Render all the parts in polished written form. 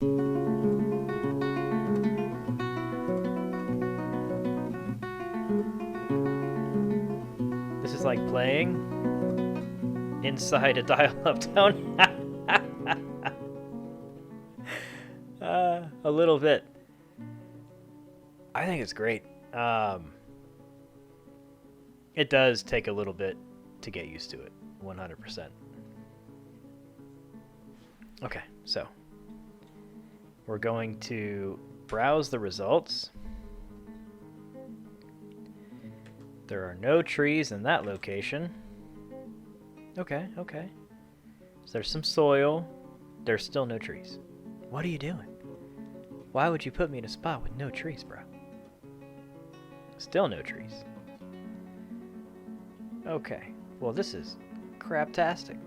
This is like playing inside a dial-up tone. A little bit. I think it's great. It does take a little bit to get used to it, 100%. Okay, so we're going to browse the results. There are no trees in that location. Okay, okay. So there's some soil. There's still no trees. What are you doing? Why would you put me in a spot with no trees, bro? Still no trees. Okay, well this is craptastic.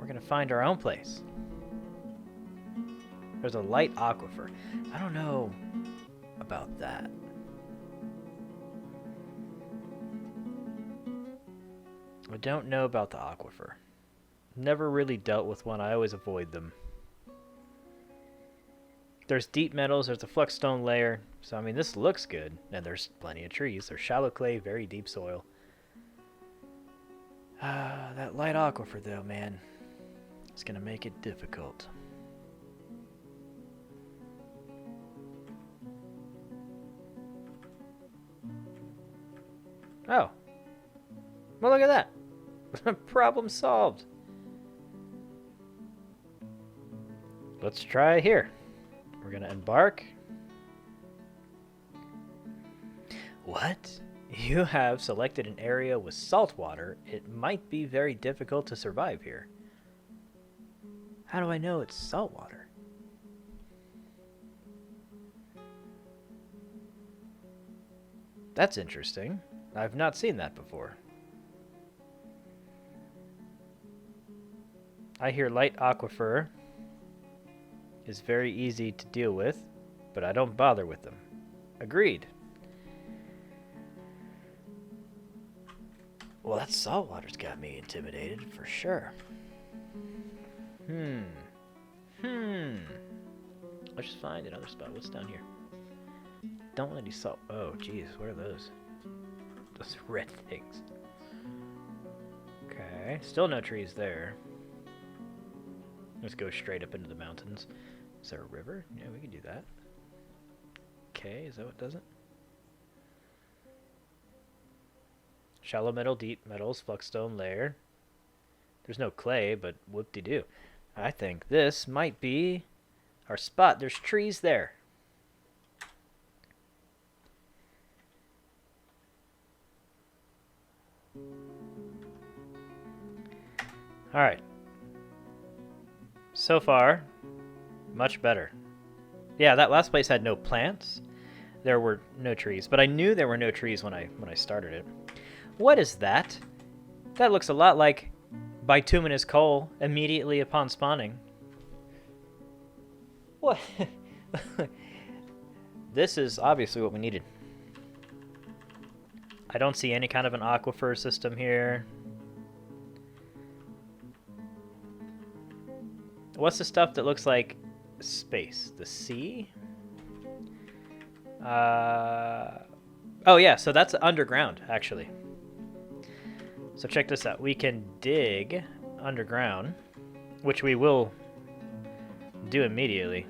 We're gonna find our own place. There's a light aquifer. I don't know about that. I don't know about the aquifer. Never really dealt with one. I always avoid them. There's deep metals. There's a flexstone layer. So, I mean, this looks good. And there's plenty of trees. There's shallow clay, very deep soil. That light aquifer, though, man. It's going to make it difficult. Oh. Well, look at that. Problem solved. Let's try here. We're going to embark. What? You have selected an area with salt water. It might be very difficult to survive here. How do I know it's salt water? That's interesting. I've not seen that before. I hear light aquifer is very easy to deal with, but I don't bother with them. Agreed. Well, that salt water's got me intimidated for sure. Let's just find another spot. What's down here? Don't let any salt. Oh, geez, what are those? Those red things. Okay, still no trees there. Let's go straight up into the mountains. Is there a river? Yeah, we can do that. Okay, is that what does it? Shallow metal, deep metals, flexstone layer. There's no clay, but whoop-de-doo. I think this might be our spot. There's trees there. Alright. So far, much better. Yeah, that last place had no plants. There were no trees, but I knew there were no trees when I started it. What is that? That looks a lot like bituminous coal immediately upon spawning. What? This is obviously what we needed. I don't see any kind of an aquifer system here. What's the stuff that looks like space? The sea? Oh yeah, so that's underground, actually. So check this out. We can dig underground, which we will do immediately.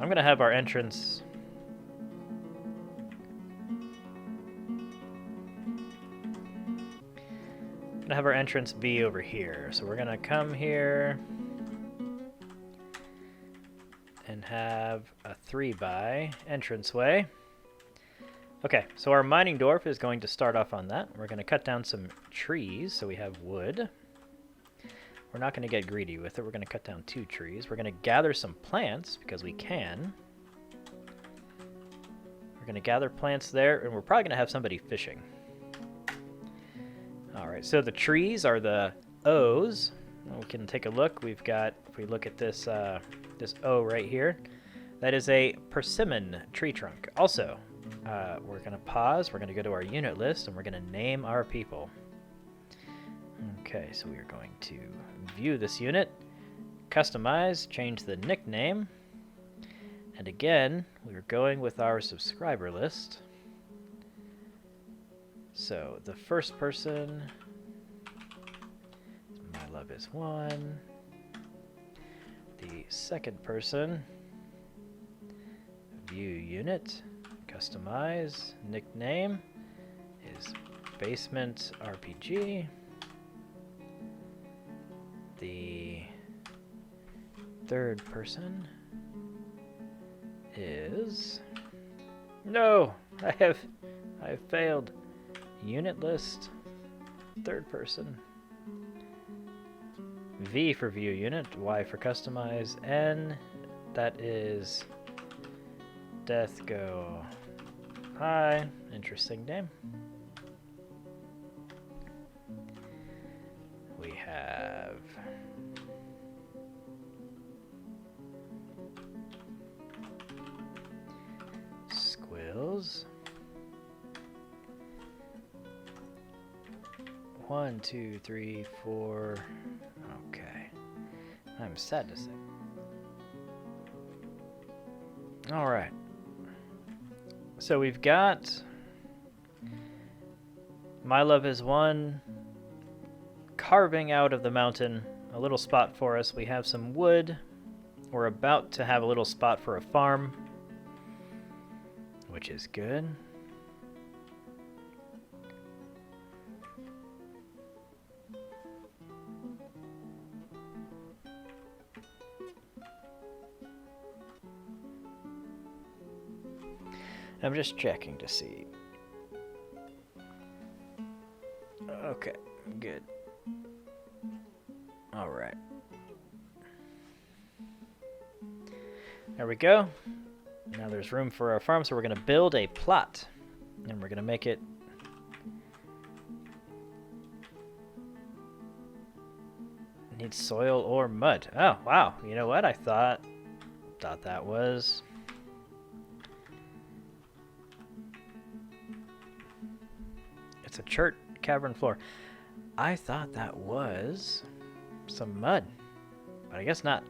I'm going to have our entrance... have our entrance be over here. So we're gonna come here and have a 3x entranceway. Okay, so our mining dwarf is going to start off on that. We're gonna cut down some trees so we have wood. We're not gonna get greedy with it. We're gonna cut down 2 trees. We're gonna gather some plants because we can. We're gonna gather plants there, and we're probably gonna have somebody fishing. Alright, so the trees are the O's. We can take a look. We've got, if we look at this this O right here, that is a persimmon tree trunk. Also, we're going to pause. We're going to go to our unit list, and we're going to name our people. Okay, so we are going to view this unit, customize, change the nickname, and again, we're going with our subscriber list. So the first person, my love is 1. The second person, view unit, customize, nickname is Basement RPG. The third person is... No! I have failed. Unit list, third person. V for view unit, Y for customize, N, that is Death Go High. Interesting name. We have Squills. 1, 2, 3, 4. Okay. I'm sad to say. Alright. So we've got My Love is 1 carving out of the mountain a little spot for us. We have some wood. We're about to have a little spot for a farm, which is good. I'm just checking to see. Okay, good. All right. There we go. Now there's room for our farm, so we're going to build a plot. And we're going to make it... Needs soil or mud. Oh, wow. You know what? I thought that was... It's a chert cavern floor. I thought that was some mud, but I guess not.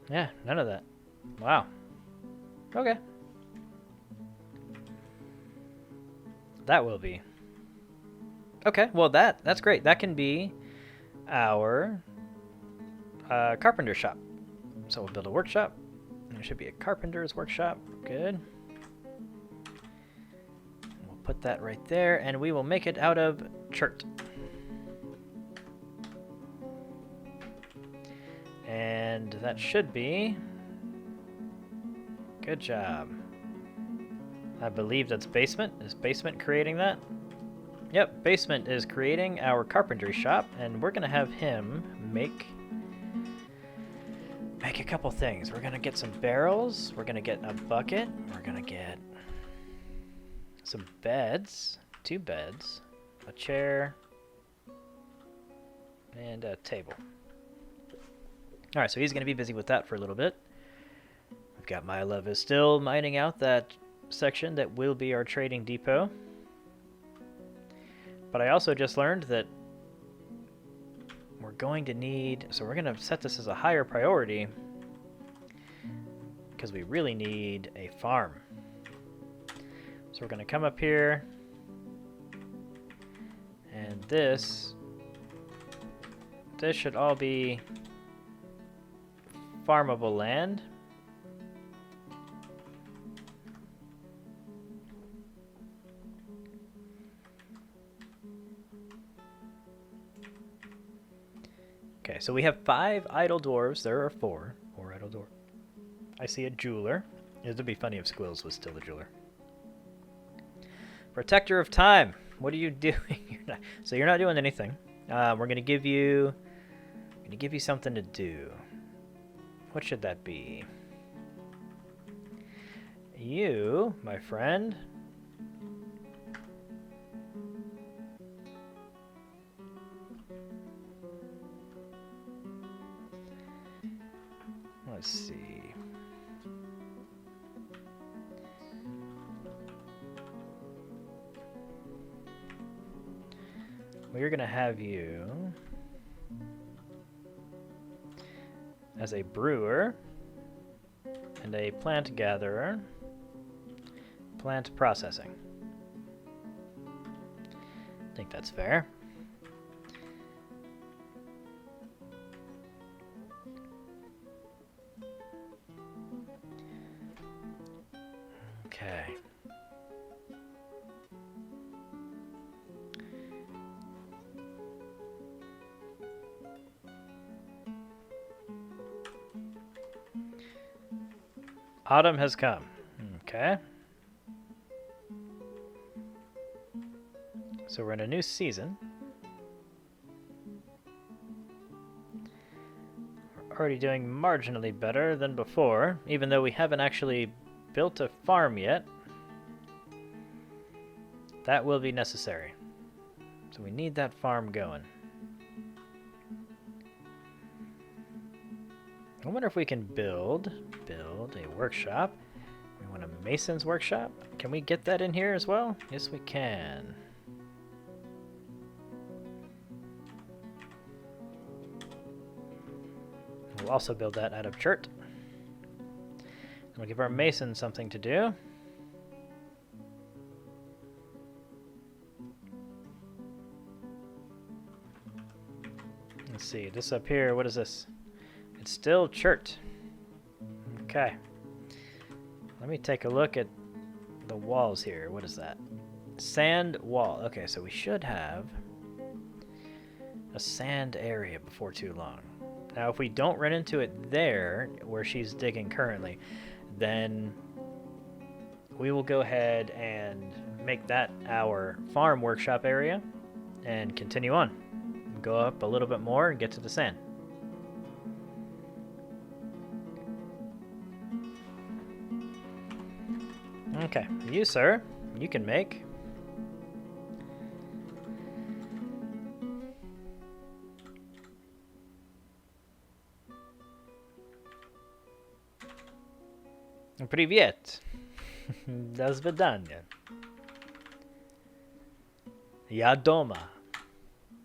Yeah, none of that. Wow. Okay. That will be. Okay, well that's great. That can be our carpenter shop. So we'll build a workshop. There should be a carpenter's workshop. Good. We'll put that right there, and we will make it out of chert. And that should be... Good job. I believe that's Basement. Is Basement creating that? Yep, Basement is creating our carpentry shop, and we're going to have him make a couple things. We're going to get some barrels, we're going to get a bucket, we're going to get some beds, 2 beds, a chair, and a table. Alright, so he's going to be busy with that for a little bit. We've got My Love is still mining out that section that will be our trading depot. But I also just learned that we're going to need... So we're going to set this as a higher priority because we really need a farm. So we're going to come up here, and this should all be farmable land. Okay, so we have 5 idle dwarves. There are 4 idle dwarves. I see a jeweler. It would be funny if Squills was still a jeweler. Protector of time. What are you doing? So you're not doing anything. We're gonna give you something to do. What should that be? You, my friend. Let's see. We're going to have you as a brewer and a plant gatherer, plant processing. I think that's fair. Okay. Autumn has come. Okay. So we're in a new season. We're already doing marginally better than before, even though we haven't actually built a farm yet. That will be necessary. So we need that farm going. I wonder if we can build a workshop. We want a mason's workshop. Can we get that in here as well? Yes, we can. We'll also build that out of chert. We'll give our mason something to do. Let's see, this up here, what is this? It's still chert. Okay. Let me take a look at the walls here. What is that? Sand wall. Okay, so we should have a sand area before too long. Now, if we don't run into it there, where she's digging currently, then we will go ahead and make that our farm workshop area and continue on. Go up a little bit more and get to the sand. Okay, you, sir, you can make. Привет. До свидания. Я дома.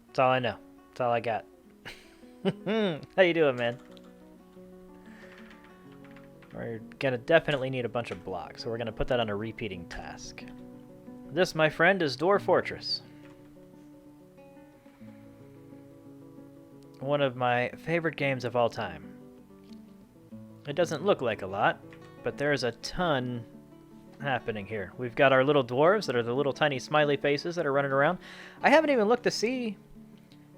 That's all I know. That's all I got. How you doing, man? We're gonna definitely need a bunch of blocks, so we're gonna put that on a repeating task. This, my friend, is Dwarf Fortress. One of my favorite games of all time. It doesn't look like a lot, but there's a ton happening here. We've got our little dwarves that are the little tiny smiley faces that are running around. I haven't even looked to see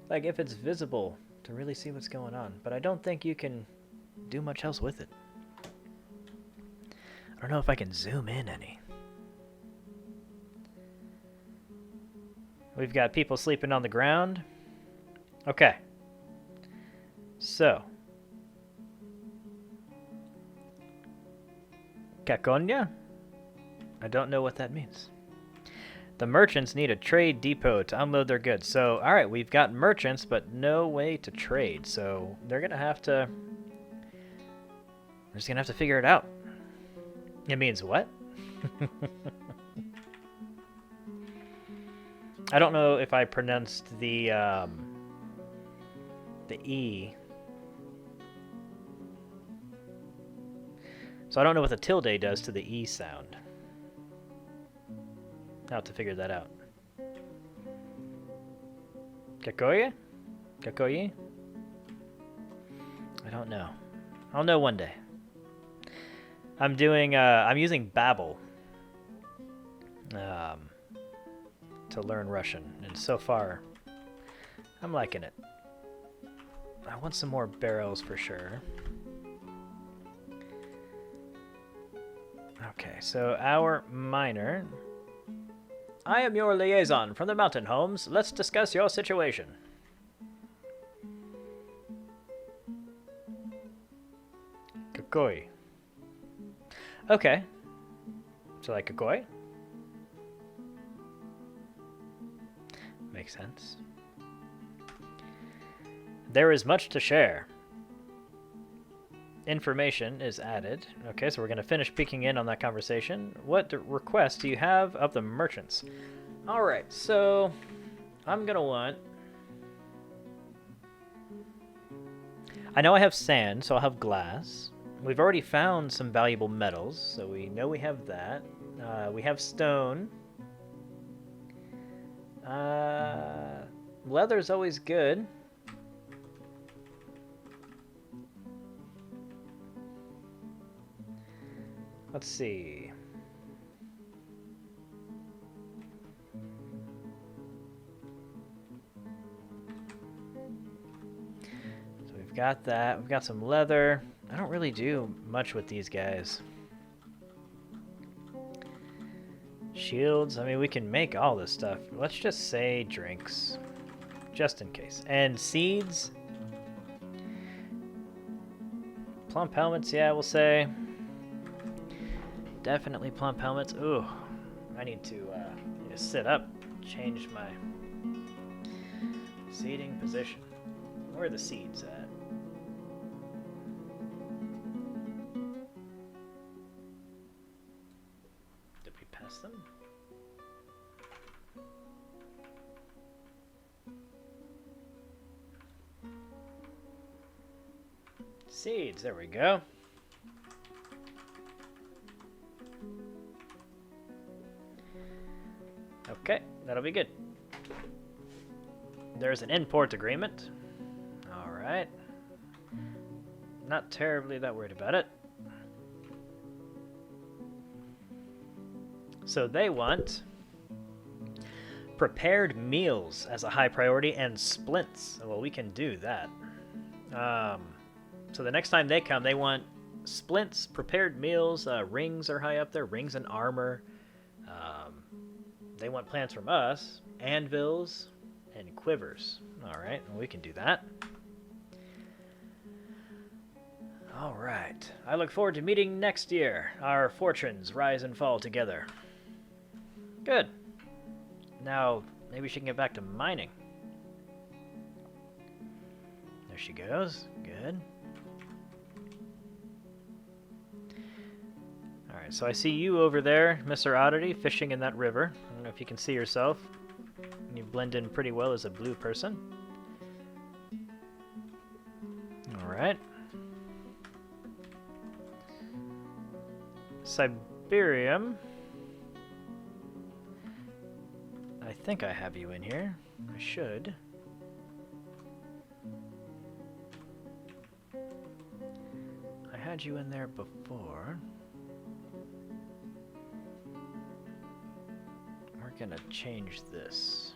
like if it's visible to really see what's going on, but I don't think you can do much else with it. I don't know if I can zoom in any. We've got people sleeping on the ground. Okay. So. Caconia? I don't know what that means. The merchants need a trade depot to unload their goods. So, alright, we've got merchants, but no way to trade. So, they're going to have to... We're just going to have to figure it out. It means what? I don't know if I pronounced the E. So I don't know what the tilde does to the E sound. I'll have to figure that out. Kakoye? Kakoye? I don't know. I'll know one day. I'm using Babbel to learn Russian, and so far, I'm liking it. I want some more barrels for sure. Okay, so our miner. I am your liaison from the mountain homes. Let's discuss your situation. Kakoi. Okay. So like Kakoi? Makes sense. There is much to share. information is added. Okay, so we're going to finish peeking in on that conversation. What requests do you have of the merchants? All right, so I'm going to want... I know I have sand, so I'll have glass. We've already found some valuable metals, so we know we have that. We have stone. Leather's always good. Let's see. So we've got that. We've got some leather. I don't really do much with these guys. Shields. I mean, we can make all this stuff. Let's just say drinks. Just in case. And seeds. Plump helmets, yeah, we'll say. Definitely plump helmets. Ooh, I need to sit up, change my seating position. Where are the seeds at? Did we pass them? Seeds, there we go. Okay, that'll be good. There's an import agreement. Alright. Not terribly that worried about it. So they want prepared meals as a high priority and splints. Well, we can do that. So the next time they come, they want splints, prepared meals, rings are high up there, rings and armor. They want plants from us, anvils, and quivers. Alright, well, we can do that. Alright, I look forward to meeting next year. Our fortunes rise and fall together. Good. Now, maybe she can get back to mining. There she goes. Good. Alright, so I see you over there, Mr. Oddity, fishing in that river. I don't know if you can see yourself. You blend in pretty well as a blue person. Alright. Siberium. I think I have you in here. I should. I had you in there before. We're gonna change this.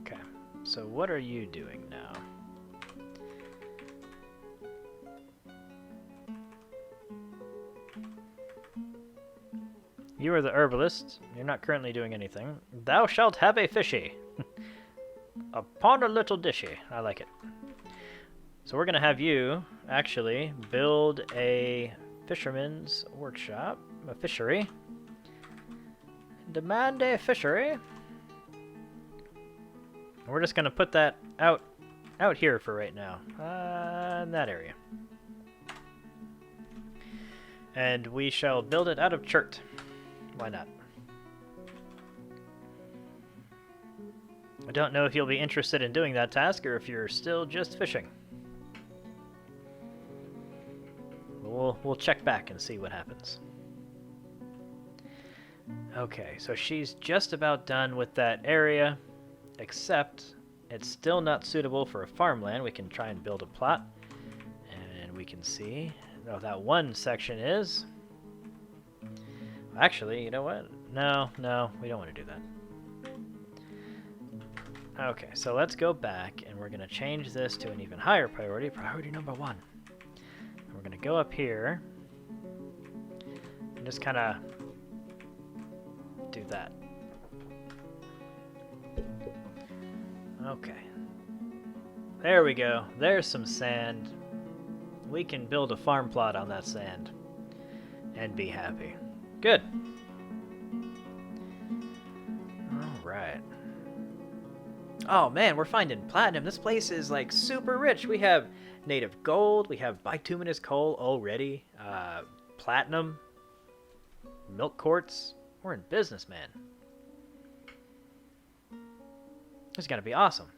Okay, so what are you doing now? You are the herbalist. You're not currently doing anything. Thou shalt have a fishy. Upon a little dishy. I like it. So we're going to have you actually build a fisherman's workshop, a fishery. Demand a fishery. We're just going to put that out here for right now, in that area. And we shall build it out of chert. Why not? I don't know if you'll be interested in doing that task or if you're still just fishing. We'll check back and see what happens. Okay, so she's just about done with that area, except it's still not suitable for a farmland. We can try and build a plot, and we can see how that one section is. Actually, you know what? No, we don't want to do that. Okay, so let's go back, and we're going to change this to an even higher priority, priority number 1. And we're going to go up here, and just kind of do that. Okay. There we go. There's some sand. We can build a farm plot on that sand, and be happy. Good. right. Oh man, we're finding platinum. This place is like super rich. We have native gold. We have bituminous coal already. Platinum. Milk quartz. We're in business, man. This is gonna be awesome.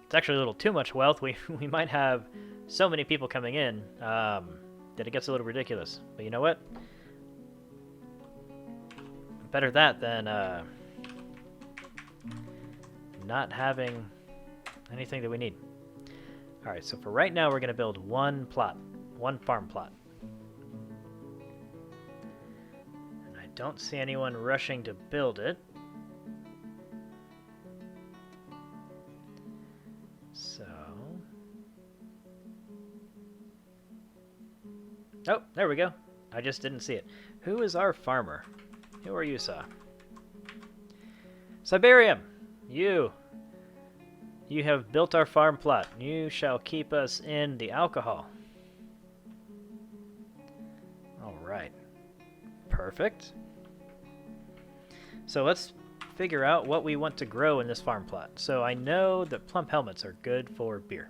It's actually a little too much wealth. We might have so many people coming in that it gets a little ridiculous. But you know what? Better that than not having anything that we need. Alright, so for right now we're going to build one farm plot. And I don't see anyone rushing to build it. So... oh, there we go. I just didn't see it. Who is our farmer? Who are you, sir? Siberium! You have built our farm plot. You shall keep us in the alcohol. Alright. Perfect. So let's figure out what we want to grow in this farm plot. So I know that plump helmets are good for beer.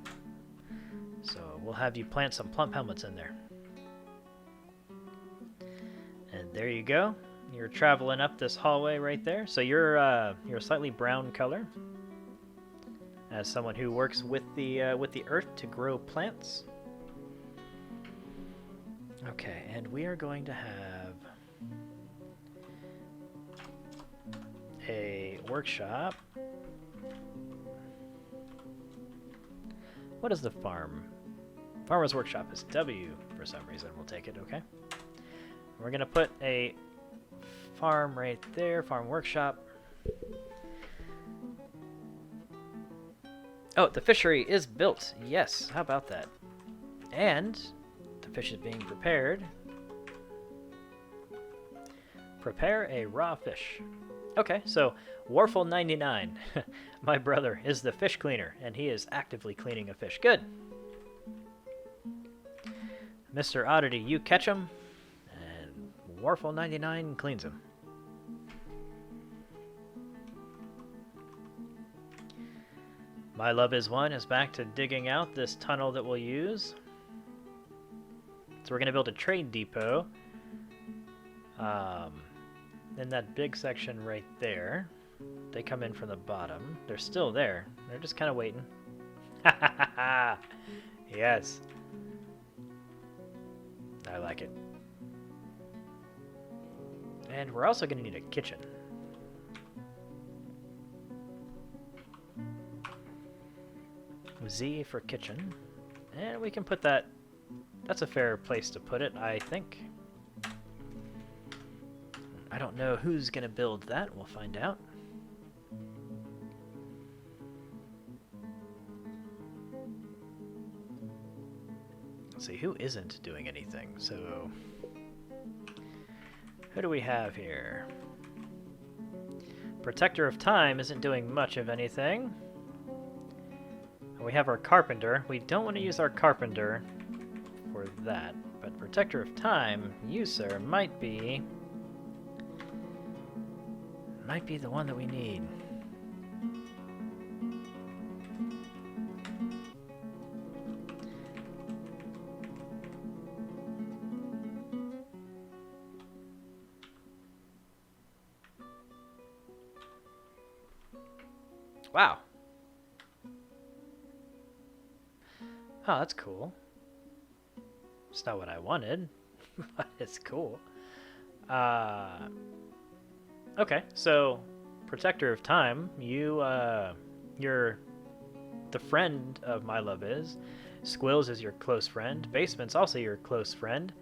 So we'll have you plant some plump helmets in there. And there you go. You're traveling up this hallway right there. So you're a slightly brown color. As someone who works with the earth to grow plants. Okay, and we are going to have a workshop. What is the farm? Farmer's workshop is W for some reason. We'll take it, okay? We're gonna put a farm right there, farm workshop. Oh, the fishery is built. Yes, how about that? And the fish is being prepared. Prepare a raw fish. Okay, so DwarfFortress001, my brother, is the fish cleaner, and he is actively cleaning a fish. Good. Mr. Oddity, you catch him, and DwarfFortress001 cleans him. My Love is One is back to digging out this tunnel that we'll use. So we're going to build a trade depot in that big section right there. They come in from the bottom. They're still there. They're just kind of waiting. Yes. I like it. And we're also going to need a kitchen. Z for kitchen. And we can put that... that's a fair place to put it, I think. I don't know who's going to build that. We'll find out. Let's see, who isn't doing anything? So, who do we have here? Protector of Time isn't doing much of anything. We have our Carpenter. We don't want to use our Carpenter for that, but Protector of Time, you, sir, might be the one that we need. Wow. Oh, that's cool. It's not what I wanted, but it's cool. Okay, so Protector of Time, you're the friend of My Love Is. Squills is your close friend. Basement's also your close friend.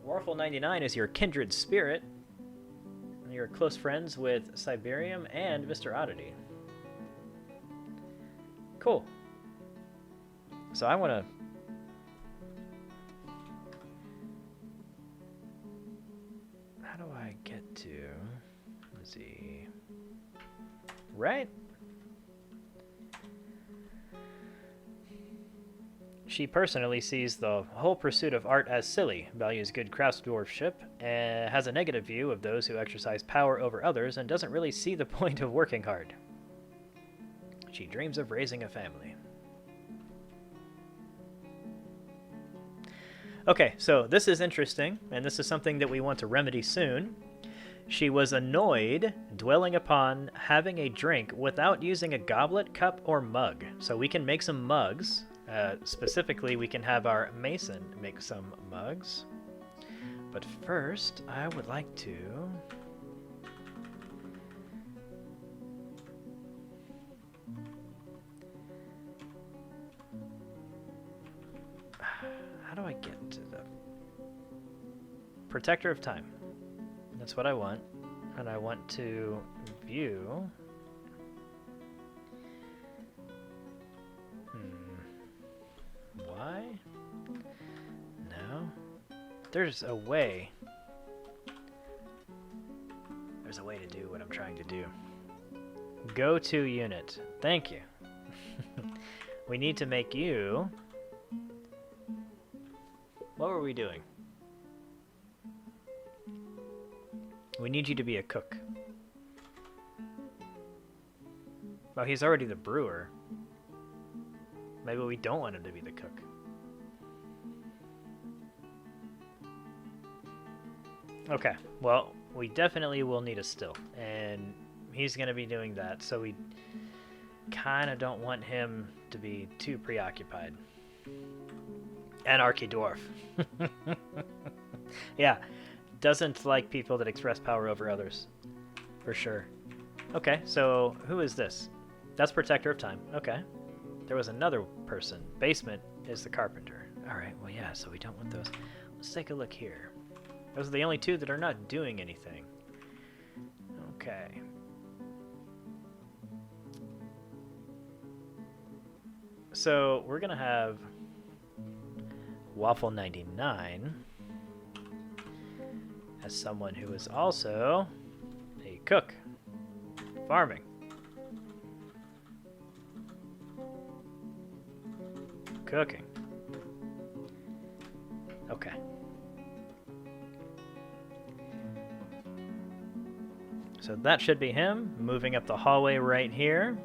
DwarfFortress001 is your kindred spirit. And you're close friends with Siberium and Mr. Oddity. Cool. So I want to... how do I get to... let's see... right? She personally sees the whole pursuit of art as silly, values good craftsdwarfship, and has a negative view of those who exercise power over others, and doesn't really see the point of working hard. She dreams of raising a family. Okay, so this is interesting, and this is something that we want to remedy soon. She was annoyed dwelling upon having a drink without using a goblet, cup, or mug. So we can make some mugs. Specifically, we can have our mason make some mugs. But first, I would like to... How do I get to the... Protector of Time. That's what I want. And I want to view... Why? No. There's a way. There's a way to do what I'm trying to do. Go to unit. Thank you. We need to make you... What were we doing? We need you to be a cook. Oh, he's already the brewer. Maybe we don't want him to be the cook. Okay, well, we definitely will need a still, and he's going to be doing that, so we kind of don't want him to be too preoccupied. Anarchy Dwarf. Yeah, doesn't like people that express power over others, for sure. Okay, so who is this? That's Protector of Time. Okay. There was another person. Basement is the carpenter. Alright, well yeah, so we don't want those. Let's take a look here. Those are the only two that are not doing anything. Okay. So we're gonna have Waffle 99 as someone who is also a cook. Farming. Cooking. Okay. So that should be him, moving up the hallway right here,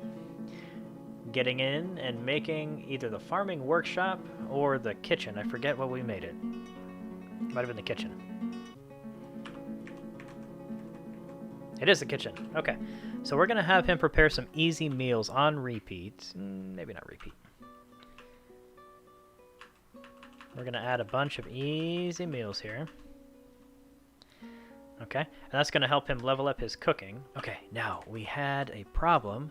getting in and making either the farming workshop or the kitchen. I forget what we made it. Might have been the kitchen. It is the kitchen. Okay. So we're going to have him prepare some easy meals on repeat. Maybe not repeat. We're going to add a bunch of easy meals here. Okay, and that's going to help him level up his cooking. Okay, now we had a problem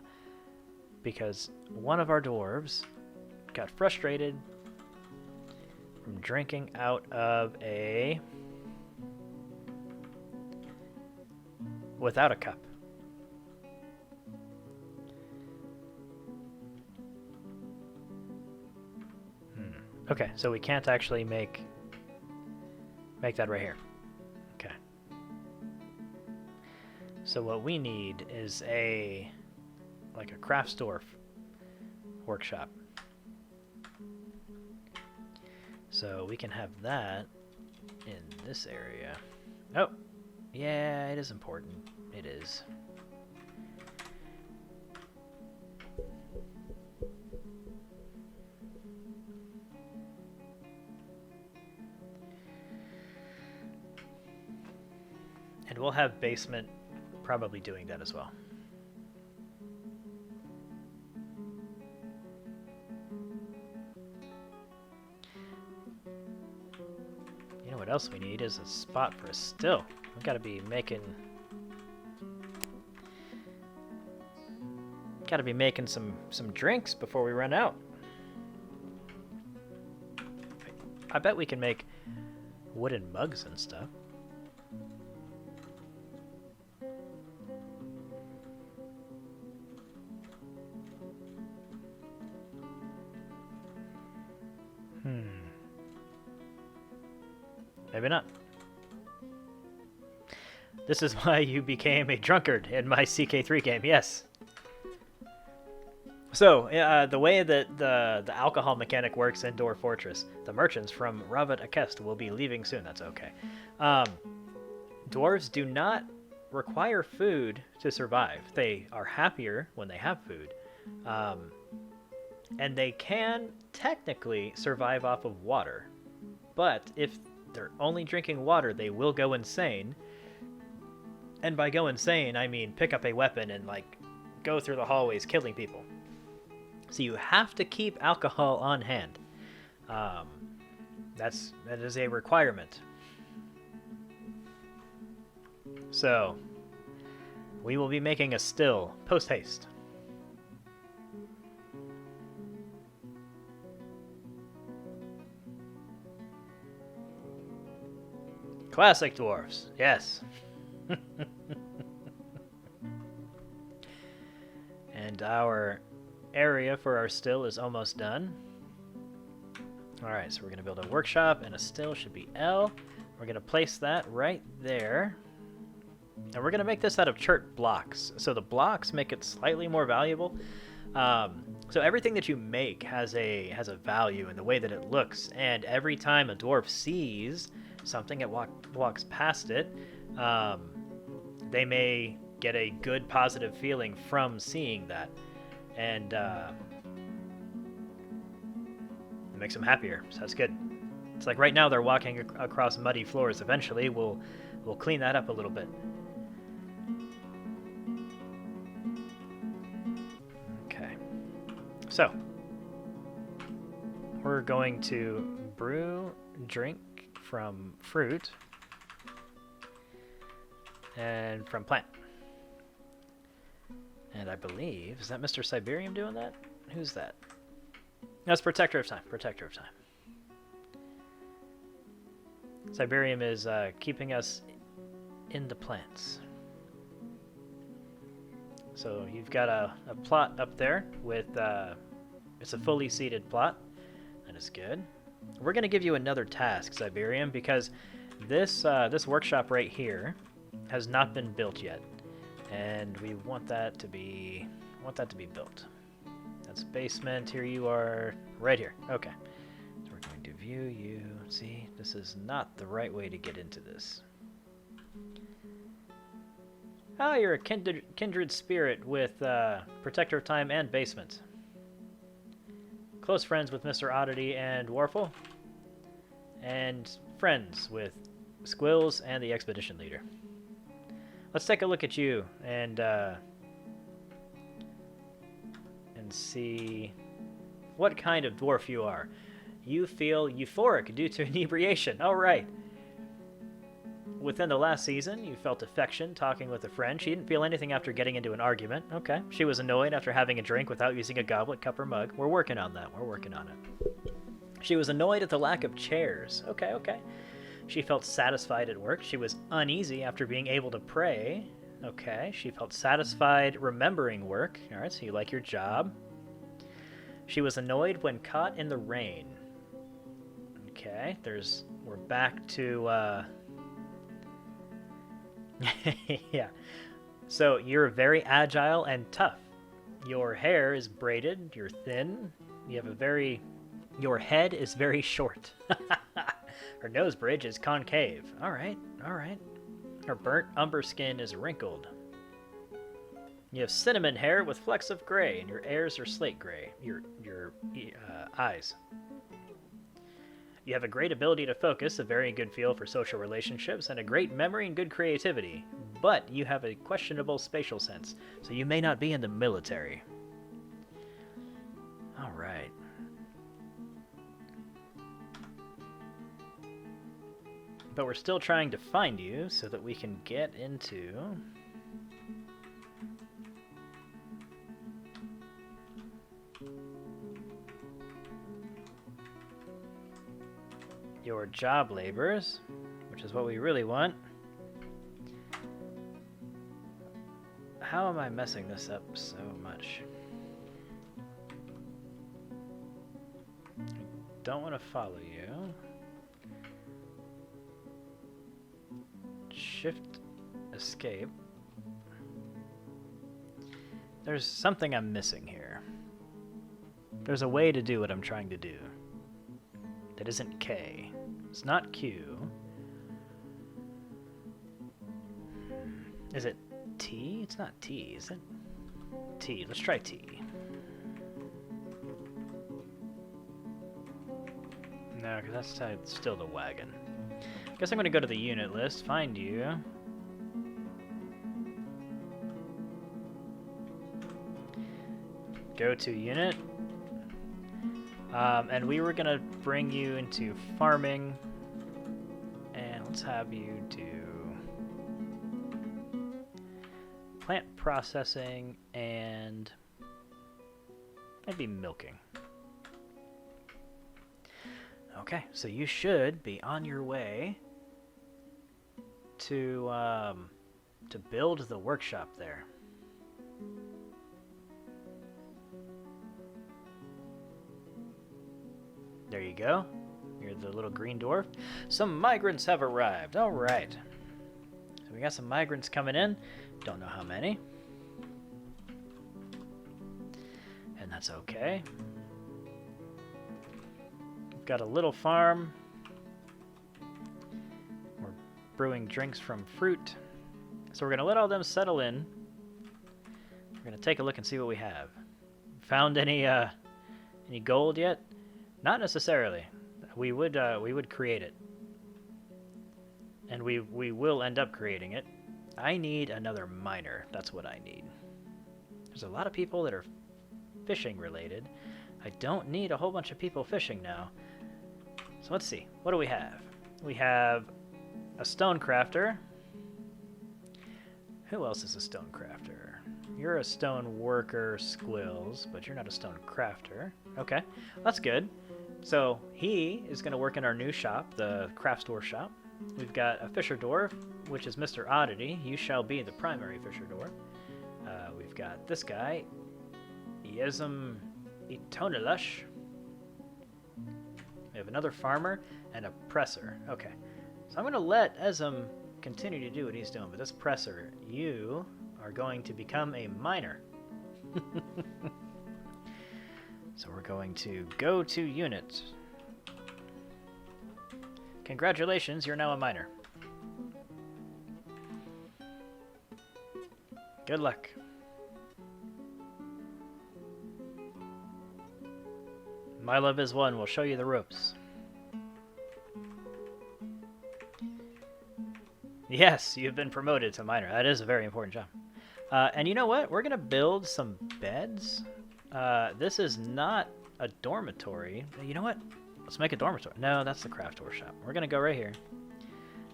because one of our dwarves got frustrated from drinking out of a... without a cup. Okay, so we can't actually make that right here. Okay. So what we need is like a craftsdwarf workshop. So we can have that in this area. Oh, yeah, it is important. It is. And we'll have basement probably doing that as well. You know what else we need is a spot for a still. We've got to be making some drinks before we run out. I bet we can make wooden mugs and stuff. Maybe not. This is why you became a drunkard in my CK3 game, yes. So, the way that the alcohol mechanic works in Dwarf Fortress, the merchants from Ravat Akest will be leaving soon. That's okay. Um, Dwarves do not require food to survive. They are happier when they have food. Um, and they can technically survive off of water. But if they're only drinking water, they will go insane. And by go insane, I mean pick up a weapon and, like, go through the hallways killing people. So you have to keep alcohol on hand. That is a requirement. So, we will be making a still post-haste. Classic dwarves, yes. And our area for our still is almost done. Alright, so we're going to build a workshop, and a still should be L. We're going to place that right there. And we're going to make this out of chert blocks. So the blocks make it slightly more valuable. So everything that you make has a value in the way that it looks. And every time a dwarf sees something, it walks past it, they may get a good positive feeling from seeing that. And it makes them happier, so that's good. It's like right now they're walking across muddy floors. Eventually we'll clean that up a little bit. Okay, so we're going to brew drink from fruit and from plant. And I believe, is that Mr. Siberium doing that? Who's that? That's Protector of Time. Protector of Time. Siberium is keeping us in the plants. So you've got a plot up there with, it's a fully seeded plot. That is good. We're going to give you another task, Siberium, because this workshop right here has not been built yet. And we want that to be built. That's basement. Here you are, right here. Okay. So we're going to view you. See, this is not the right way to get into this. Ah, you're a kindred spirit with Protector of Time and Basement. Close friends with Mr. Oddity and Warful. And friends with Squills and the Expedition Leader. Let's take a look at you and see what kind of dwarf you are. You feel euphoric due to inebriation. All right. Within the last season, you felt affection talking with a friend. She didn't feel anything after getting into an argument. Okay. She was annoyed after having a drink without using a goblet, cup, or mug. We're working on that. We're working on it. She was annoyed at the lack of chairs. Okay, okay. She felt satisfied at work. She was uneasy after being able to pray. Okay. She felt satisfied remembering work. All right, so you like your job. She was annoyed when caught in the rain. Okay, we're back to, yeah. So you're very agile and tough. Your hair is braided, you're thin, your head is very short. Her nose bridge is concave. All right, all right. Her burnt umber skin is wrinkled. You have cinnamon hair with flecks of gray, and your ears are slate gray. Your eyes. You have a great ability to focus, a very good feel for social relationships, and a great memory and good creativity. But you have a questionable spatial sense, so you may not be in the military. All right. But we're still trying to find you so that we can get into your job labors, which is what we really want. How am I messing this up so much? I don't want to follow you. Shift, escape. There's something I'm missing here. There's a way to do what I'm trying to do. That isn't K. It's not Q. Is it T? It's not T, is it? T. Let's try T. No, because that's still the wagon. Guess I'm going to go to the unit list, find you. Go to unit. And we were going to bring you into farming. And let's have you do plant processing and maybe milking. Okay, so you should be on your way to build the workshop there. There you go. You're the little green dwarf. Some migrants have arrived. All right. So we got some migrants coming in. Don't know how many. And that's okay. We've got a little farm. We're brewing drinks from fruit. So we're going to let all them settle in. We're going to take a look and see what we have. Found any gold yet? Not necessarily. We would create it. And we will end up creating it. I need another miner. That's what I need. There's a lot of people that are fishing related. I don't need a whole bunch of people fishing now. So let's see. What do we have? We have a stone crafter. Who else is a stone crafter? You're a stone worker, Squills, but you're not a stone crafter. Okay, that's good. So he is going to work in our new shop, the craft store shop. We've got a fisher dwarf, which is Mr. Oddity. You shall be the primary fisher dwarf. We've got this guy, Yezum Etonilush. We have another farmer and a presser. Okay, so I'm going to let Ezum continue to do what he's doing, but this presser, you are going to become a miner. So we're going to go to unit. Congratulations, you're now a miner. Good luck. My love is one. We'll show you the ropes. Yes, you've been promoted to miner. That is a very important job. And you know what? We're going to build some beds. This is not a dormitory. You know what? Let's make a dormitory. No, that's the craft workshop. We're going to go right here.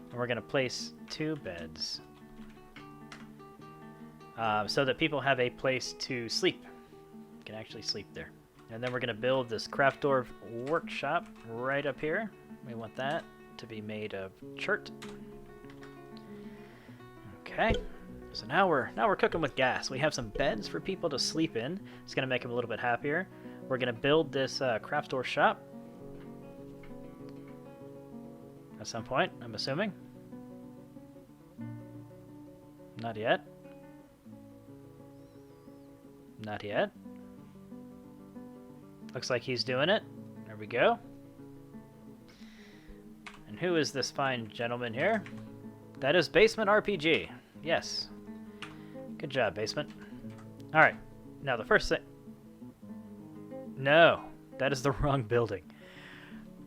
And we're going to place 2 beds. So that people have a place to sleep. You can actually sleep there. And then we're going to build this craft dwarf workshop right up here. We want that to be made of chert. Okay. So now we're cooking with gas. We have some beds for people to sleep in. It's going to make them a little bit happier. We're going to build this craft store shop at some point, I'm assuming. Not yet. Not yet. Looks like he's doing it. There we go. And who is this fine gentleman here? That is Basement RPG. Yes. Good job, Basement. Alright. Now the first thing... No. That is the wrong building.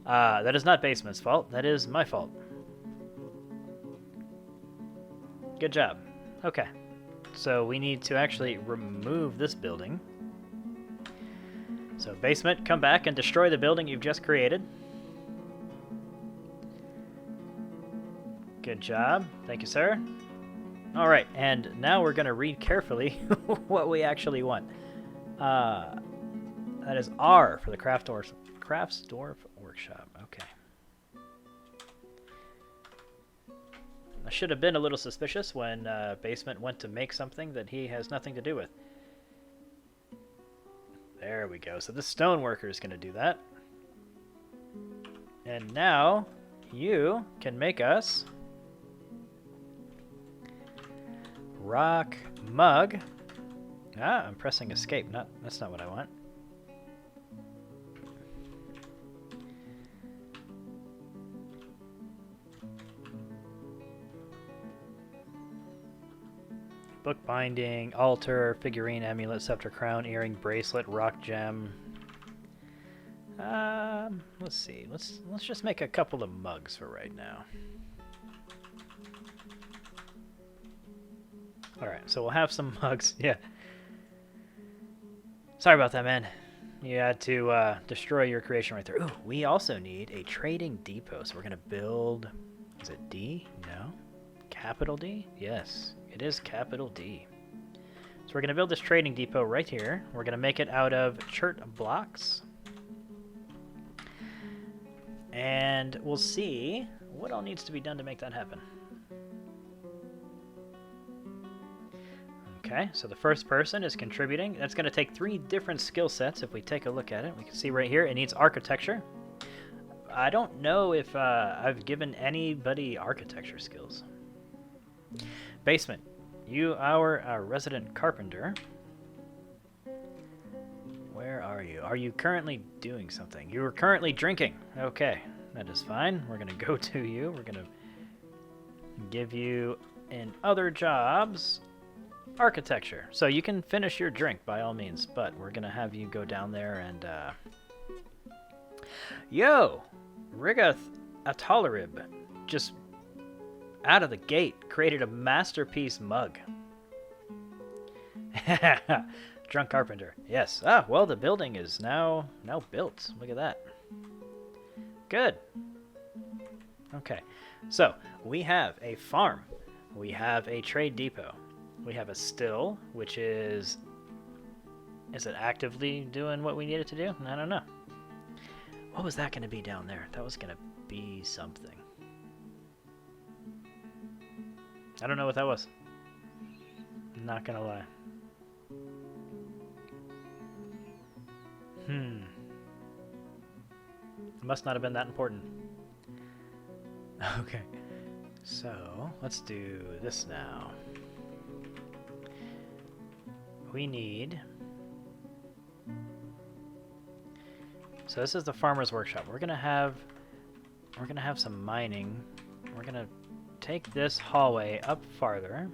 That is not Basement's fault. That is my fault. Good job. Okay. So we need to actually remove this building. So Basement, come back and destroy the building you've just created. Good job. Thank you, sir. Alright, and now we're going to read carefully what we actually want. That is R for the Craftsdorf Workshop. Okay. I should have been a little suspicious when Basement went to make something that he has nothing to do with. There we go. So the stoneworker is going to do that. And now you can make us rock mug. Ah, I'm pressing escape. That's not what I want. Bookbinding, altar, figurine, amulet, scepter, crown, earring, bracelet, rock gem. Let's see. Let's just make a couple of mugs for right now. All right, so we'll have some mugs. Yeah. Sorry about that, man. You had to destroy your creation right there. Ooh, we also need a trading depot. So we're gonna build. Is it D? No. Capital D? Yes, it is capital D. So we're gonna build this trading depot right here. We're gonna make it out of chert blocks. And we'll see what all needs to be done to make that happen. Okay, so the first person is contributing. That's going to take 3 different skill sets. If we take a look at it, we can see right here it needs architecture. I don't know if I've given anybody architecture skills. Basement. You are a resident carpenter. Where are you? Are you currently doing something? You are currently drinking. Okay, that is fine. We're going to go to you. We're going to give you in other jobs architecture. So you can finish your drink by all means, but we're going to have you go down there and... Yo! Rigath Atalarib just out of the gate created a masterpiece mug. Drunk carpenter. Yes. Ah, well, the building is now built. Look at that. Good. Okay. So, we have a farm. We have a trade depot. We have a still, which is it actively doing what we need it to do? I don't know. What was that going to be down there? That was going to be something. I don't know what that was. I'm not going to lie. It must not have been that important. Okay. So, let's do this now. We need... So this is the farmer's workshop. We're gonna have some mining. We're gonna take this hallway up farther.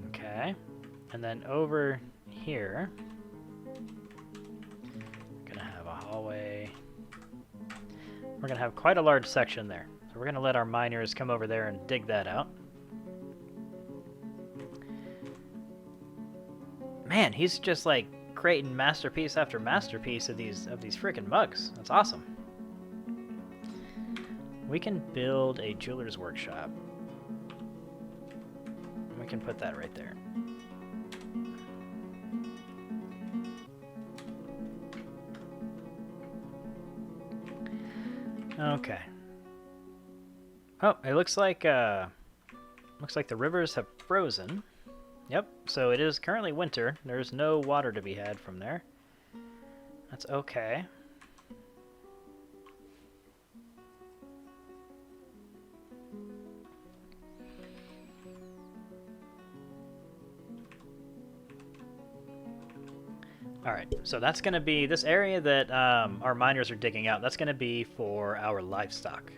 Okay. And then over here, we're gonna have a hallway. We're gonna have quite a large section there. So we're gonna let our miners come over there and dig that out. Man, he's just like creating masterpiece after masterpiece of these freaking mugs. That's awesome. We can build a jeweler's workshop. We can put that right there. Okay. Oh, it looks like the rivers have frozen. Yep, so it is currently winter. There's no water to be had from there. That's okay. Alright, so that's going to be this area that our miners are digging out. That's going to be for our livestock.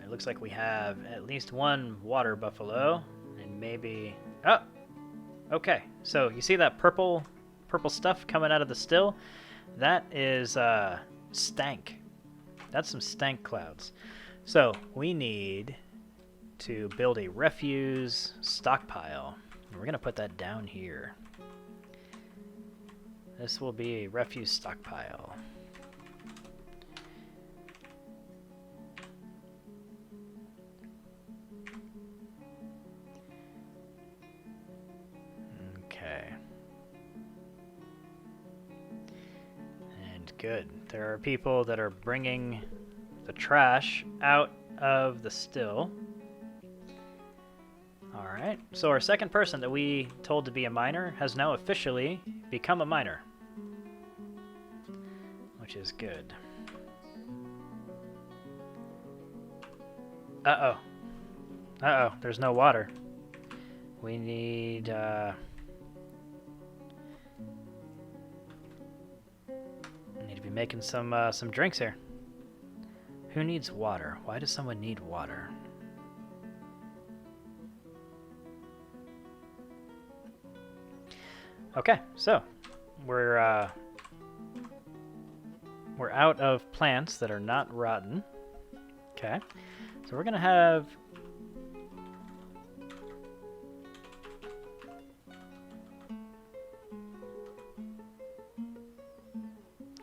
It looks like we have at least one water buffalo. And maybe... Oh! Okay, so you see that purple stuff coming out of the still? That is stank. That's some stank clouds. So we need to build a refuse stockpile. We're going to put that down here. This will be a refuse stockpile. Okay. And good. There are people that are bringing the trash out of the still. Alright, so our second person that we told to be a miner has now officially become a miner. Which is good. Uh-oh. Uh-oh, there's no water. We need, to be making some drinks here. Who needs water? Why does someone need water? Okay, so we're out of plants that are not rotten. Okay, so we're gonna have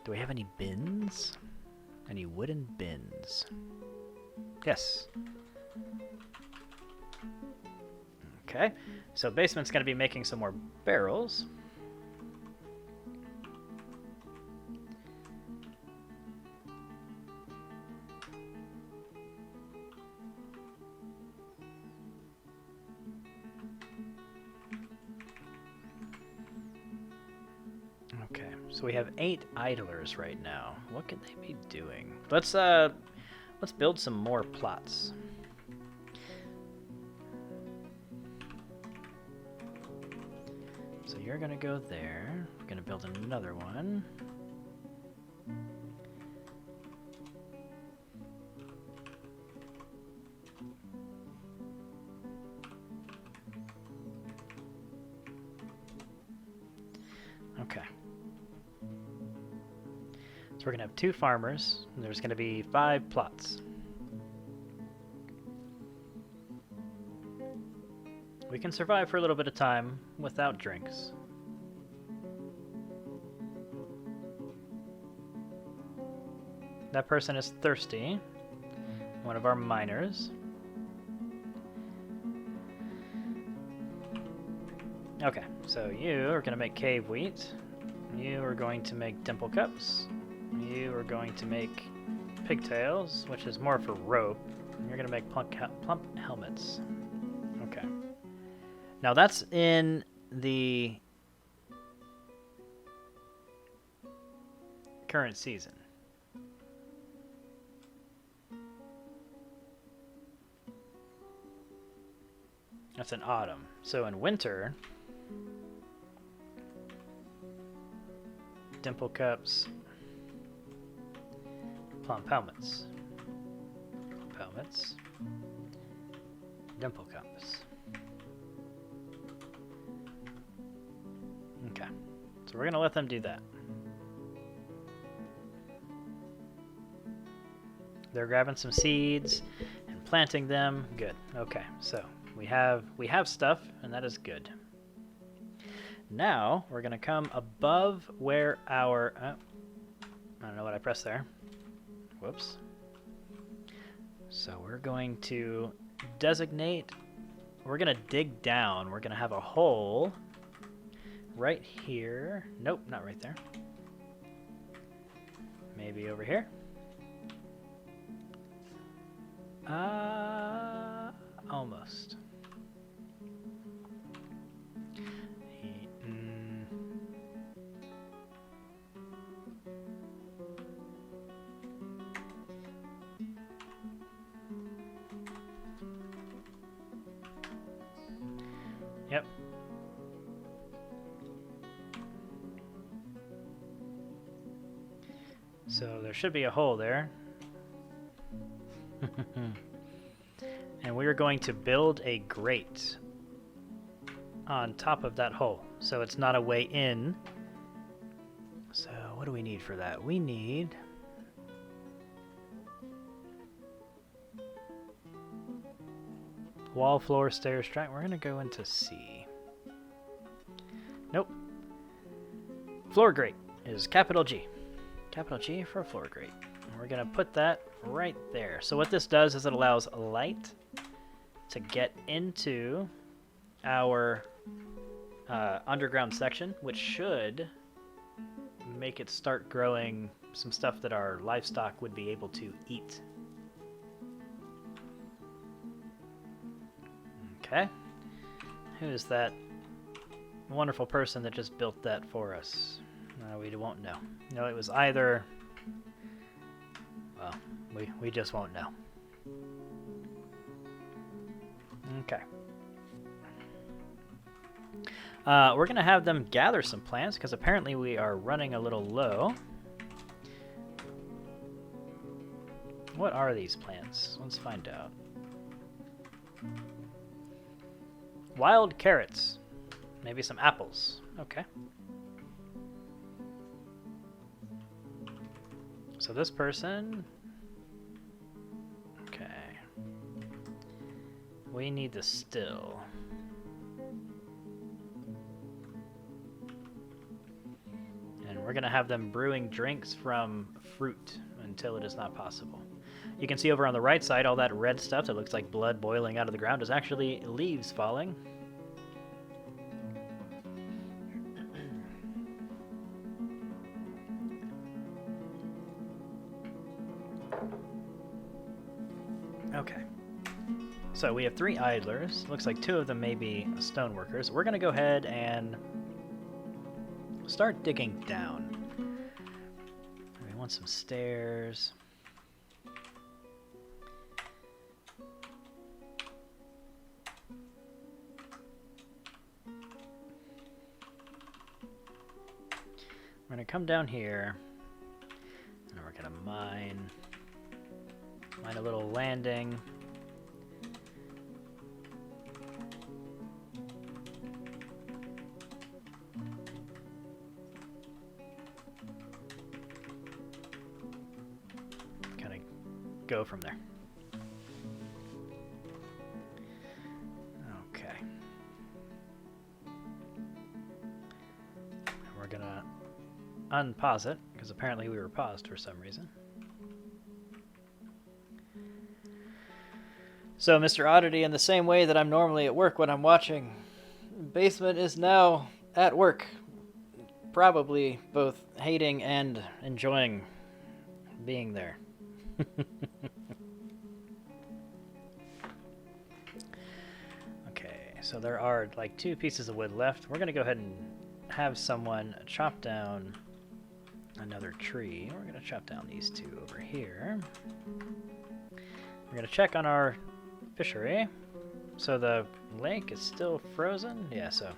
do we have any bins? Any wooden bins? Yes. Okay, so basement's gonna be making some more barrels. Okay, so we have 8 idlers right now. What could they be doing? Let's build some more plots. So you're gonna go there. We're gonna build another one. Okay. So we're gonna have 2 farmers, and there's gonna be 5 plots. We can survive for a little bit of time without drinks. That person is thirsty. One of our miners. Okay, so you are going to make cave wheat. You are going to make dimple cups. You are going to make pigtails, which is more for rope. And you're going to make plump helmets. Okay. Now that's in the current season. That's in autumn. So in winter, dimple cups, plump helmets, dimple cups. Okay, so we're gonna let them do that. They're grabbing some seeds and planting them. Good. Okay, so we have stuff, and that is good. Now we're gonna come above where our I don't know what I pressed there. Whoops. So we're going to designate. We're gonna dig down. We're gonna have a hole right here. Nope, not right there. Maybe over here. Almost. Yep. So there should be a hole there. And we are going to build a grate on top of that hole, so it's not a way in. So what do we need for that? We need wall, floor, stairs, track. We're gonna go into C. Nope. Floor grate is capital G. Capital G for a floor grate. We're gonna put that right there. So what this does is it allows light to get into our underground section, which should make it start growing some stuff that our livestock would be able to eat. Okay. Who's that wonderful person that just built that for us? We won't know. No, it was either... Well, we just won't know. Okay. We're going to have them gather some plants, because apparently we are running a little low. What are these plants? Let's find out. Wild carrots. Maybe some apples. Okay. So this person... Okay. We need the still. And we're going to have them brewing drinks from fruit until it is not possible. You can see over on the right side, all that red stuff that looks like blood boiling out of the ground is actually leaves falling. Okay. So we have 3 idlers. Looks like 2 of them may be stoneworkers. We're going to go ahead and start digging down. We want some stairs. We're going to come down here, and we're going to mine a little landing. Kind of go from there. Okay. We're going to unpause it, because apparently we were paused for some reason. So Mr. Oddity, in the same way that I'm normally at work when I'm watching, Basement is now at work, probably both hating and enjoying being there. Okay, so there are like 2 pieces of wood left. We're going to go ahead and have someone chop down another tree. We're going to chop down these 2 over here. We're going to check on our fishery. So the lake is still frozen? Yeah, so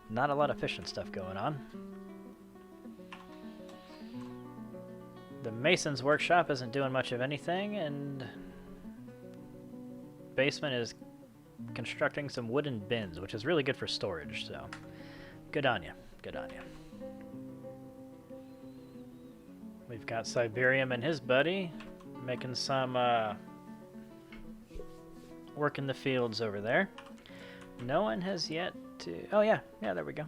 not a lot of fishing stuff going on. The mason's workshop isn't doing much of anything, and Basement is constructing some wooden bins, which is really good for storage, so good on you. Good on you. We've got Siberium and his buddy making some work in the fields over there. No one has yet to... Oh, yeah. Yeah, there we go.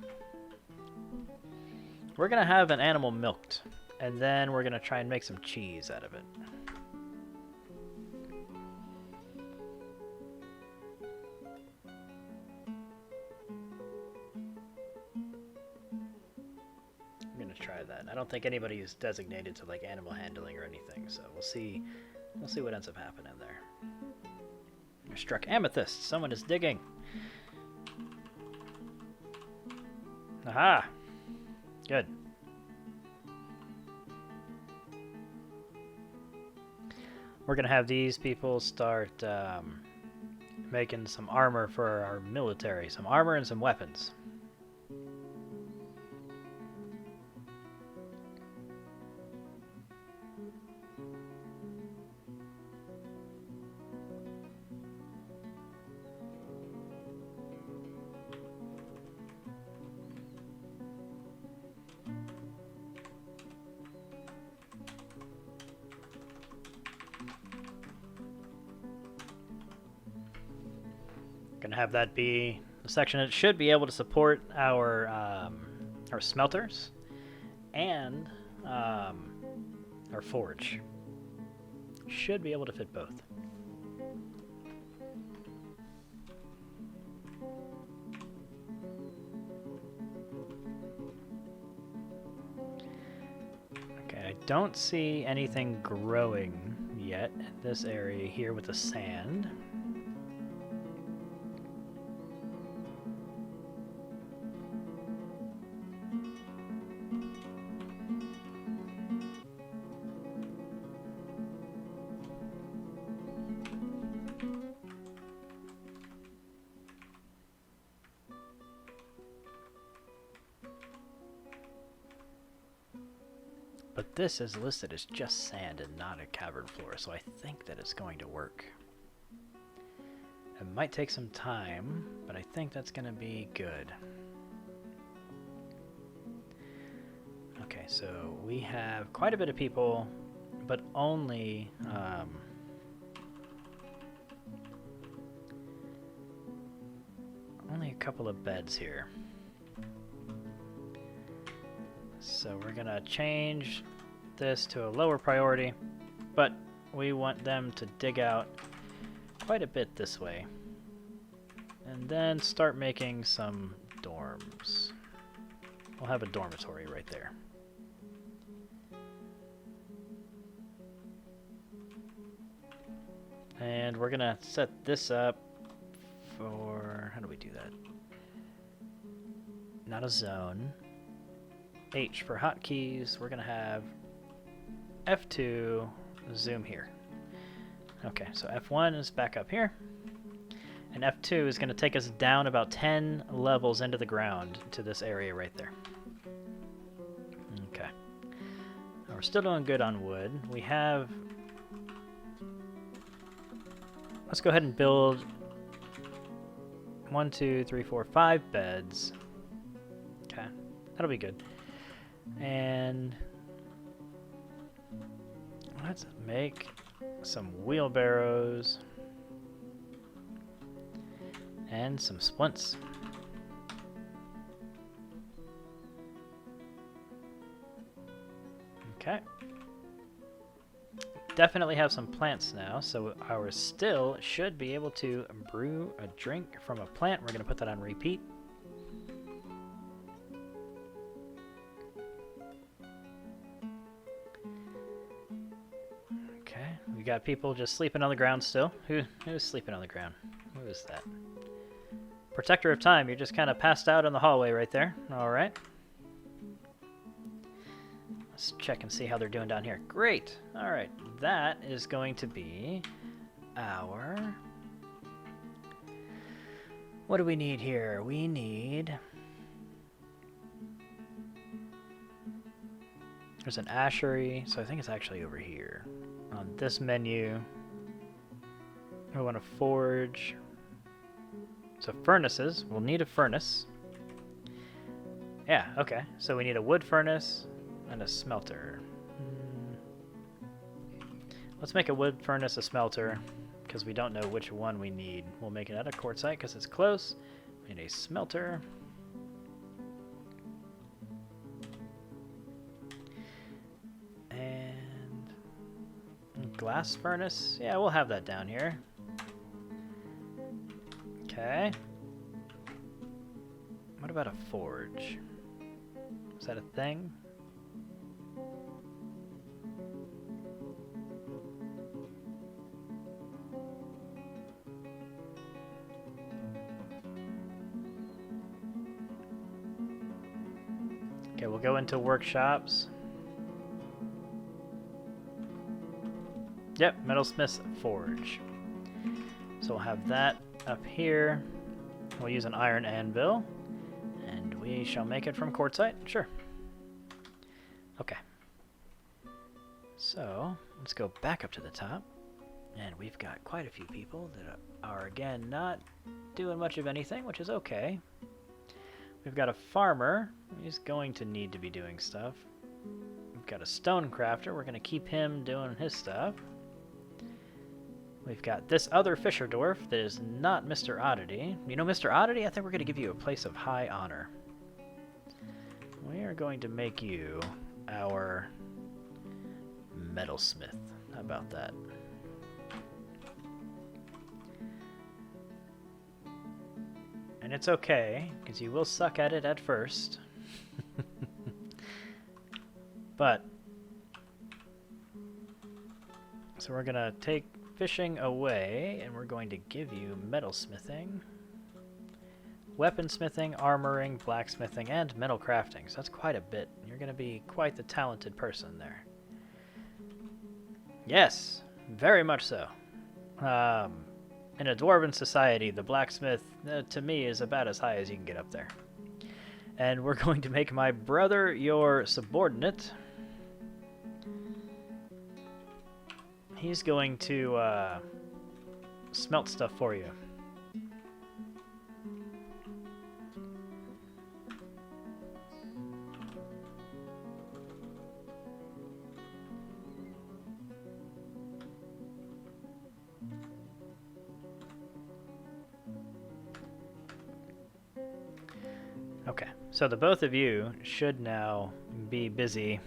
We're going to have an animal milked, and then we're going to try and make some cheese out of it. I'm going to try that. I don't think anybody is designated to, like, animal handling or anything, so we'll see what ends up happening there. I struck amethyst. Someone is digging. Aha! Good. We're going to have these people start making some armor for our military. Some armor and some weapons. Gonna have that be a section that should be able to support our smelters and our forge. Should be able to fit both. Okay, I don't see anything growing yet in this area here with the sand. But this is listed as just sand and not a cavern floor, so I think that it's going to work. It might take some time, but I think that's going to be good. Okay, so we have quite a bit of people, but only only a couple of beds here. So we're gonna change this to a lower priority, but we want them to dig out quite a bit this way. And then start making some dorms. We'll have a dormitory right there. And we're gonna set this up for, how do we do that? Not a zone. H for hotkeys. We're gonna have F2 zoom here. Okay, so F1 is back up here. And F2 is gonna take us down about 10 levels into the ground to this area right there. Okay. Now we're still doing good on wood. We have, let's go ahead and build 1, 2, 3, 4, 5 beds. Okay, that'll be good. And let's make some wheelbarrows and some splints. Okay. Definitely have some plants now, so our still should be able to brew a drink from a plant. We're going to put that on repeat. Okay, we got people just sleeping on the ground still. Who's sleeping on the ground? Who is that? Protector of time, you're just kind of passed out in the hallway right there. All right. Let's check and see how they're doing down here. Great. All right. That is going to be our... What do we need here? We need... There's an ashery, so I think it's actually over here. On this menu, we want to forge. So furnaces. We'll need a furnace. Yeah, okay. So we need a wood furnace and a smelter. Let's make a wood furnace, a smelter, because we don't know which one we need. We'll make it at a quartzite because it's close. We need a smelter. And glass furnace. Yeah, we'll have that down here. Okay. What about a forge? Is that a thing? Okay, we'll go into workshops. Yep, metalsmith's forge. So we'll have that up here. We'll use an iron anvil, and we shall make it from quartzite. Sure. Okay. So let's go back up to the top, and we've got quite a few people that are again not doing much of anything, which is okay. We've got a farmer. He's going to need to be doing stuff. We've got a stone crafter. We're going to keep him doing his stuff. We've got this other fisher dwarf that is not Mr. Oddity. You know, Mr. Oddity, I think we're going to give you a place of high honor. We are going to make you our metalsmith. How about that? And it's okay, because you will suck at it at first. But, so we're going to take fishing away, and we're going to give you metalsmithing, weaponsmithing, armoring, blacksmithing, and metal crafting. So that's quite a bit. You're going to be quite the talented person there. Yes, very much so. In a dwarven society, the blacksmith, to me, is about as high as you can get up there. And we're going to make my brother your subordinate. he's going to smelt stuff for you. Okay, so the both of you should now be busy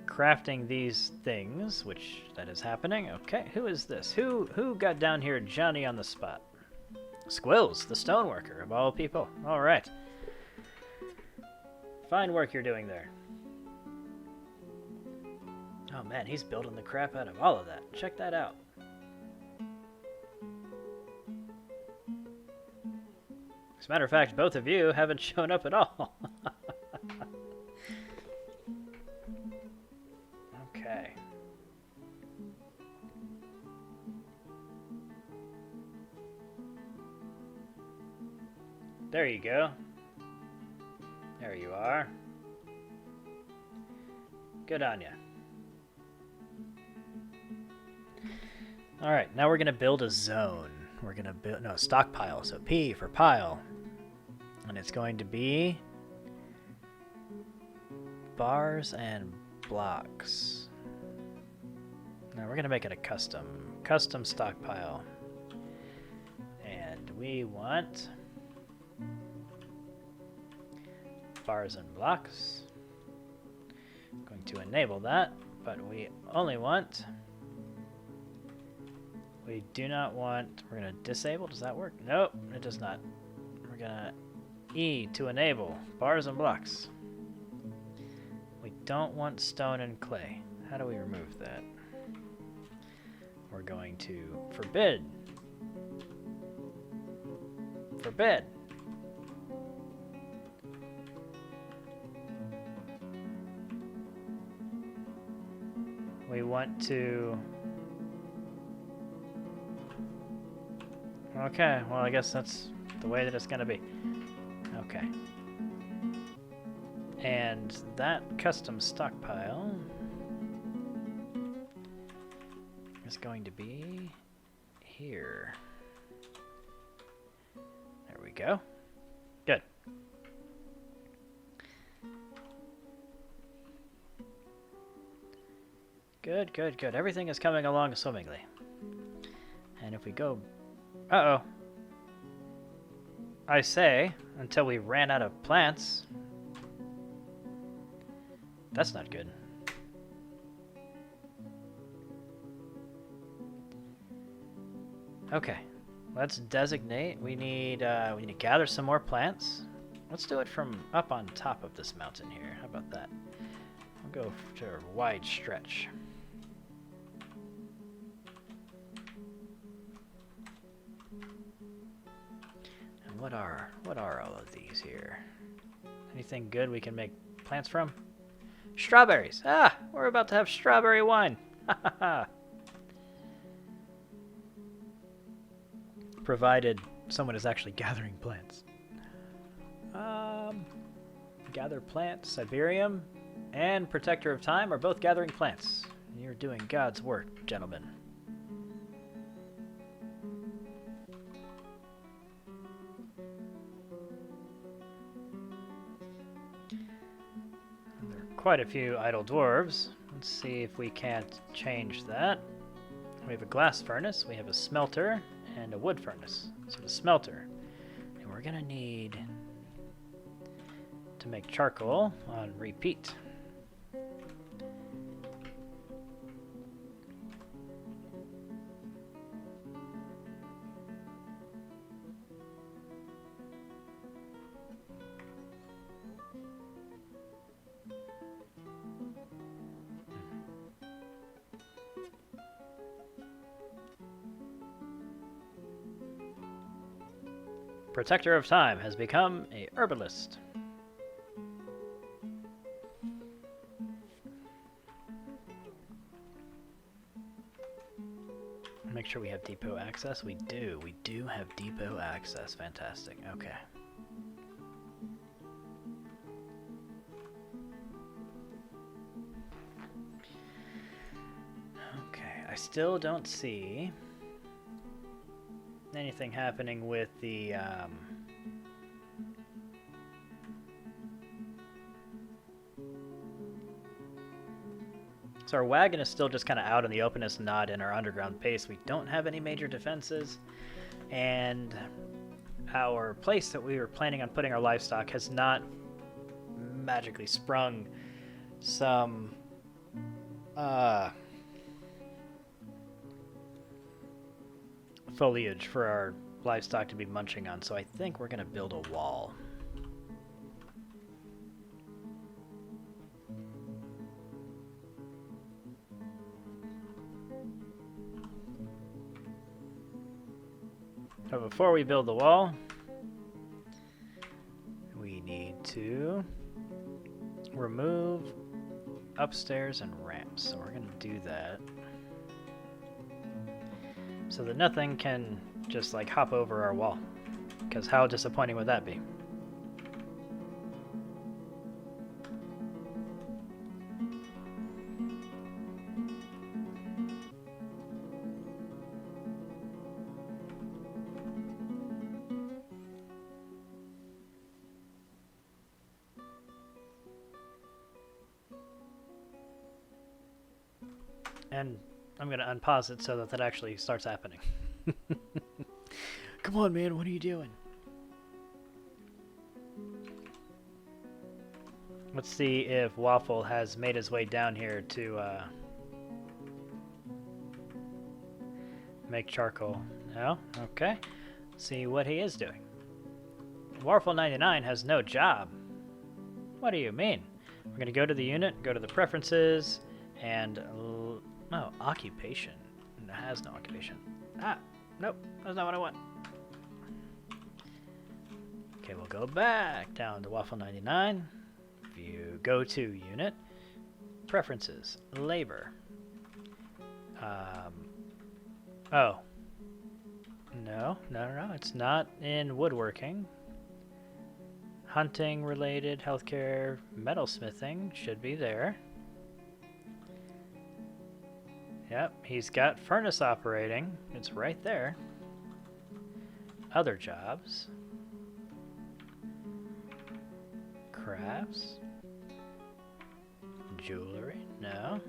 crafting these things, which that is happening. Okay, who is this? Who got down here Johnny on the spot? Squills, the stoneworker of all people. All right. Fine work you're doing there. Oh man, he's building the crap out of all of that. Check that out. As a matter of fact, both of you haven't shown up at all. Okay. There you go. There you are. Good on ya. Alright, now we're going to build a zone. We're going to build, no, stockpile. So P for pile. And it's going to be bars and blocks. Now we're going to make it a custom stockpile. And we want bars and blocks. I'm going to enable that, but we only want, we do not want, we're going to disable, does that work? Nope, it does not. We're going to E to enable bars and blocks. We don't want stone and clay. How do we remove that? We're going to forbid. Forbid. We want to... Okay, well I guess that's the way that it's going to be. Okay. And that custom stockpile is going to be here. There we go. Good. Good, good, good. Everything is coming along swimmingly. And if we go... Uh-oh. I say, until we ran out of plants. That's not good. Okay, let's designate. We need to gather some more plants. Let's do it from up on top of this mountain here. How about that? I'll go to a wide stretch. And what are all of these here? Anything good we can make plants from? Strawberries! Ah! We're about to have strawberry wine! Ha ha ha! Provided someone is actually gathering plants. Gather plant, Siberium, and Protector of Time are both gathering plants. You're doing God's work, gentlemen. There are quite a few idle dwarves. Let's see if we can't change that. We have a glass furnace, we have a smelter, and a wood furnace. So the smelter. And we're gonna need to make charcoal on repeat. Protector of Time has become a herbalist. Make sure we have depot access. We do have depot access. Fantastic. Okay. still don't see anything happening with the so our wagon is still just kind of out in the open. It's not in our underground base. We don't have any major defenses, and our place that we were planning on putting our livestock has not magically sprung some foliage for our livestock to be munching on, so I think we're going to build a wall. But before we build the wall, we need to remove upstairs and ramps. So we're going to do that so that nothing can just like hop over our wall, because how disappointing would that be? And I'm going to unpause it so that that actually starts happening. Come on, man, what are you doing? Let's see if Waffle has made his way down here to make charcoal. No? Okay. See what he is doing. Dwarfle99 has no job. What do you mean? We're going to go to the unit, go to the preferences, and... no, occupation. It has no occupation. Ah, nope, that's not what I want. Okay, we'll go back down to Waffle99. If you go to unit, preferences, labor. Oh. No, it's not in woodworking. Hunting related, healthcare, metalsmithing should be there. Yep, he's got furnace operating. It's right there. Other jobs. Crafts. Jewelry. No.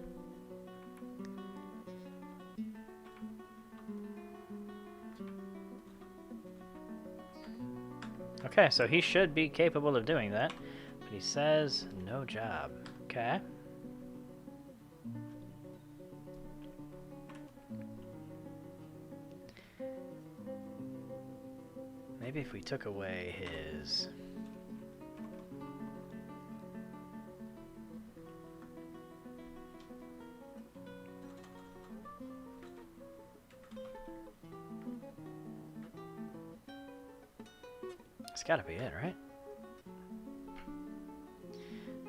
Okay, so he should be capable of doing that. But he says no job. Okay. Maybe if we took away his... It's gotta be it, right?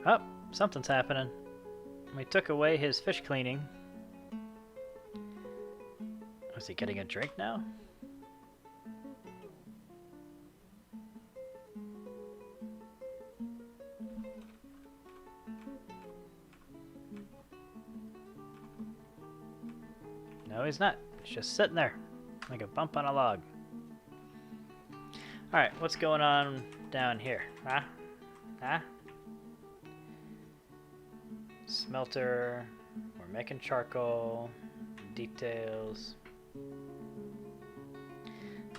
Oh, something's happening. We took away his fish cleaning. Was he getting a drink now? No, he's not. He's just sitting there like a bump on a log. Alright, what's going on down here? Huh? Huh? Smelter. We're making charcoal. Details.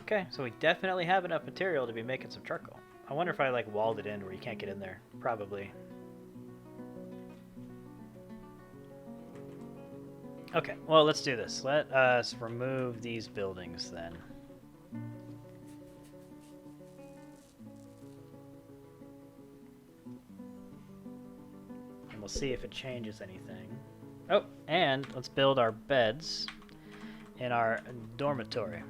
Okay, so we definitely have enough material to be making some charcoal. I wonder if I like walled it in where you can't get in there. Probably. Okay, well, let's do this. Let us remove these buildings then. And we'll see if it changes anything. Oh, and let's build our beds in our dormitory.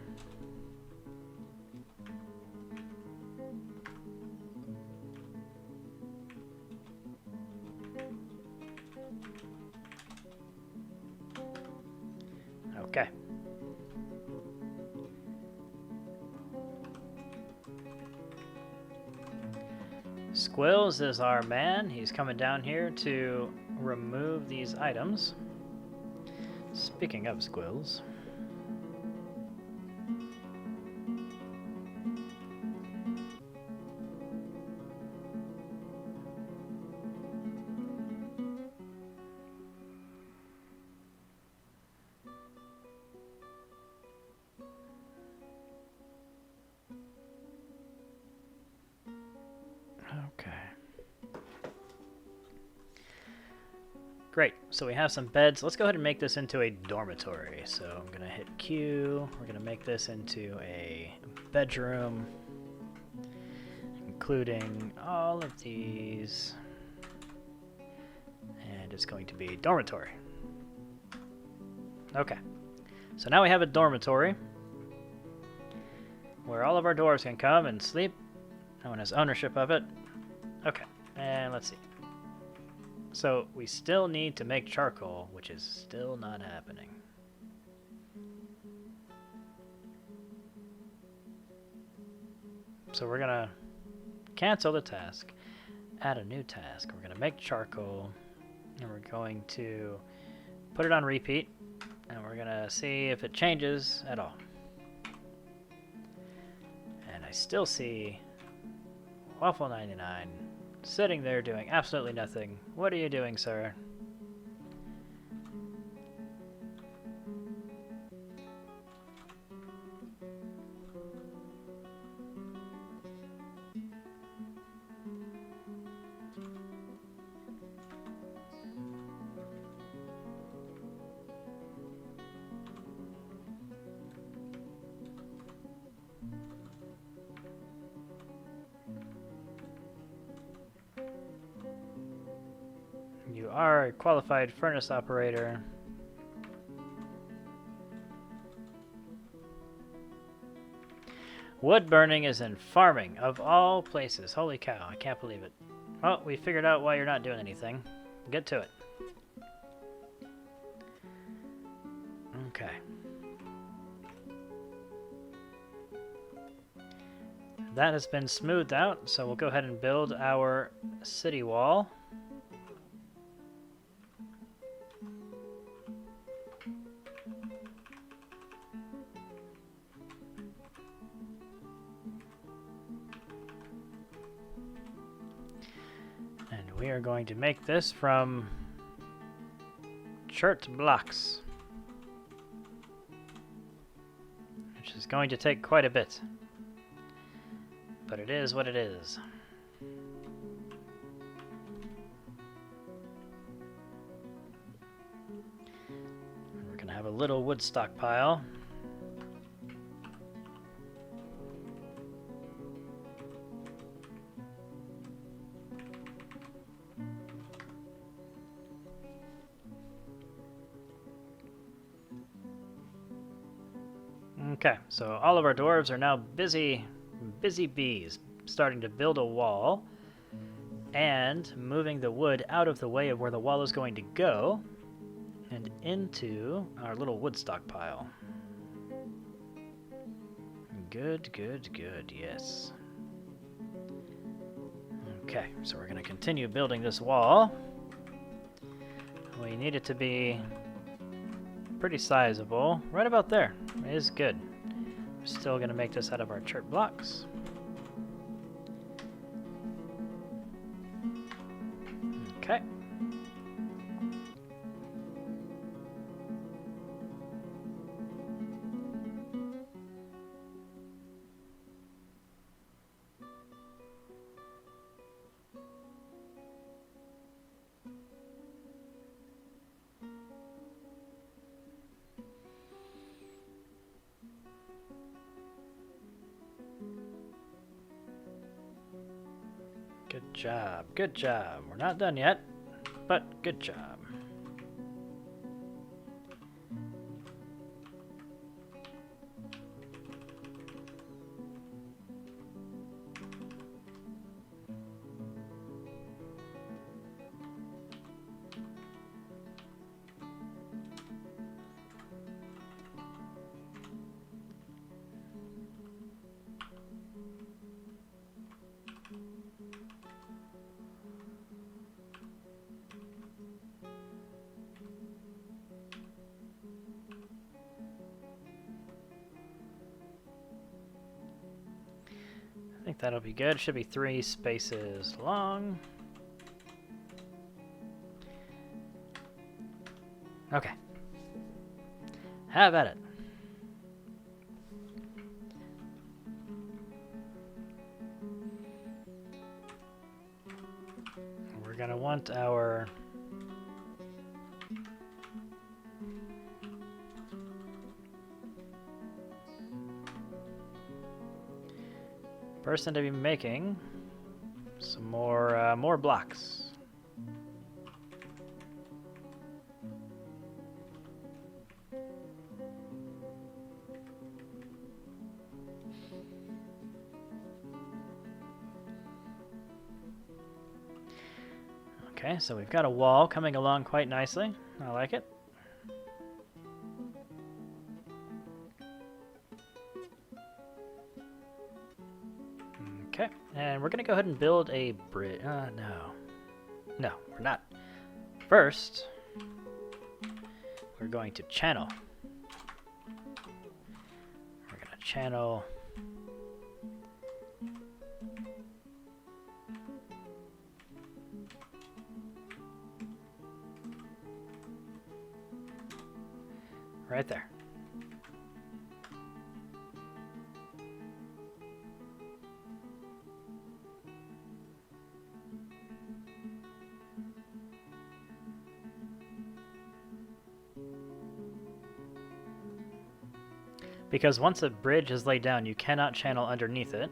Okay. Squills is our man. He's coming down here to remove these items. Speaking of squills. Okay. Great, so we have some beds. Let's go ahead and make this into a dormitory. So I'm going to hit Q. We're going to make this into a bedroom, including all of these. And it's going to be dormitory. Okay, so now we have a dormitory where all of our dwarves can come and sleep. No one has ownership of it. Okay, and let's see. So we still need to make charcoal, which is still not happening. So we're gonna cancel the task, add a new task. We're gonna make charcoal, and we're going to put it on repeat, and we're gonna see if it changes at all. And I still see Waffle99 sitting there doing absolutely nothing. What are you doing, sir? You are a qualified furnace operator. Wood burning is in farming, of all places. Holy cow, I can't believe it. Well, we figured out why you're not doing anything. Get to it. Okay. That has been smoothed out, so we'll go ahead and build our city wall. We are going to make this from chert blocks, which is going to take quite a bit, but it is what it is. We're going to have a little wood stockpile. Okay, so all of our dwarves are now busy bees, starting to build a wall and moving the wood out of the way of where the wall is going to go and into our little wood stockpile. Good, good, good, yes. Okay, so we're going to continue building this wall. We need it to be pretty sizable. Right about there is good. We're still going to make this out of our chert blocks. Okay. Good job, good job. We're not done yet, but good job. that'll be good. Should be 3 spaces long. Okay. Have at it. We're gonna want our person to be making some more blocks. Okay, so we've got a wall coming along quite nicely. I like it. Okay, and we're going to go ahead and build a bridge. No. No, we're not. First, we're going to channel. We're going to channel... right there. Because once a bridge is laid down, you cannot channel underneath it.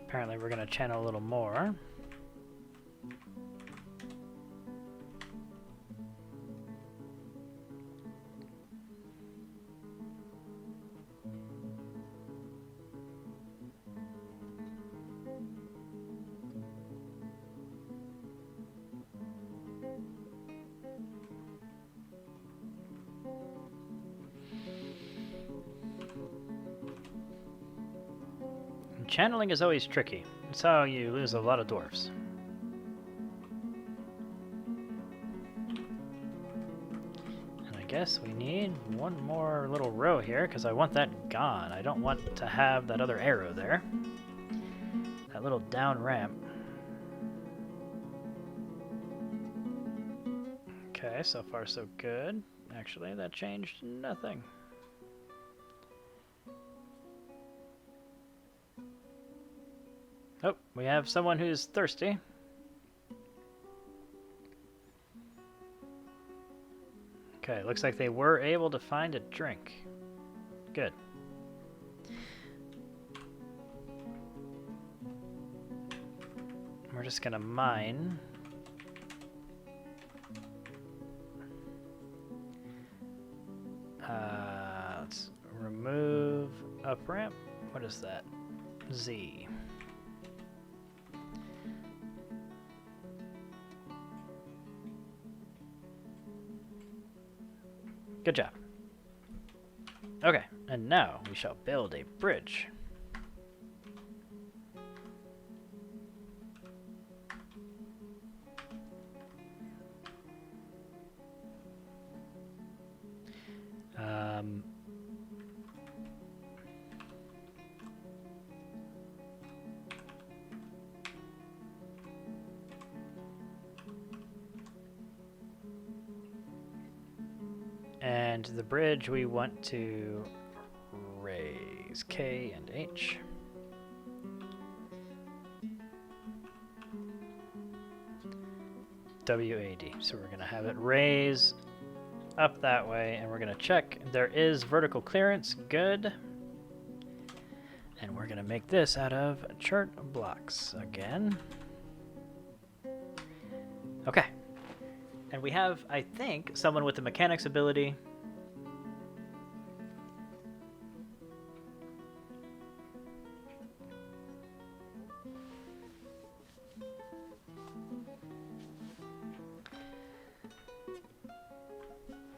Apparently we're going to channel a little more. Channeling is always tricky. It's how you lose a lot of dwarves. And I guess we need one more little row here, because I want that gone. I don't want to have that other arrow there. That little down ramp. Okay, so far so good. Actually, that changed nothing. Oh, we have someone who's thirsty. Okay, looks like they were able to find a drink. Good. We're just gonna mine. Let's remove up ramp. What is that? Z. Good job. Okay, and now we shall build a bridge. And the bridge we want to raise K and H. WAD. So we're going to have it raise up that way, and we're going to check. There is vertical clearance. Good. And we're going to make this out of chert blocks again. Okay. And we have, I think, someone with the mechanics ability.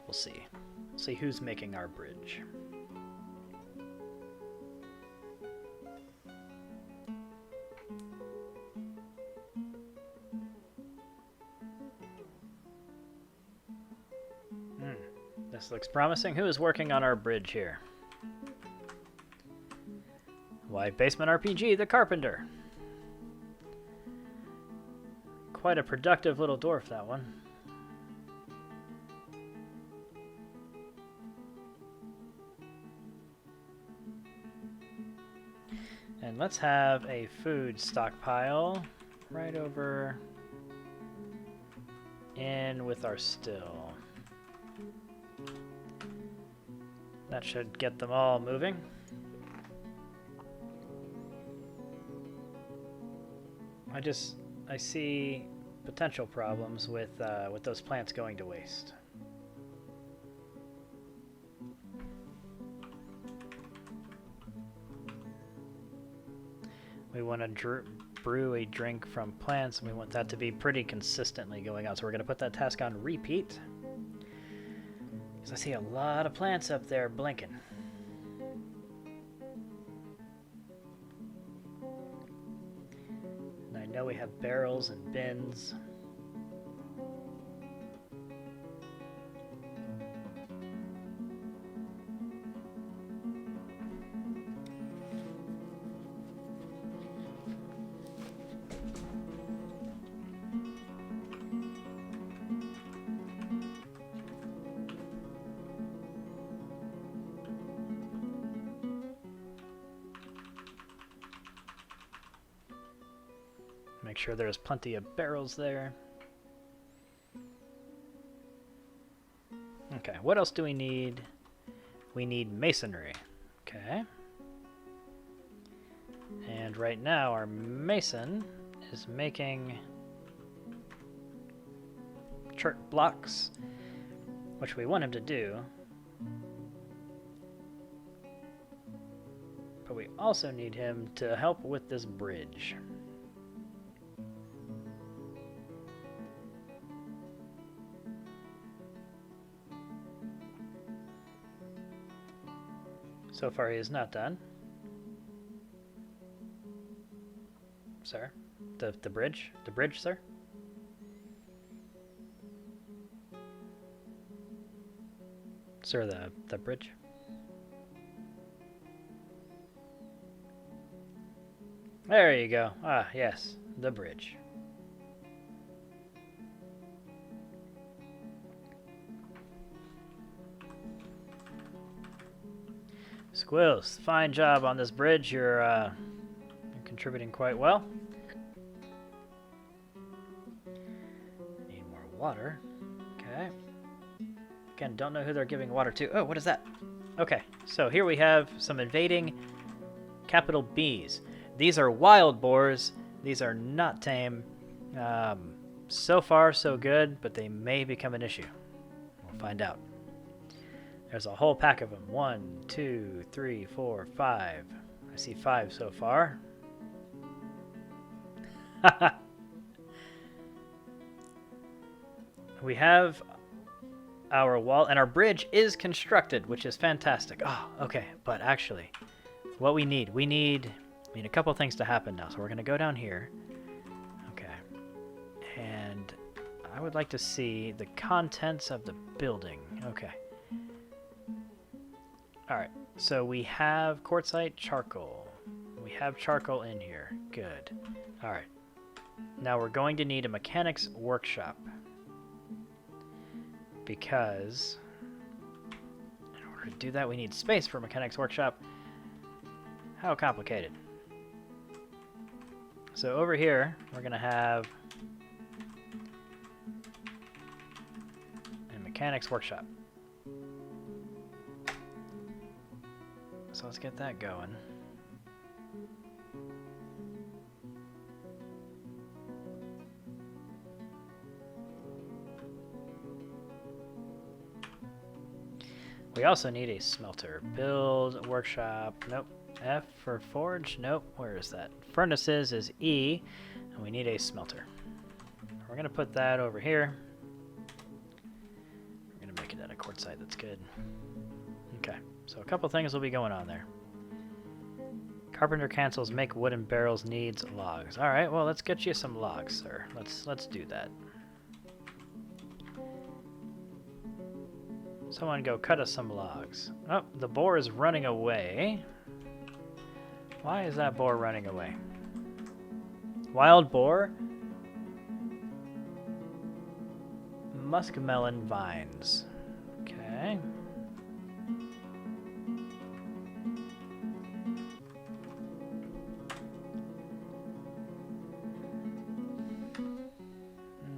We'll see. We'll see who's making our bridge. This looks promising. Who is working on our bridge here? Why, Basement RPG, the carpenter. Quite a productive little dwarf, that one. And let's have a food stockpile right over in with our still. That should get them all moving. I see potential problems with those plants going to waste. We want to brew a drink from plants, and we want that to be pretty consistently going on. So we're going to put that task on repeat. Because I see a lot of plants up there blinking. And I know we have barrels and bins. Make sure there's plenty of barrels there. Okay, what else do we need? We need masonry. Okay. And right now our mason is making chert blocks, which we want him to do. But we also need him to help with this bridge. So far, he is not done. Sir? The bridge? The bridge, sir? Sir, the bridge? There you go. Ah, yes, the bridge. Squills, fine job on this bridge. You're contributing quite well. Need more water. Okay. Again, don't know who they're giving water to. Oh, what is that? Okay, so here we have some invading capital Bs. These are wild boars. These are not tame. So far, so good, but they may become an issue. We'll find out. There's a whole pack of them. 1, 2, 3, 4, 5. I see 5 so far. We have our wall, and our bridge is constructed, which is fantastic. Oh, okay, but actually, what we need a couple things to happen now. So we're going to go down here. Okay. And I would like to see the contents of the building. Okay. Alright, so we have quartzite charcoal. We have charcoal in here. Good. Alright. Now we're going to need a mechanics workshop. Because in order to do that, we need space for a mechanics workshop. How complicated. So over here, we're going to have a mechanics workshop. So let's get that going. We also need a smelter. Build, workshop, nope. F for forge, nope. Where is that? Furnaces is E, and we need a smelter. We're going to put that over here. We're going to make it out of quartzite, that's good. Okay. So a couple things will be going on there. Carpenter cancels make wooden barrels needs logs. All right, well, let's get you some logs, sir. Let's do that. Someone go cut us some logs. Oh, the boar is running away. Why is that boar running away? Wild boar? Muskmelon vines. Okay.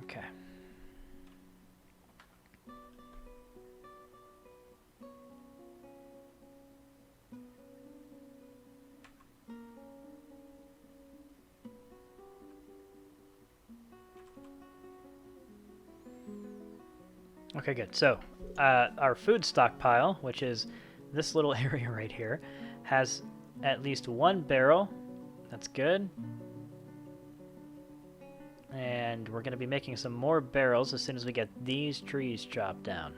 Okay. Okay, good. So, our food stockpile, which is this little area right here, has at least one barrel. That's good. And we're going to be making some more barrels as soon as we get these trees chopped down.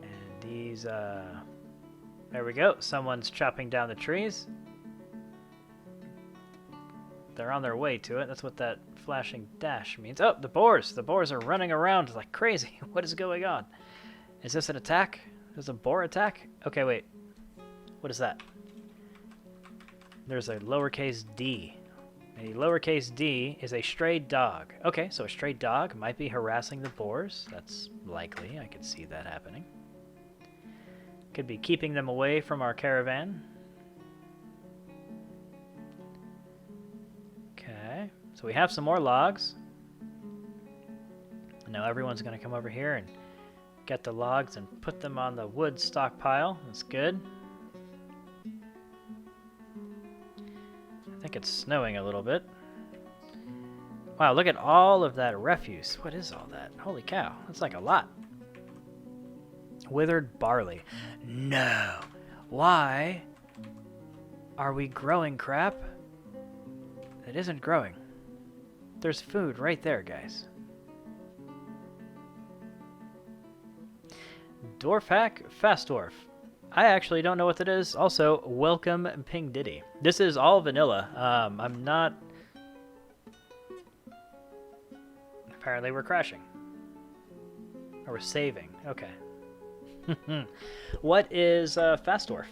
And these, there we go. Someone's chopping down the trees. They're on their way to it. That's what that flashing dash means. Oh, the boars! The boars are running around like crazy. What is going on? Is this an attack? Is this a boar attack? Okay, wait. What is that? There's a lowercase d. A lowercase d is a stray dog. Okay, so a stray dog might be harassing the boars. That's likely. I could see that happening. Could be keeping them away from our caravan. Okay, so we have some more logs. Now everyone's going to come over here and get the logs and put them on the wood stockpile. That's good. I think it's snowing a little bit. Wow, look at all of that refuse. What is all that? Holy cow, that's like a lot. Withered barley. No. Why are we growing crap that isn't growing? There's food right there, guys. Dwarf hack, fast dwarf. I actually don't know what that is. Also, welcome Ping Diddy. This is all vanilla. I'm not... Apparently we're crashing. Or we're saving. Okay. What is fast dwarf?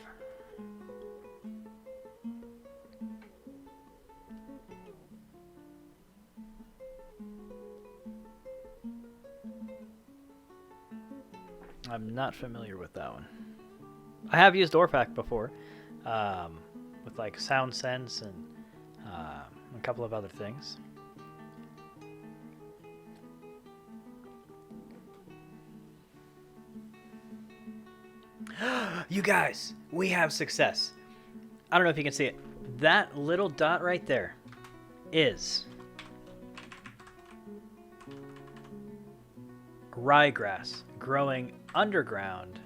I'm not familiar with that one. I have used DwarfHack before, with like Sound Sense and a couple of other things. You guys, we have success. I don't know if you can see it. That little dot right there is ryegrass growing underground.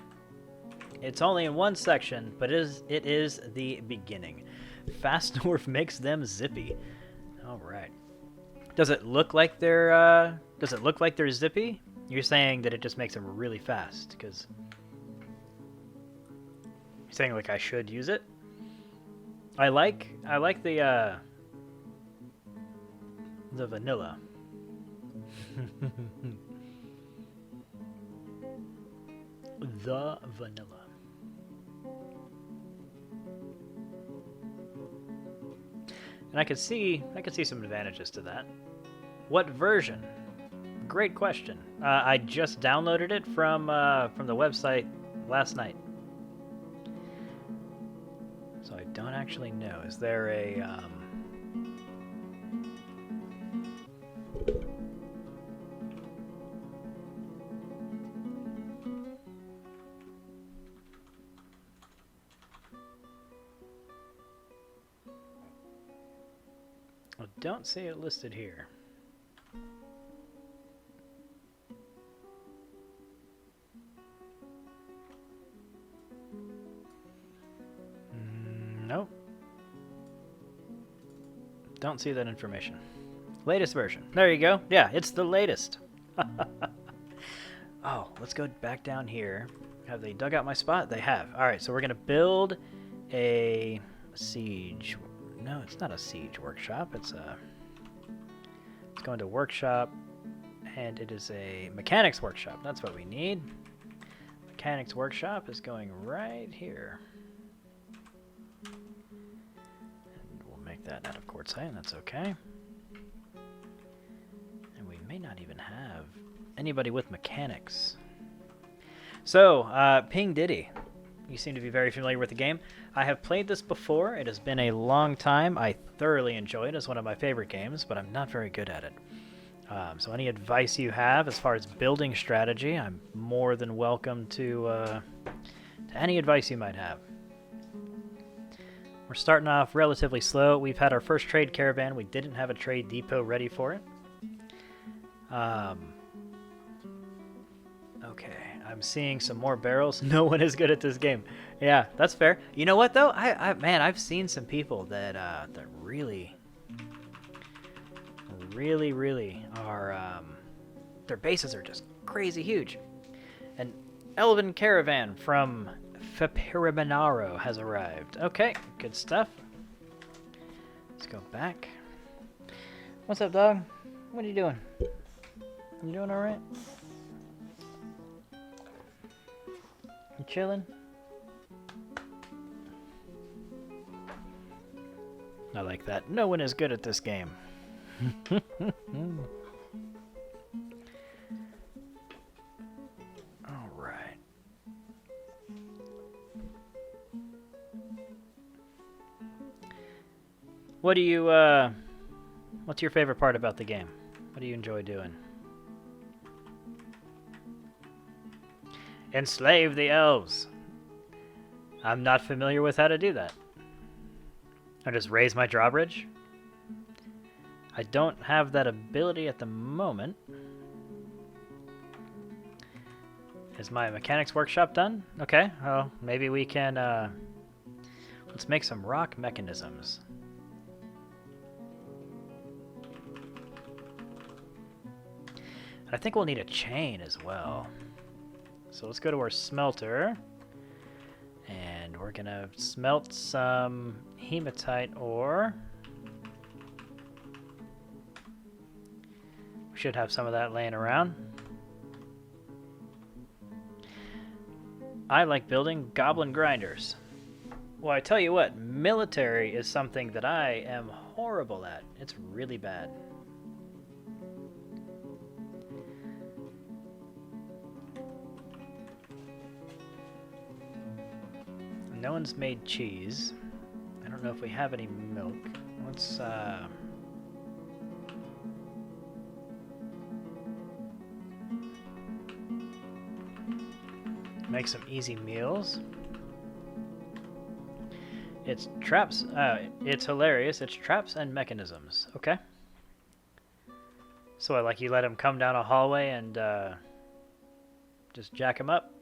It's only in one section, but it is the beginning. Fast Dwarf makes them zippy. All right. Does it look like they're zippy? You're saying that it just makes them really fast because you're saying like I should use it? I like the vanilla. The vanilla. And I could see some advantages to that. What version? Great question. I just downloaded it from the website last night, so I don't actually know. Is there a I don't see it listed here. Nope. Don't see that information. Latest version. There you go. Yeah, it's the latest. Oh, let's go back down here. Have they dug out my spot? They have. All right, so we're going to build a siege. No, it's not a siege workshop. Let's go into workshop And it is a mechanics workshop. That's what we need. Mechanics workshop is going right here. And we'll make that out of quartzite, that's okay. And we may not even have anybody with mechanics. So, Ping Diddy. You seem to be very familiar with the game. I have played this before. It has been a long time. I thoroughly enjoy it. It's one of my favorite games, but I'm not very good at it. So any advice you have as far as building strategy, I'm more than welcome to any advice you might have. We're starting off relatively slow. We've had our first trade caravan. We didn't have a trade depot ready for it. Okay, I'm seeing some more barrels. No one is good at this game. Yeah, that's fair. You know what though? Man, I've seen some people that that really are their bases are just crazy huge. An elven caravan from Fepirimanaro has arrived. Okay, good stuff. Let's go back. What's up, dog? What are you doing? You doing all right? You chilling? I like that. No one is good at this game. All right. What do you what's your favorite part about the game? What do you enjoy doing? Enslave the elves. I'm not familiar with how to do that. I just raise my drawbridge. I don't have that ability at the moment. Is my mechanics workshop done? Okay, well, maybe we can, let's make some rock mechanisms. I think we'll need a chain as well. So let's go to our smelter. And we're gonna smelt some hematite ore. We should have some of that laying around. I like building goblin grinders. Well, I tell you what, military is something that I am horrible at. It's really bad. No one's made cheese. I don't know if we have any milk. Let's make some easy meals. It's traps. It's hilarious. It's traps and mechanisms. Okay. So I like you let him come down a hallway and just jack him up.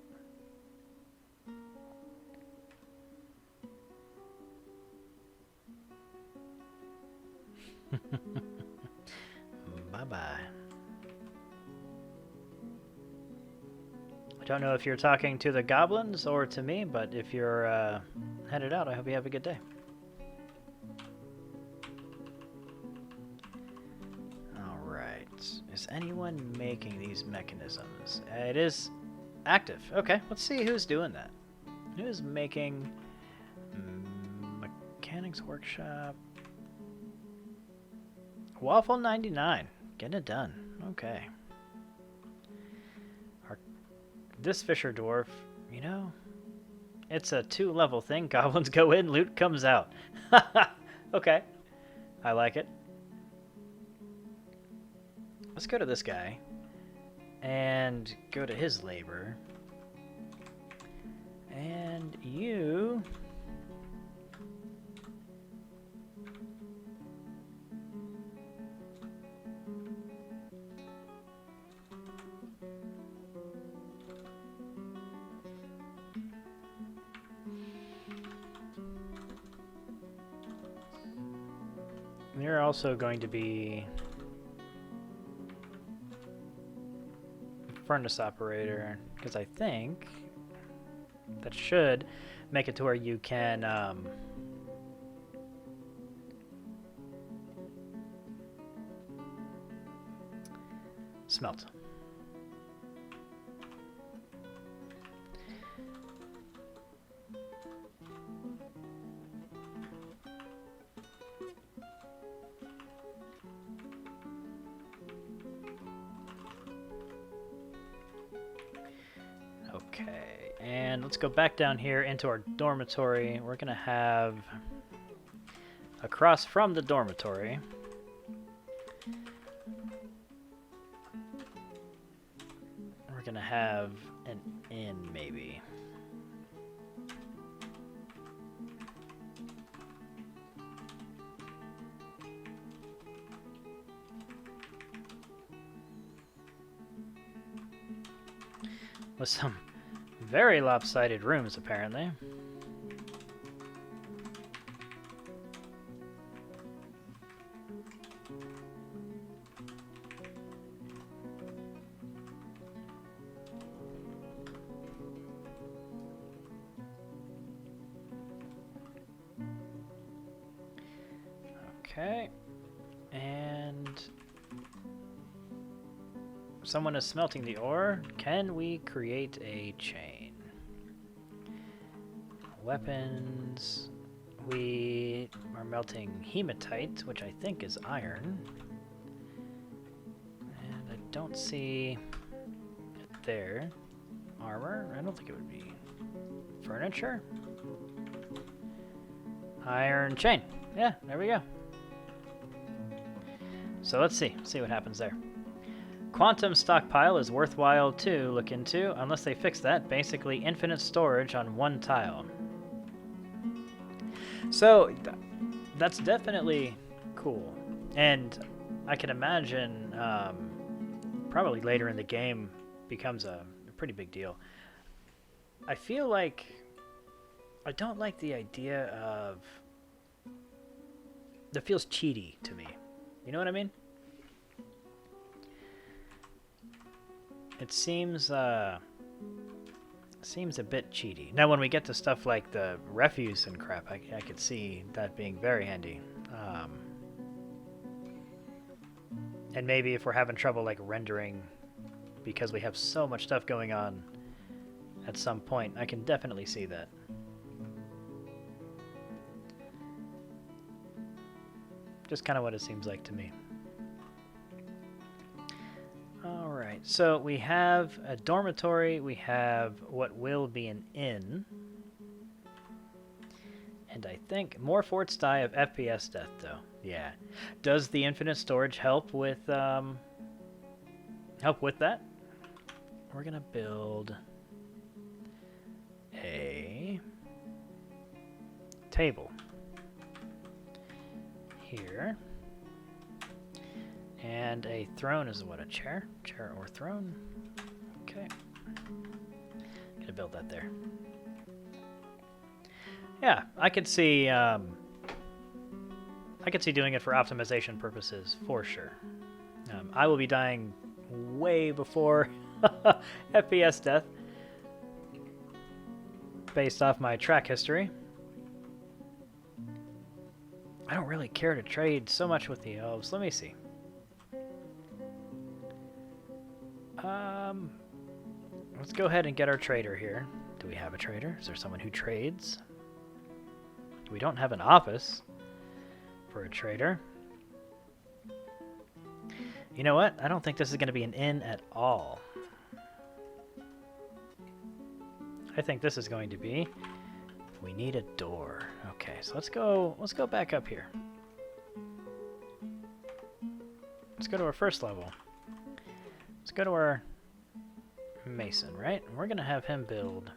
Bye-bye. I don't know if you're talking to the goblins or to me, but if you're headed out, I hope you have a good day. Alright. Is anyone making these mechanisms? It is active. Okay, let's see who's doing that. Who's making mechanics workshop? Waffle 99. Getting it done. Okay. This Fisher Dwarf, you know, it's a 2-level thing. Goblins go in, loot comes out. Okay. I like it. Let's go to this guy and go to his labor. And you... You're also going to be furnace operator, because I think that should make it to where you can smelt. Okay, and let's go back down here into our dormitory. We're gonna have across from the dormitory, we're gonna have an inn, maybe. With some very lopsided rooms, apparently. Okay, and someone is smelting the ore. Can we create a chain? Weapons. We are melting hematite, which I think is iron. And I don't see it there. Armor? I don't think it would be. Furniture? Iron chain. Yeah, there we go. So let's see what happens there. Quantum stockpile is worthwhile to look into, unless they fix that. Basically, infinite storage on one tile. So, that's definitely cool. And I can imagine probably later in the game becomes a pretty big deal. I feel like I don't like the idea of... That feels cheaty to me. You know what I mean? It seems a bit cheaty. Now, when we get to stuff like the refuse and crap, I could see that being very handy. And maybe if we're having trouble like rendering because we have so much stuff going on at some point, I can definitely see that. Just kind of what it seems like to me. Alright, so we have a dormitory, we have what will be an inn. And I think more forts die of FPS death, though. Yeah. Does the infinite storage help with that? We're gonna build a table here. And a throne is what, a chair? Chair or throne? Okay. Gonna build that there. Yeah, I could see doing it for optimization purposes, for sure. I will be dying way before FPS death, based off my track history. I don't really care to trade so much with the elves. Let me see. Let's go ahead and get our trader here. Do we have a trader? Is there someone who trades? We don't have an office for a trader. You know what? I don't think this is going to be an inn at all. I think this is going to be... We need a door. Okay, so let's go back up here. Let's go to our first level. Let's go to our mason, right? And we're going to have him build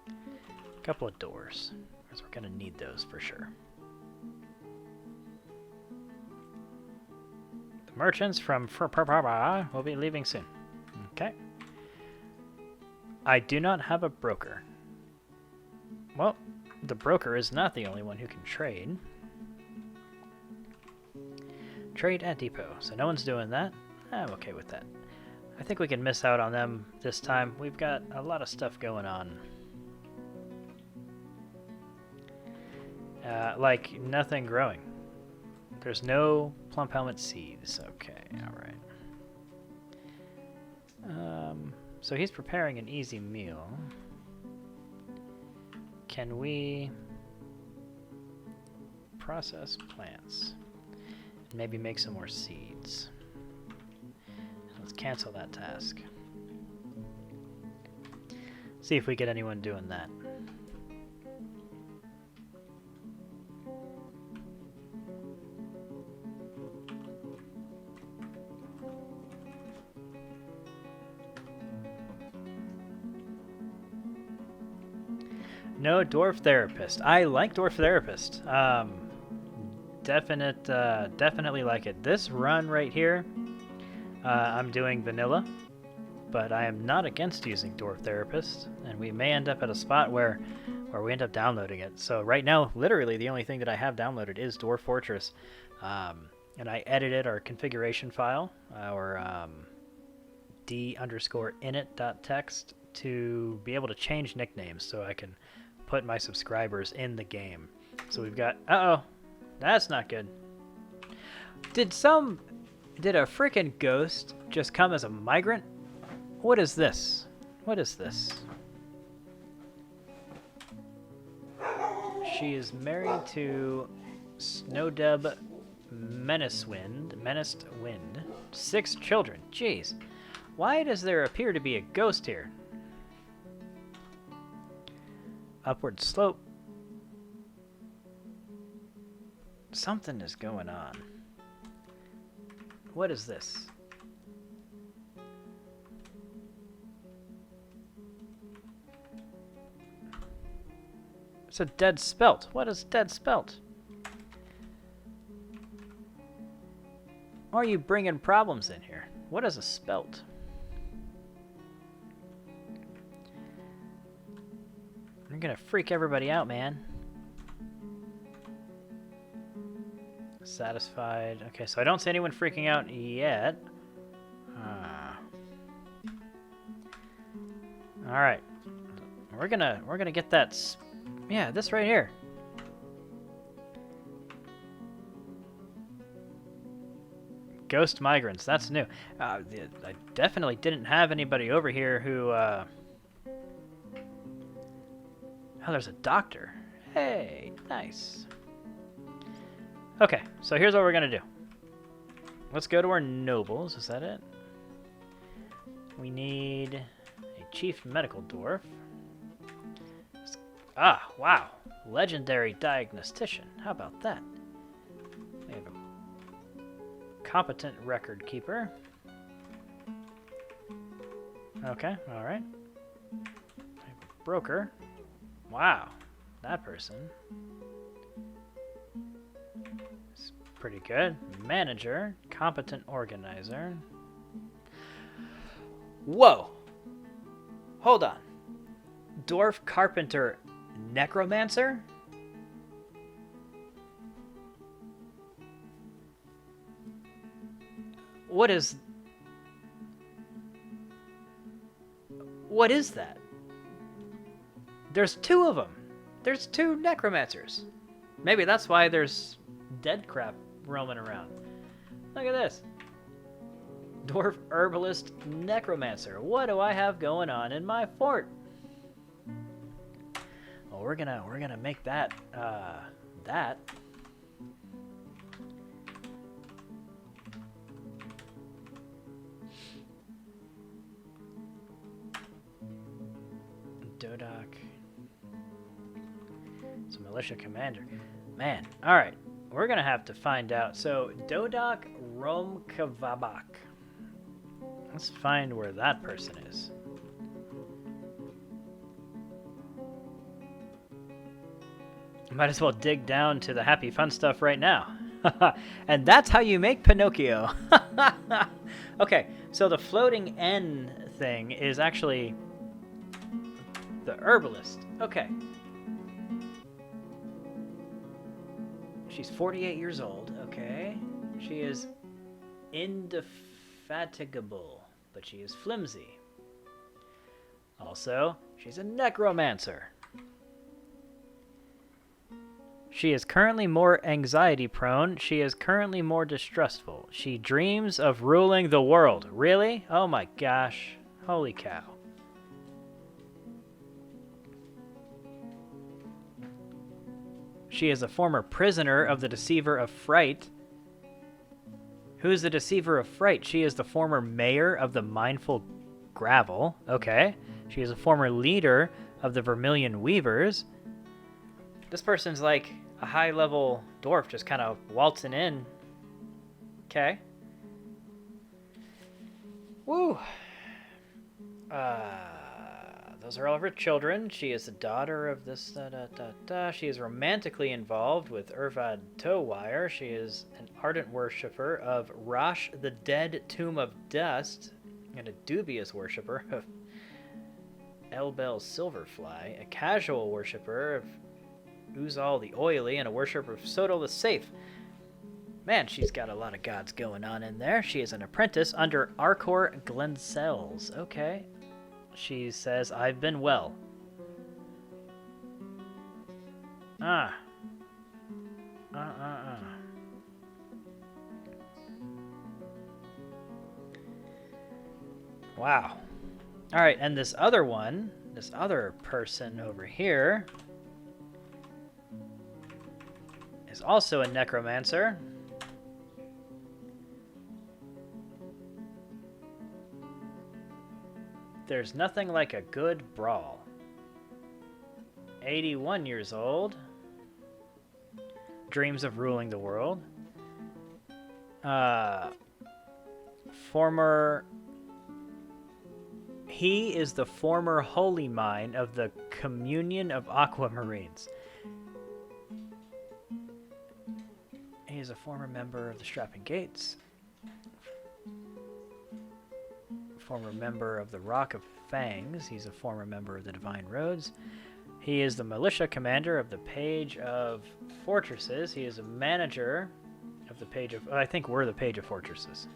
a couple of doors, because we're going to need those for sure. The merchants from will be leaving soon. Okay. I do not have a broker. Well, the broker is not the only one who can trade. Trade at depot. So no one's doing that. I'm okay with that. I think we can miss out on them this time. We've got a lot of stuff going on. Like nothing growing. There's no plump helmet seeds. Okay, alright. So he's preparing an easy meal. Can we process plants? And maybe make some more seeds. Let's cancel that task. See if we get anyone doing that. No dwarf therapist. I like dwarf therapist. Definitely like it. This run right here, I'm doing vanilla, but I am not against using dwarf therapist, and we may end up at a spot where we end up downloading it. So right now, literally the only thing that I have downloaded is Dwarf Fortress, and I edited our configuration file, our d_init.txt, to be able to change nicknames so I can put my subscribers in the game. So we've got, uh-oh, that's not good. Did a freaking ghost just come as a migrant? What is this? What is this? She is married to Snowdub Menaced Wind. 6 children. Jeez. Why does there appear to be a ghost here? Upward slope. Something is going on. What is this? It's a dead spelt. What is dead spelt? Are you bringing problems in here? What is a spelt? You're gonna freak everybody out, man. Satisfied. Okay, so I don't see anyone freaking out yet. All right, we're gonna get that. Yeah, this right here. Ghost migrants. That's new. I definitely didn't have anybody over here who. Oh, there's a doctor. Hey, nice. Okay, so here's what we're gonna do. Let's go to our nobles. Is that it? We need a chief medical dwarf. Ah, wow. Legendary diagnostician. How about that? We have a competent record keeper. Okay, alright. Broker. Wow, that person. It's pretty good. Manager. Competent organizer. Whoa! Hold on. Dwarf carpenter necromancer? What is that? There's 2 of them. There's 2 necromancers. Maybe that's why there's dead crap roaming around. Look at this. Dwarf herbalist necromancer. What do I have going on in my fort? Well, we're gonna make that that. Dodak. It's a militia commander. Man, alright. We're gonna have to find out. So, Dodak Romkavabak. Let's find where that person is. Might as well dig down to the happy fun stuff right now. And that's how you make Pinocchio. Okay, so the floating N thing is actually the herbalist. Okay. She's 48 years old. Okay. She is indefatigable, but she is flimsy. Also, she's a necromancer. She is currently more anxiety prone. She is currently more distrustful. She dreams of ruling the world. Really? Oh my gosh. Holy cow. She is a former prisoner of the Deceiver of Fright. Who is the Deceiver of Fright? She is the former mayor of the Mindful Gravel. Okay. She is a former leader of the Vermilion Weavers. This person's like a high-level dwarf just kind of waltzing in. Okay. Woo. Those are all of her children. She is the daughter of this... She is romantically involved with Urvad Towire. She is an ardent worshipper of Rosh the Dead Tomb of Dust and a dubious worshipper of Elbel Silverfly, a casual worshipper of Uzal the Oily, and a worshipper of Sodal the Safe. Man, she's got a lot of gods going on in there. She is an apprentice under Arcor Glensells. Okay. She says, I've been well. Wow. Alright, and this other one, this other person over here, is also a necromancer. There's nothing like a good brawl. 81 years old. Dreams of ruling the world. He is the former holy mine of the Communion of Aquamarines. He is a former member of the Strapping Gates. Former member of the Rock of Fangs. He's a former member of the Divine Roads. He is the militia commander of the Page of Fortresses. He is a manager of the Page of... I think we're the Page of Fortresses.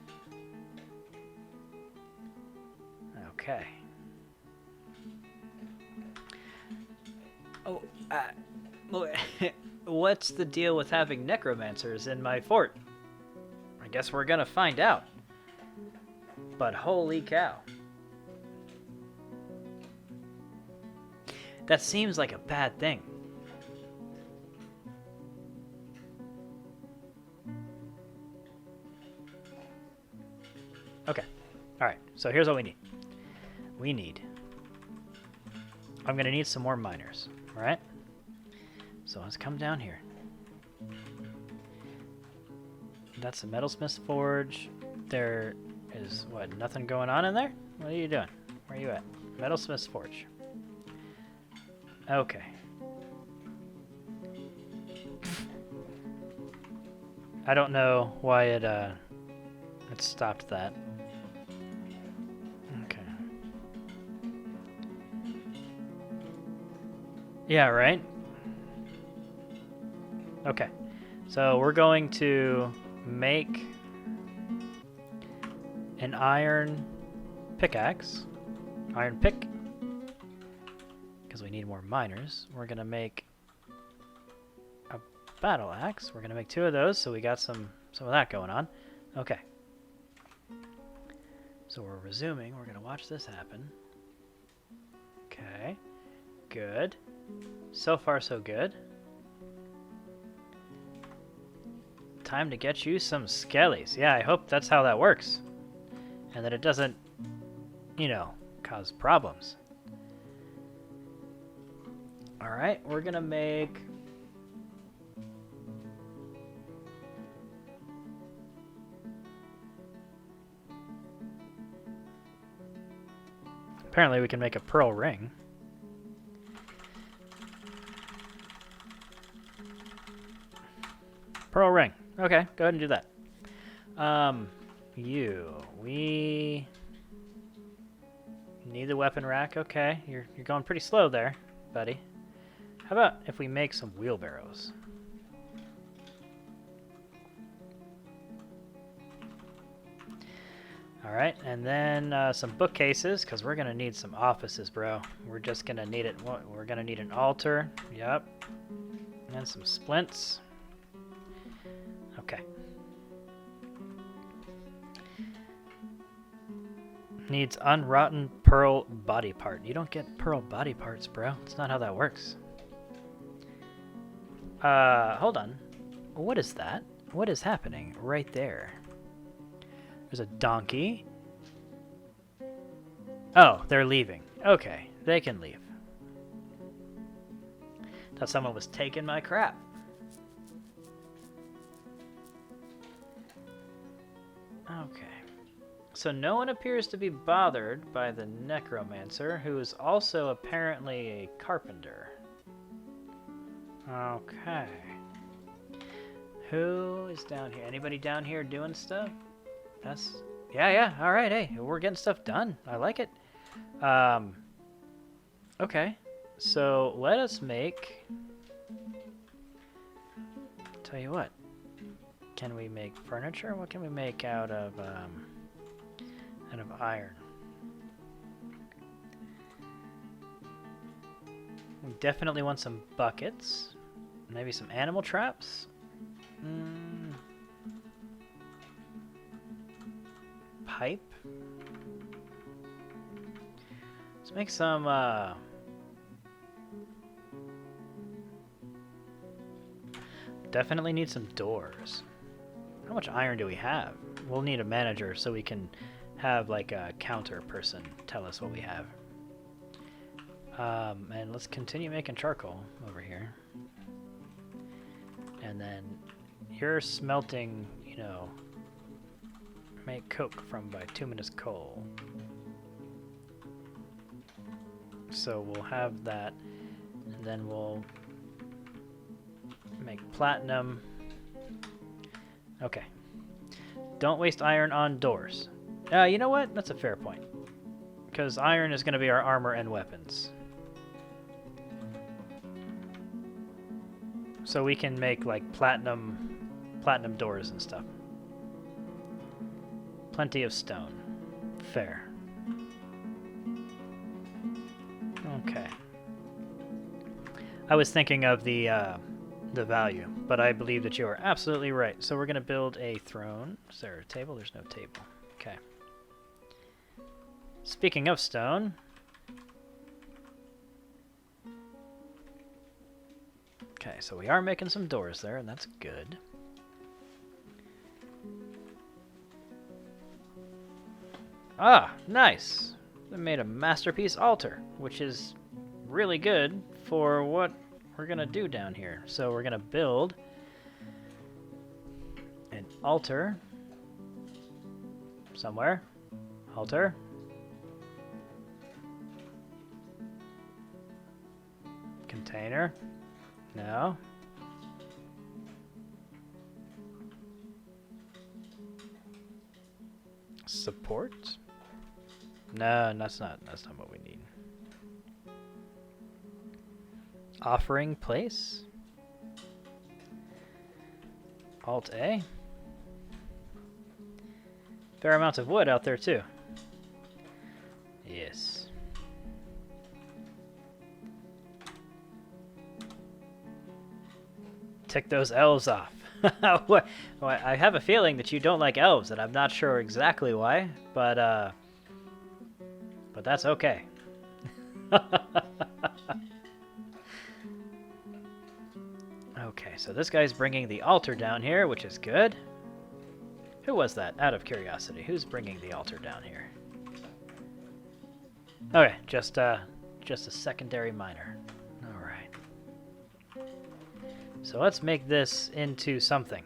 Okay. Oh, what's the deal with having necromancers in my fort? I guess we're gonna find out. But holy cow. That seems like a bad thing. Okay. Alright, so here's what we need. I'm going to need some more miners. Alright? So let's come down here. That's the Metalsmith's Forge. There is, what, nothing going on in there? What are you doing? Where are you at? Metalsmith's Forge. Okay. I don't know why it stopped that. Okay. Yeah, right? Okay. So we're going to make an iron pickaxe. Iron pick. Because we need more miners. We're going to make a battle axe. We're going to make 2 of those, so we got some of that going on. Okay. So we're resuming. We're going to watch this happen. Okay. Good. So far, so good. Time to get you some skellies. Yeah, I hope that's how that works. And that it doesn't, you know, cause problems. Alright, we're gonna make... Apparently we can make a pearl ring. Pearl ring. Okay, go ahead and do that. We need the weapon rack. Okay, you're going pretty slow there, buddy. How about if we make some wheelbarrows? Alright, and then some bookcases, because we're going to need some offices, bro. We're just going to need it. We're going to need an altar. Yep. And some splints. Okay. Needs unrotten pearl body part. You don't get pearl body parts, bro. That's not how that works. Hold on. What is that? What is happening right there? There's a donkey. Oh, they're leaving. Okay, they can leave. Thought someone was taking my crap. Okay. So no one appears to be bothered by the necromancer, who is also apparently a carpenter. Okay. Who is down here? Anybody down here doing stuff? That's... Yeah, alright, hey, we're getting stuff done. I like it. Okay. So let us make... Tell you what. Can we make furniture? What can we make out of iron? We definitely want some buckets. Maybe some animal traps. Pipe. Let's make some definitely need some doors. How much iron do we have? We'll need a manager so we can have like a counter person tell us what we have. And let's continue making charcoal over here. And then you're smelting, you know, make coke from bituminous coal. So we'll have that, and then we'll make platinum. Okay. Don't waste iron on doors. You know what? That's a fair point. Because iron is going to be our armor and weapons. So we can make like platinum doors and stuff. Plenty of stone. Fair. Okay. I was thinking of the value, but I believe that you are absolutely right. So we're going to build a throne. Is there a table? There's no table. Okay. Speaking of stone... Okay, so we are making some doors there, and that's good. Ah, nice! They made a masterpiece altar, which is really good for what we're gonna do down here. So we're gonna build an altar somewhere. Altar. Container. No. Support? No, that's not what we need. Offering place? Alt A. Fair amounts of wood out there too. Yes. Tick those elves off. Well, I have a feeling that you don't like elves, and I'm not sure exactly why, but that's okay. Okay, so this guy's bringing the altar down here, which is good. Who was that? Out of curiosity, who's bringing the altar down here? Okay, just a secondary miner. All right. So let's make this into something.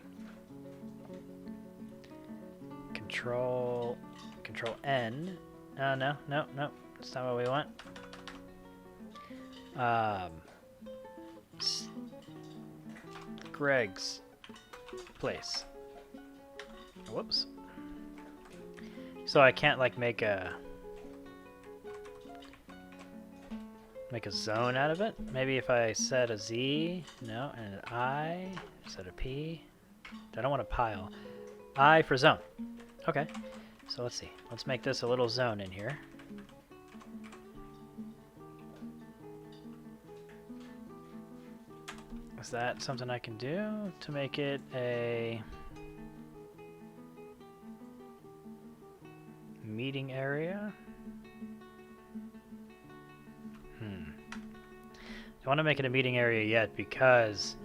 Control N. No, that's not what we want. Greg's place. Whoops. So I can't like make a zone out of it. Maybe if I set a Z, no, and an I, set a P. I don't want a pile. I for zone. Okay. So let's see. Let's make this a little zone in here. Is that something I can do to make it a meeting area. I want to make it a meeting area yet because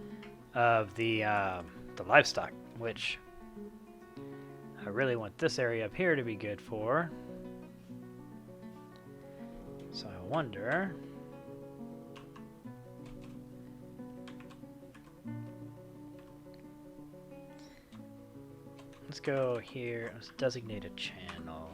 of the livestock, which I really want this area up here to be good for. So I wonder. Let's go here. Let's designate a channel.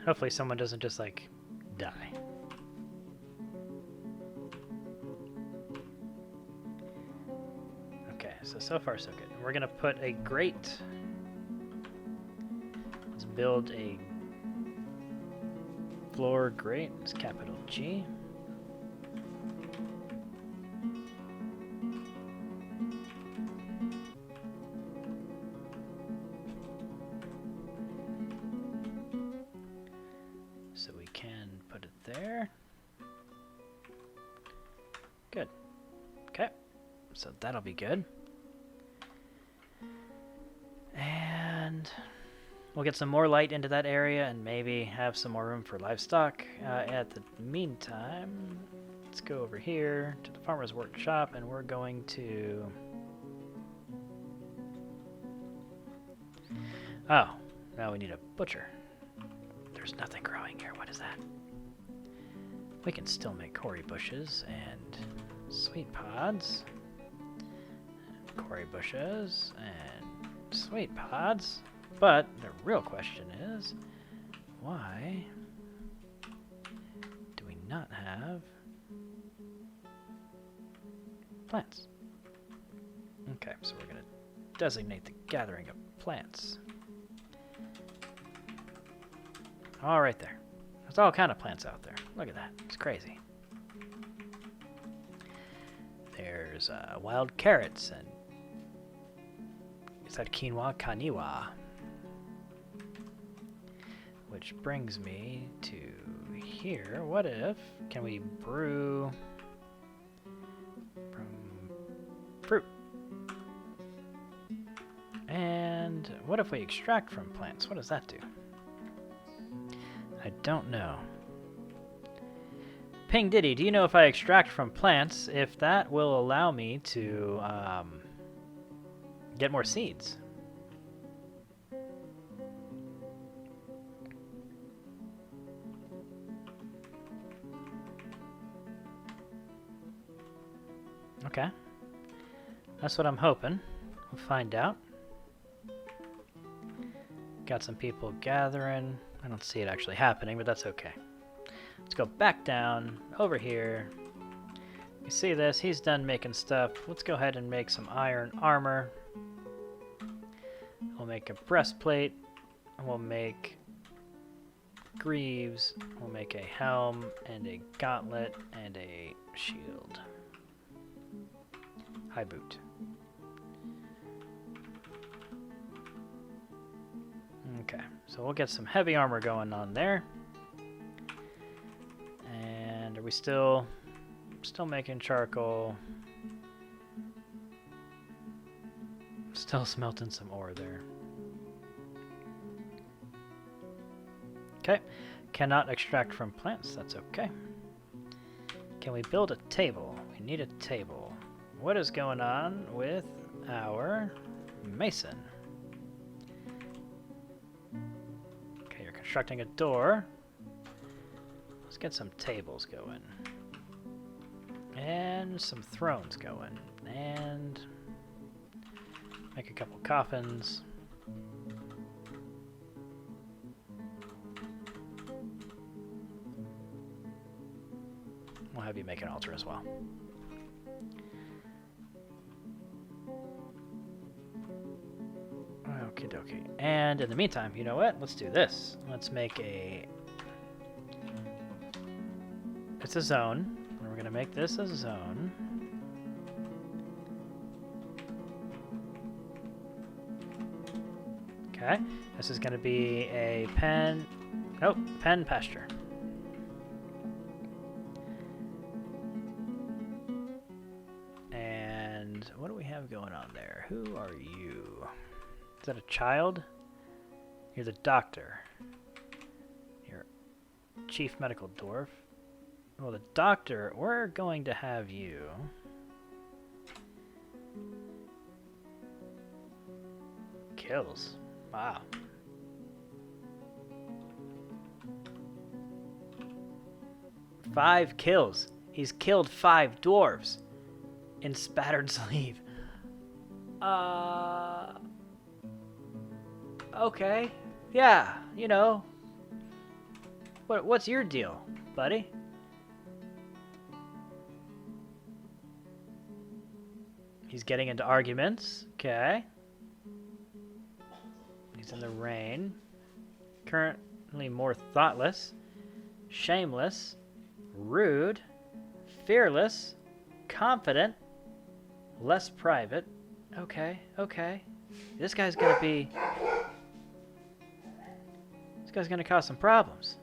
Hopefully someone doesn't just, like, die. Okay, so far so good. We're gonna put a grate. Let's build a floor grate. It's capital G. So we can put it there. Good. Okay. So that'll be good. And we'll get some more light into that area and maybe have some more room for livestock. At the meantime, let's go over here to the farmer's workshop and we're going to... Oh, now we need a butcher. There's nothing growing here. What is that? We can still make Cory bushes and sweet pods. And Cory bushes and sweet pods. But the real question is, why do we not have plants? Okay, so we're going to designate the gathering of plants. All right there. There's all kind of plants out there. Look at that. It's crazy. There's wild carrots and is that quinoa? Kaniwa. Which brings me to here. What if, can we brew from fruit? And what if we extract from plants? What does that do? I don't know. Ping Diddy, do you know if I extract from plants, if that will allow me to get more seeds? Okay. That's what I'm hoping. We'll find out. Got some people gathering. I don't see it actually happening, but that's okay. Let's go back down, over here. You see this? He's done making stuff. Let's go ahead and make some iron armor. We'll make a breastplate. We'll make greaves. We'll make a helm and a gauntlet and a shield. High boot. Okay, so we'll get some heavy armor going on there. And are we still making charcoal? Still smelting some ore there. Okay, cannot extract from plants, that's okay. Can we build a table? We need a table. What is going on with our mason? Okay, you're constructing a door. Let's get some tables going. And some thrones going. And make a couple coffins. We'll have you make an altar as well. Okie dokie. And in the meantime, you know what? Let's do this. Let's make a... It's a zone. We're going to make this a zone. Okay, this is going to be a pen. Oh, pen pasture. And what do we have going on there? Who are you? Is that a child? You're the doctor. You're chief medical dwarf. Well, the doctor, we're going to have you. Kills. Wow. Five kills. He's killed 5 dwarves in spattered sleeve. Okay. Yeah, you know. What's your deal, buddy? He's getting into arguments. Okay. He's in the rain. Currently more thoughtless, shameless, rude, fearless, confident, less private. Okay, okay. This guy's gonna cause some problems.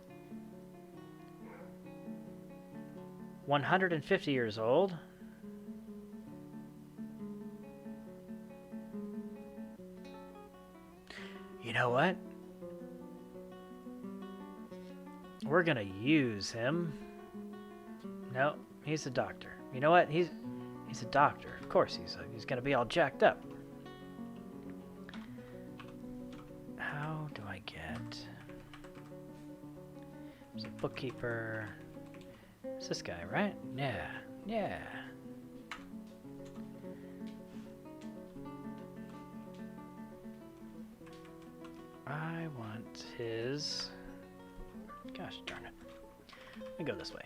150 years old. You know what? We're gonna use him. No, he's a doctor. You know what? He's a doctor. Of course, he's gonna be all jacked up. How do I get? There's a bookkeeper. It's this guy, right? Yeah, yeah. I want his... Gosh darn it. Let me go this way.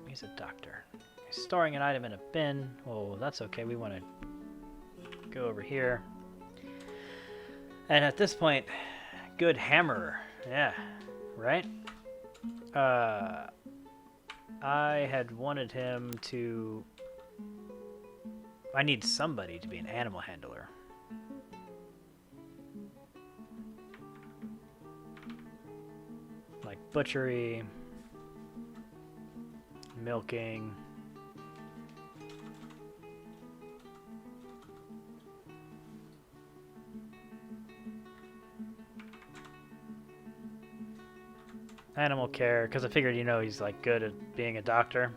He's a doctor. He's storing an item in a bin. Oh, that's okay. We want to go over here. And at this point, good hammerer. Yeah, right? I had wanted him to... I need somebody to be an animal handler. Like butchery, milking. Animal care, because I figured, you know, he's like good at being a doctor.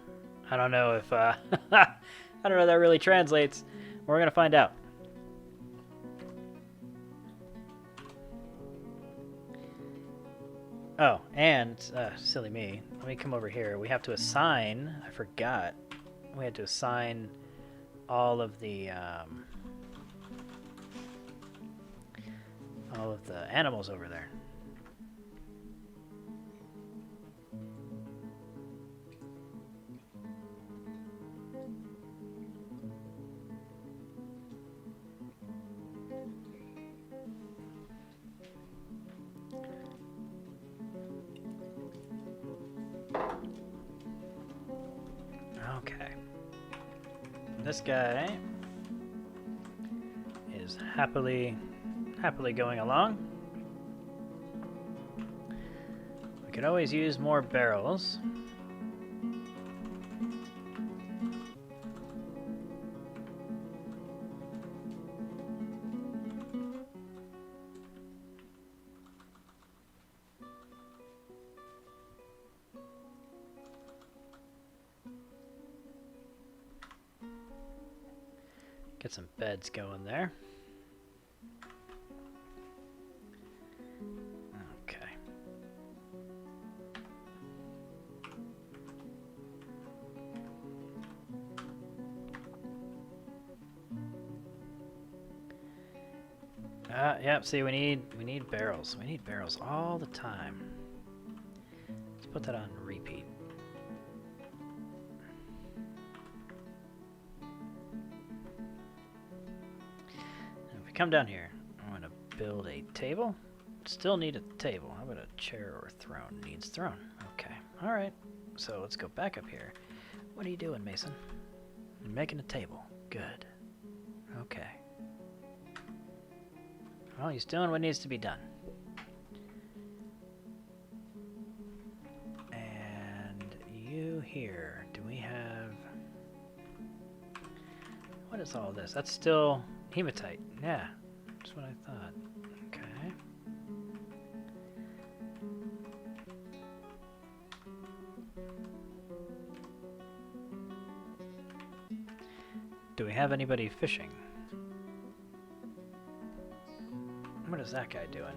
I don't know if, I don't know if that really translates. We're gonna find out. Oh, and, silly me, let me come over here. We have to assign, I forgot, we had to assign all of the animals over there. Okay. This guy is happily going along. We could always use more barrels. Get some beds going there. Okay. Yep, see, we need barrels. We need barrels all the time. Let's put that on repeat. Come down here. I'm going to build a table. Still need a table. How about a chair or a throne? Needs throne. Okay. All right. So let's go back up here. What are you doing, Mason? I'm making a table. Good. Okay. Well, he's doing what needs to be done. And you here, do we have... What is all this? That's still hematite. Yeah, that's what I thought. Okay. Do we have anybody fishing? What is that guy doing?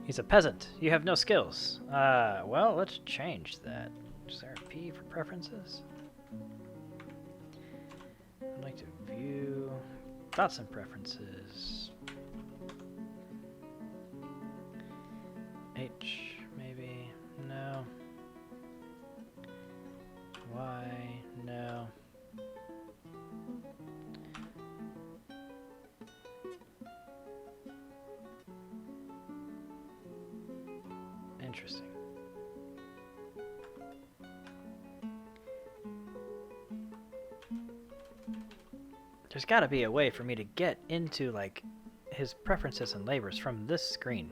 He's a peasant. You have no skills. Well, let's change that. Is there a P for preferences? I'd like to view thoughts and preferences. H, maybe. No. Y, no. Interesting. There's got to be a way for me to get into, like, his preferences and labors from this screen.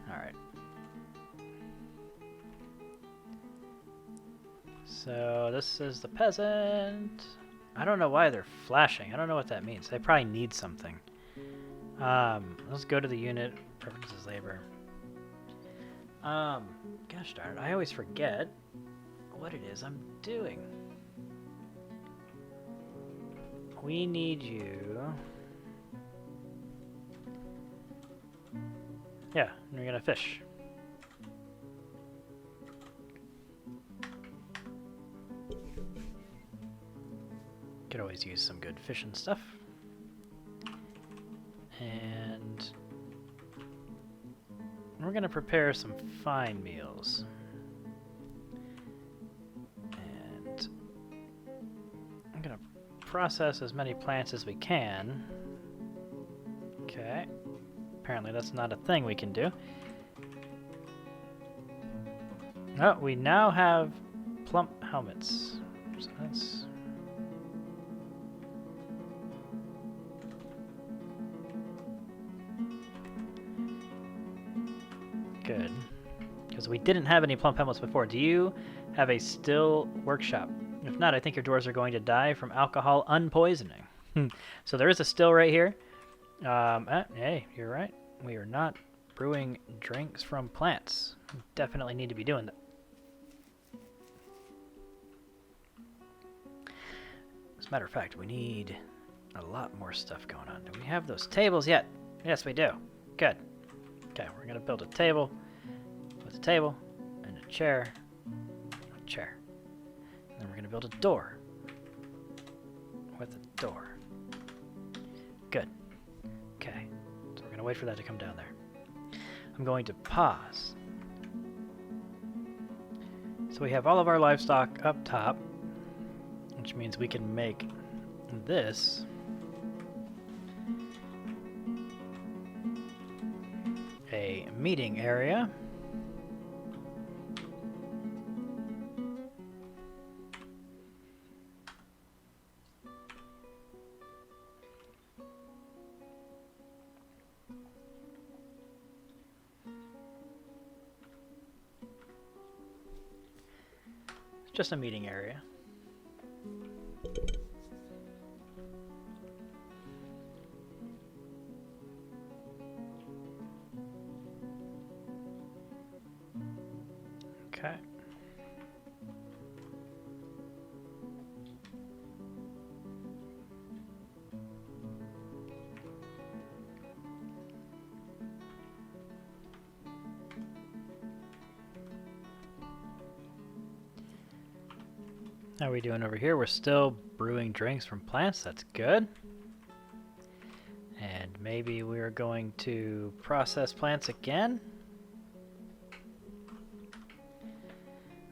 Alright. So this is the peasant. I don't know why they're flashing. I don't know what that means. They probably need something. Let's go to the unit, preferences, labor. Gosh darn it, I always forget what it is I'm doing. We need you. Yeah, we're gonna fish. Could always use some good fishing stuff. And we're going to prepare some fine meals. And I'm going to process as many plants as we can. Okay. Apparently that's not a thing we can do. Oh, we now have plump helmets. So that's... good. Because we didn't have any plump helmets before. Do you have a still workshop? If not, I think your dwarves are going to die from alcohol unpoisoning. So there is a still right here. Hey, you're right. We are not brewing drinks from plants. We definitely need to be doing that. As a matter of fact, we need a lot more stuff going on. Do we have those tables yet? Yes, we do. Good. Okay, we're going to build a table with a table and a chair. A chair. And then we're going to build a door with a door. Good. Okay. So we're going to wait for that to come down there. I'm going to pause. So we have all of our livestock up top, which means we can make this a meeting area. It's just a meeting area. Okay. How are we doing over here? We're still brewing drinks from plants. That's good. And maybe we're going to process plants again.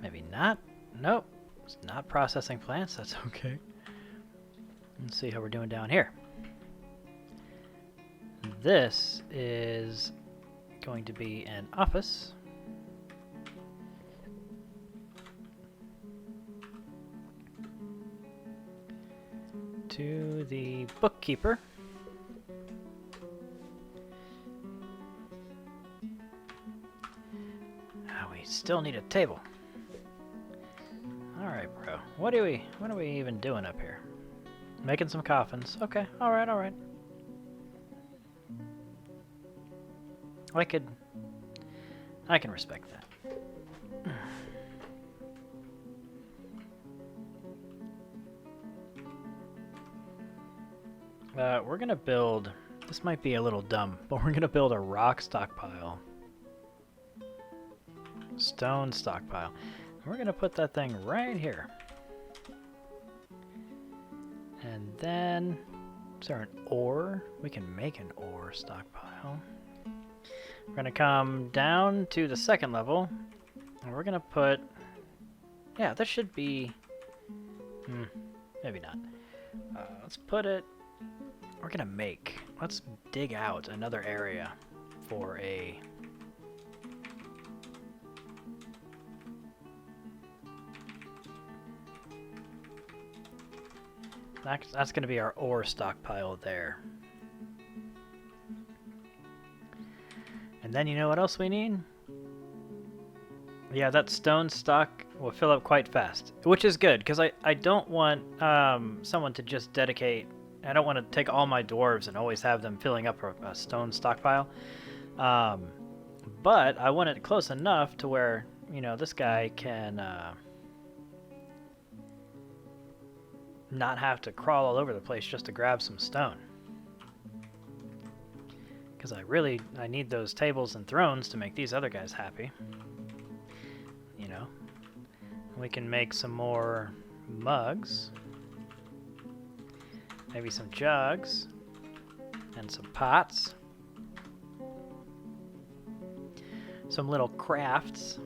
Maybe not. Nope. It's not processing plants. That's okay. Let's see how we're doing down here. This is going to be an office. To the bookkeeper. We still need a table. Alright, bro. What are we even doing up here? Making some coffins. Okay, alright, alright. I can respect that. We're gonna build, this might be a little dumb, but we're gonna build a rock stockpile. Stone stockpile. We're gonna put that thing right here. And then, is there an ore? We can make an ore stockpile. We're gonna come down to the second level, and we're gonna put, yeah, this should be, maybe not. Let's put it, we're gonna make, let's dig out another area for a, that's gonna be our ore stockpile there. And then you know what else we need? Yeah, that stone stock will fill up quite fast, which is good, because I don't want someone to just dedicate, I don't want to take all my dwarves and always have them filling up a stone stockpile. But I want it close enough to where, you know, this guy can not have to crawl all over the place just to grab some stone. Because I need those tables and thrones to make these other guys happy. You know. We can make some more mugs. Maybe some jugs. And some pots. Some little crafts.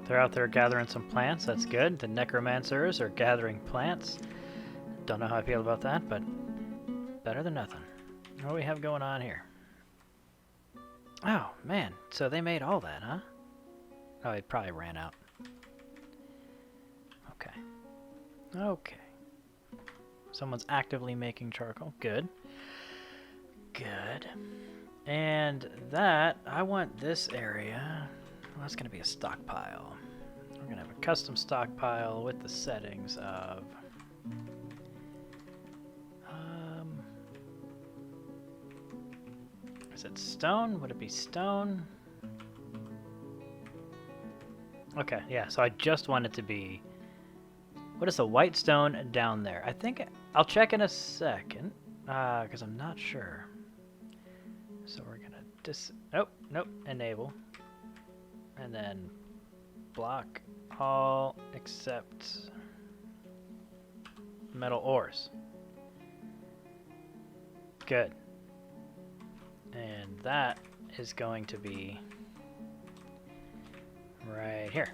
They're out there gathering some plants, that's good. The necromancers are gathering plants. Don't know how I feel about that, but better than nothing. What do we have going on here? Oh, man, so they made all that, huh? Oh, it probably ran out. Okay. Okay. Someone's actively making charcoal. Good. Good. And that, I want this area. Well, that's going to be a stockpile. We're going to have a custom stockpile with the settings of... is it stone? Would it be stone? Okay, yeah, so I just want it to be... What is the white stone down there? I think... I'll check in a second, because I'm not sure. So we're going to oh, nope, enable. And then block all except metal ores. Good. And that is going to be right here.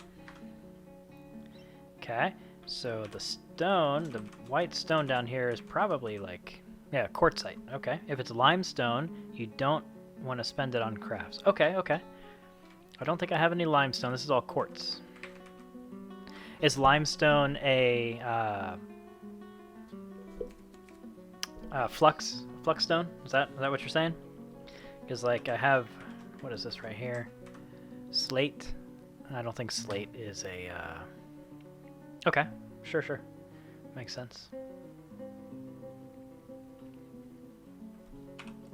Okay, so the stone, the white stone down here is probably like, yeah, quartzite. Okay, if it's limestone, you don't want to spend it on crafts. Okay, okay. I don't think I have any limestone. This is all quartz. Is limestone a flux stone? Is that what you're saying? Because like I have, what is this right here? Slate. I don't think slate is a. Okay, sure. Makes sense.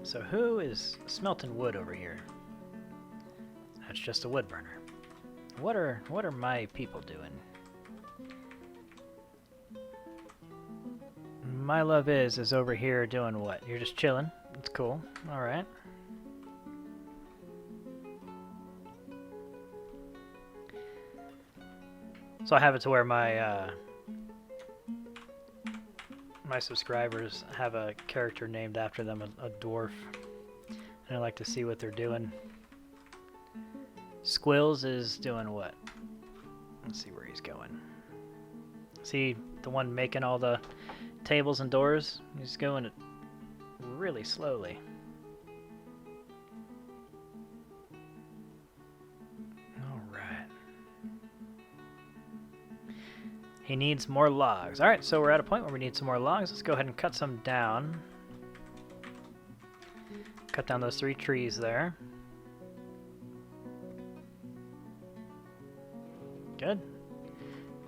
So who is smelting wood over here? That's just a wood burner. What are my people doing? My love is over here doing what? You're just chilling. It's cool. All right. So I have it to where my my subscribers have a character named after them, a dwarf. I like to see what they're doing. Squills is doing what? Let's see where he's going. See the one making all the tables and doors? He's going it really slowly. Alright. He needs more logs. Alright, so we're at a point where we need some more logs. Let's go ahead and cut some down. Cut down those 3 trees there. Good.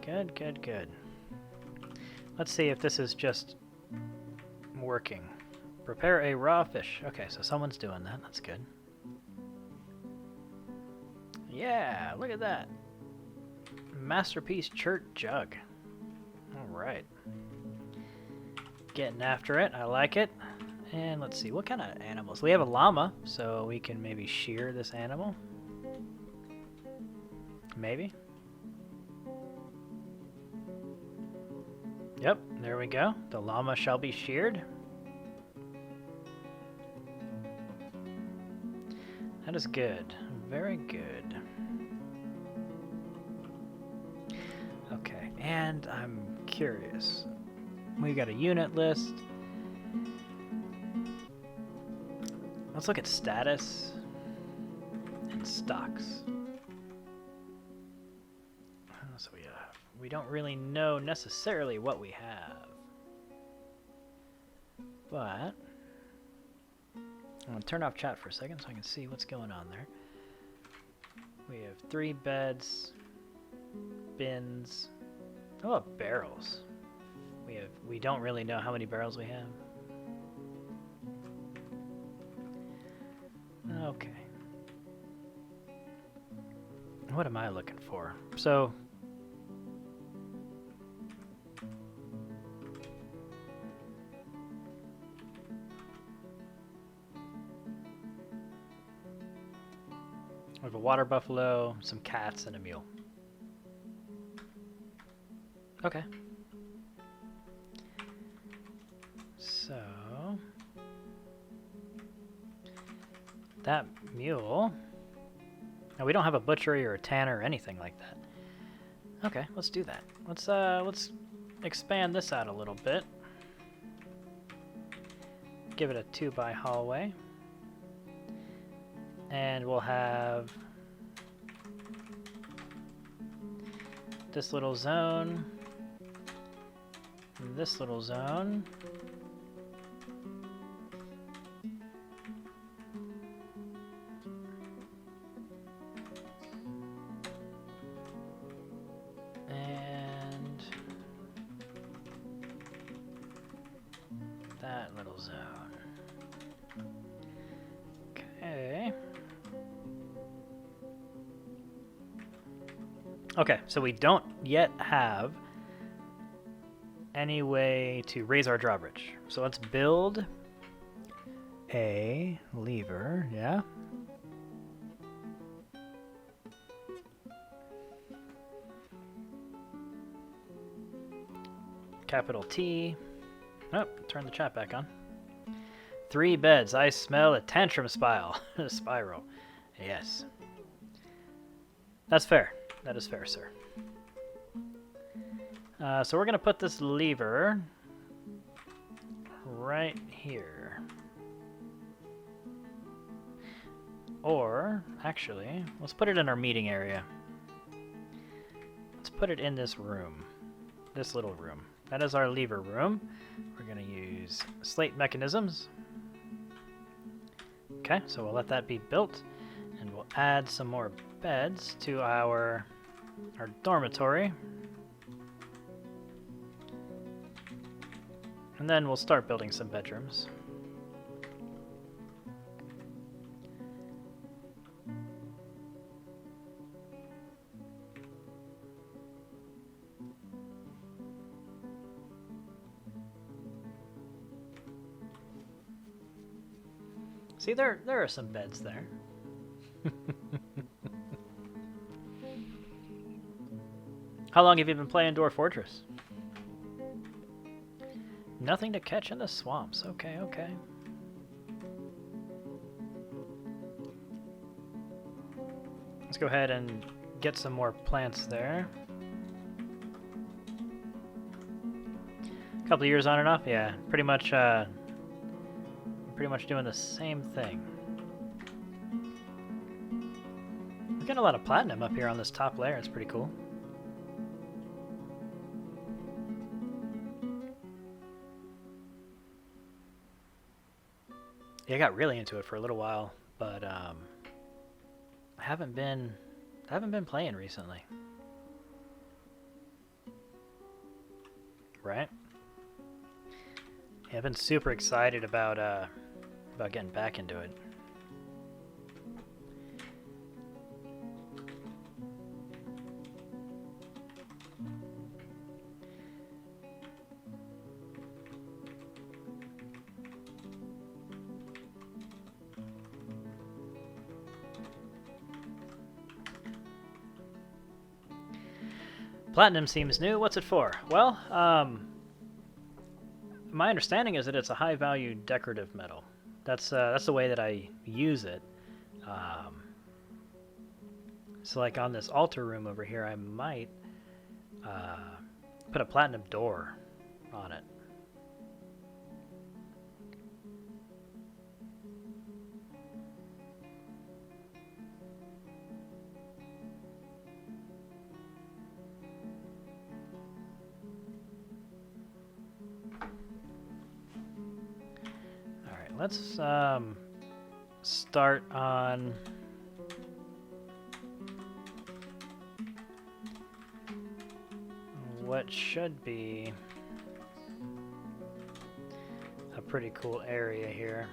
Good, good, good. Let's see if this is just working. Prepare a raw fish. Okay, so someone's doing that. That's good. Yeah, look at that. Masterpiece chert jug. Alright. Getting after it. I like it. And let's see, what kind of animals? We have a llama, so we can maybe shear this animal. Maybe. Yep, there we go. The llama shall be sheared. That is good. Very good. Okay, and I'm curious. We got a unit list. Let's look at status and stocks. So we don't really know necessarily what we have, but I'm gonna turn off chat for a second so I can see what's going on there. We have 3 beds, bins. Oh, barrels. We don't really know how many barrels we have. Okay. What am I looking for? So we have a water buffalo, some cats, and a mule. Okay. So that mule. Now we don't have a butchery or a tanner or anything like that. Okay, let's do that. Let's expand this out a little bit. Give it a 2x hallway. And we'll have this little zone, and this little zone. And that little zone. Okay. Okay, so we don't yet have any way to raise our drawbridge. So let's build a lever, yeah? Capital T. Oh, turn the chat back on. 3 beds. I smell a tantrum spiral. Yes. That's fair. That is fair, sir. So we're going to put this lever right here. Or, actually, let's put it in our meeting area. Let's put it in this room. This little room. That is our lever room. We're going to use slate mechanisms. Okay, so we'll let that be built. And we'll add some more beds to our dormitory. And then we'll start building some bedrooms. See, there are some beds there. How long have you been playing Dwarf Fortress? Nothing to catch in the swamps. Okay, okay. Let's go ahead and get some more plants there. A couple of years on and off, yeah. Pretty much doing the same thing. We're getting a lot of platinum up here on this top layer. It's pretty cool. Yeah, I got really into it for a little while, but I haven't been playing recently. Right? Yeah, I've been super excited about getting back into it. Platinum seems new. What's it for? Well, my understanding is that it's a high-value decorative metal. That's the way that I use it. So, like on this altar room over here, I might put a platinum door on it. Let's start on what should be a pretty cool area here.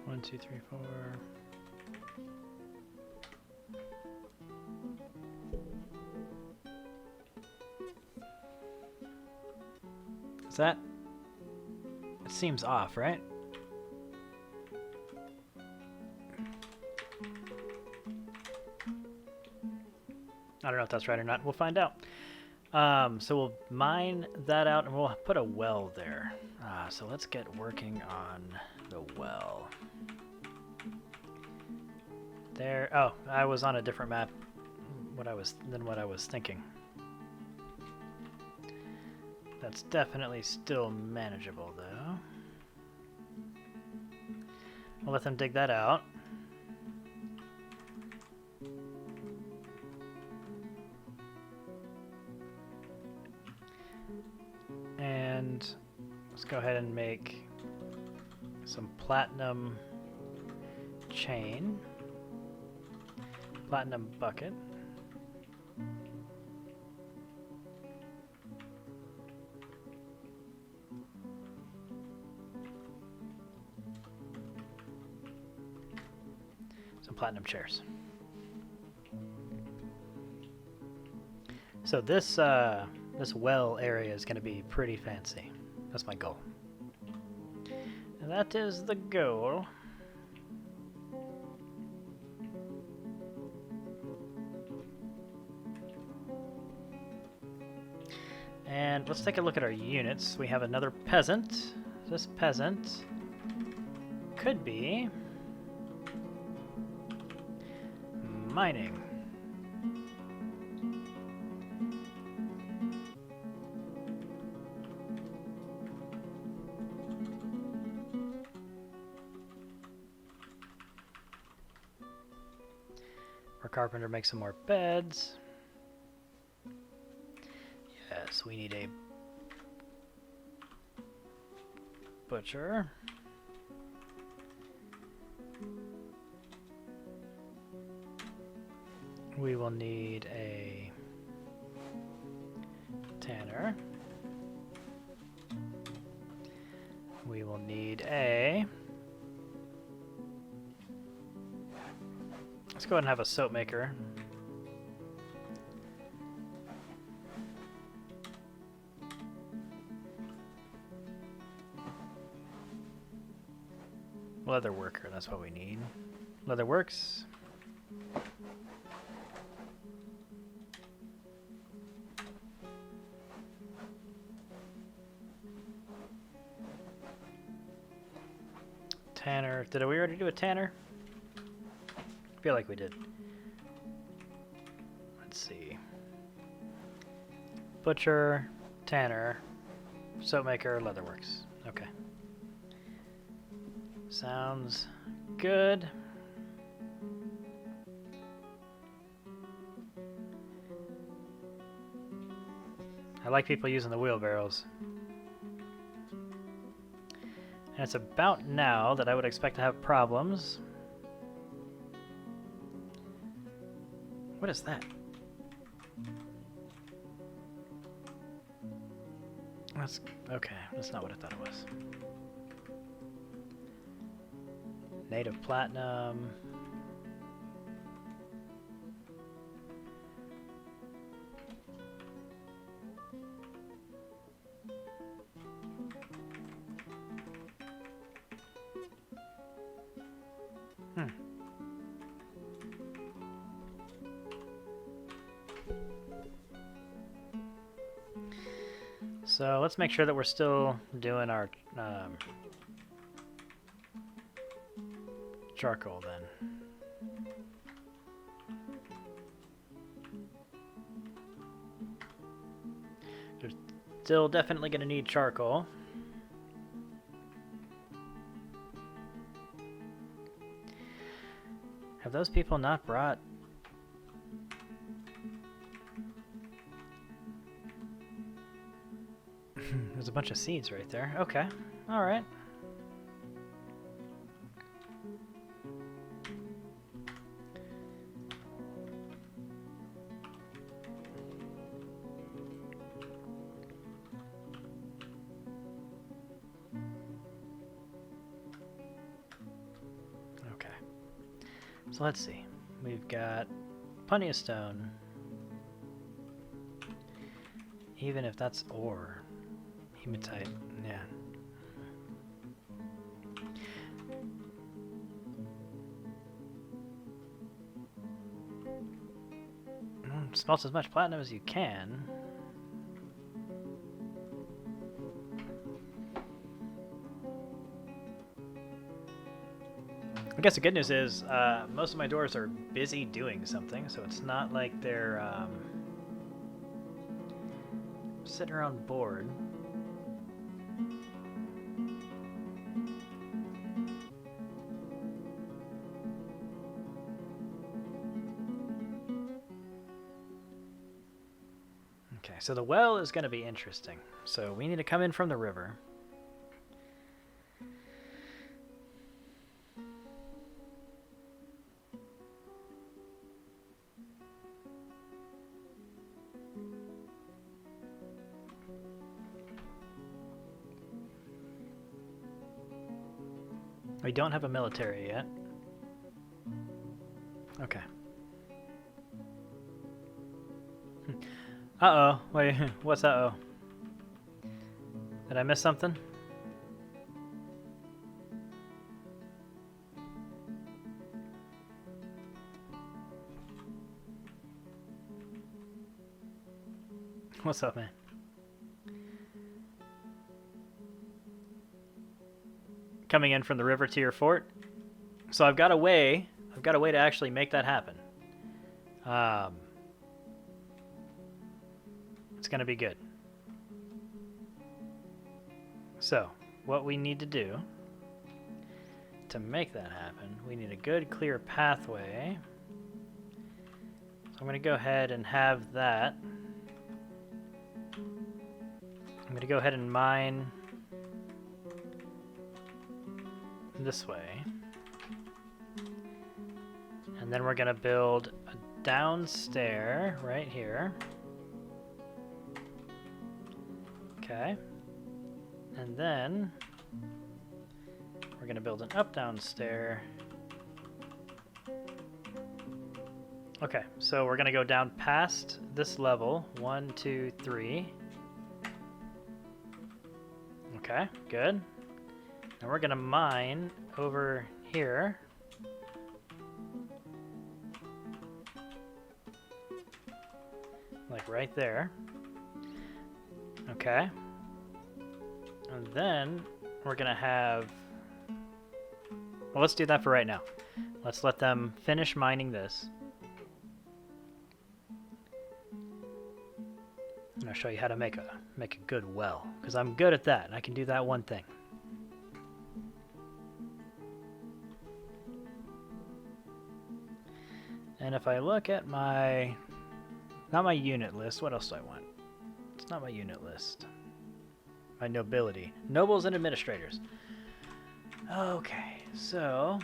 One, two, three, four. Is that? It seems off, right? I don't know if that's right or not. We'll find out. So we'll mine that out and we'll put a well there. So let's get working on the well. There. Oh, I was on a different map than what I was thinking. That's definitely still manageable, though. We'll let them dig that out. And let's go ahead and make some platinum chain. Platinum bucket. Some platinum chairs. So this this well area is going to be pretty fancy. That's my goal. And that is the goal. And let's take a look at our units. We have another peasant. This peasant could be mining. Our carpenter makes some more beds. Yes, we need a butcher. We will need a tanner. We will need a... Let's go ahead and have a soap maker. Leather worker, that's what we need. Leather works. Tanner. Did we already do a tanner? I feel like we did. Let's see. Butcher, tanner, soapmaker, leatherworks. Okay. Sounds good. I like people using the wheelbarrows. And it's about now that I would expect to have problems. What is that? That's okay. That's not what I thought it was. Native platinum. So let's make sure that we're still doing our charcoal then. We're still definitely going to need charcoal. Have those people not brought... There's a bunch of seeds right there. Okay. All right. Okay. So let's see. We've got plenty of stone. Even if that's ore. Hematite, yeah. Smelt as much platinum as you can. I guess the good news is most of my doors are busy doing something, so it's not like they're sitting around bored. Okay, so the well is going to be interesting. So we need to come in from the river. We don't have a military yet. Okay. Uh-oh. Wait, what's uh-oh? Did I miss something? What's up, man? Coming in from the river to your fort. So I've got a way to actually make that happen. It's going to be good. So, what we need to do to make that happen, we need a good clear pathway. So I'm going to go ahead and have that. I'm going to go ahead and mine this way. And then we're going to build a downstairs right here. Okay. And then we're going to build an up-down stair. Okay, so we're going to go down past this level. 1, 2, 3. Okay, good. And we're gonna mine over here. Like right there. Okay. And then we're gonna have... Well, let's do that for right now. Let's let them finish mining this. And I'll show you how to make a good well, because I'm good at that. I can do that one thing. And if I look at my... Not my unit list. What else do I want? It's not my unit list. My nobility. Nobles and administrators. Okay, so...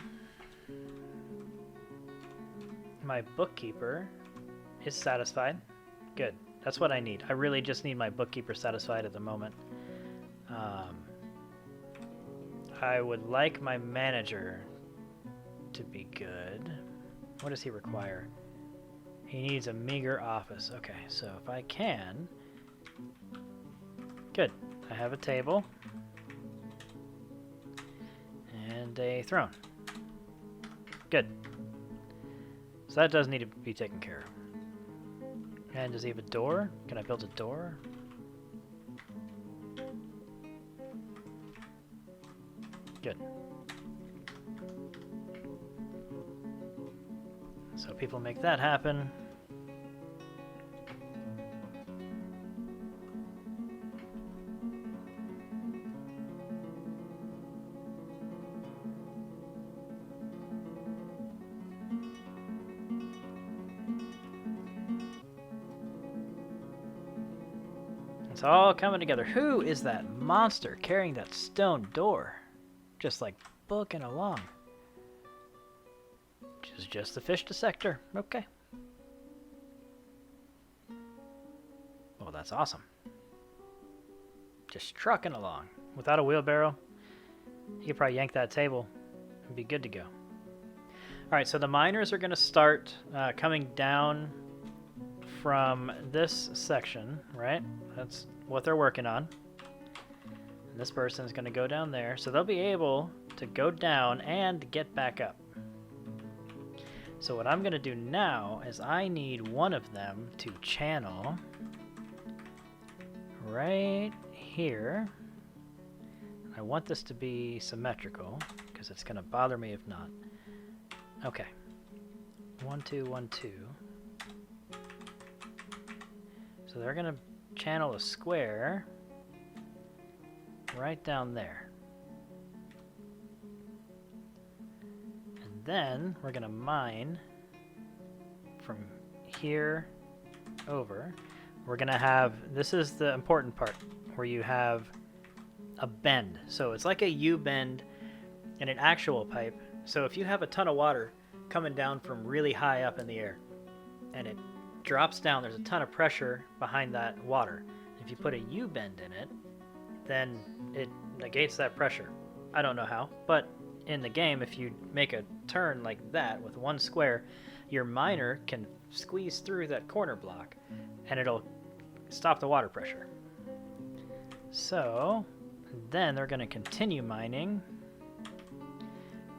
My bookkeeper is satisfied. Good. That's what I need. I really just need my bookkeeper satisfied at the moment. I would like my manager to be good. What does he require? He needs a meager office. Okay, so if I can... Good. I have a table. And a throne. Good. So that does need to be taken care of. And does he have a door? Can I build a door? Good. So people make that happen. It's all coming together. Who is that monster carrying that stone door? Just like booking along. Just the fish dissector. Okay. Oh, that's awesome. Just trucking along. Without a wheelbarrow, you could probably yank that table and be good to go. Alright, so the miners are going to start coming down from this section, right? That's what they're working on. And this person is going to go down there, so they'll be able to go down and get back up. So what I'm going to do now is I need one of them to channel right here. I want this to be symmetrical because it's going to bother me if not. Okay. 1, 2, 1, 2. So they're going to channel a square right down there. And then we're going to mine from here over. We're going to have, this is the important part, where you have a bend. So it's like a U-bend in an actual pipe. So if you have a ton of water coming down from really high up in the air and it drops down, there's a ton of pressure behind that water. If you put a U-bend in it, then it negates that pressure. I don't know how, but in the game, if you make a turn like that with one square, your miner can squeeze through that corner block and it'll stop the water pressure. So then they're going to continue mining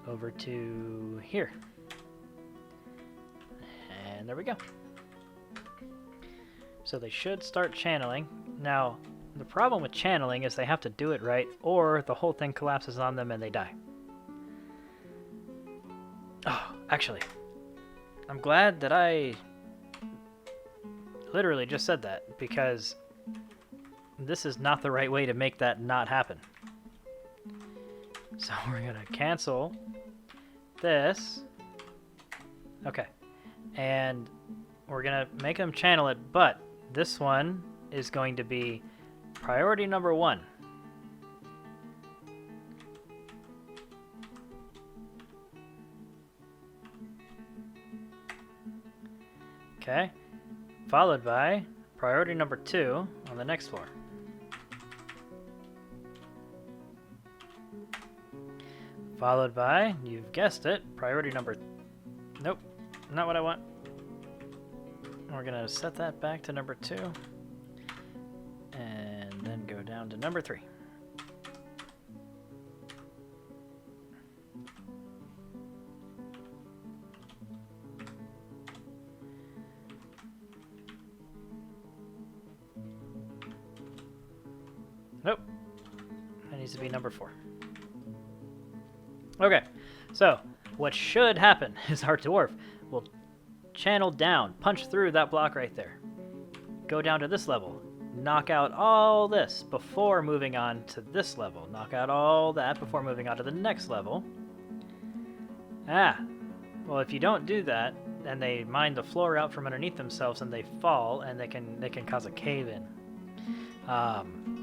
over to here. And there we go. So they should start channeling. Now, the problem with channeling is they have to do it right, or the whole thing collapses on them and they die. Oh, actually, I'm glad that I literally just said that, because this is not the right way to make that not happen. So we're going to cancel this. Okay. And we're going to make them channel it, but this one is going to be priority number 1. Okay. Followed by priority number 2 on the next floor. Followed by, you've guessed it, priority number... Nope, not what I want. We're going to set that back to number 2. And then go down to number 3. needs to be number 4. Okay, so what should happen is our dwarf will channel down, punch through that block right there, go down to this level, knock out all this before moving on to this level, knock out all that before moving on to the next level. Well, if you don't do that, then they mine the floor out from underneath themselves and they fall, and they can cause a cave-in.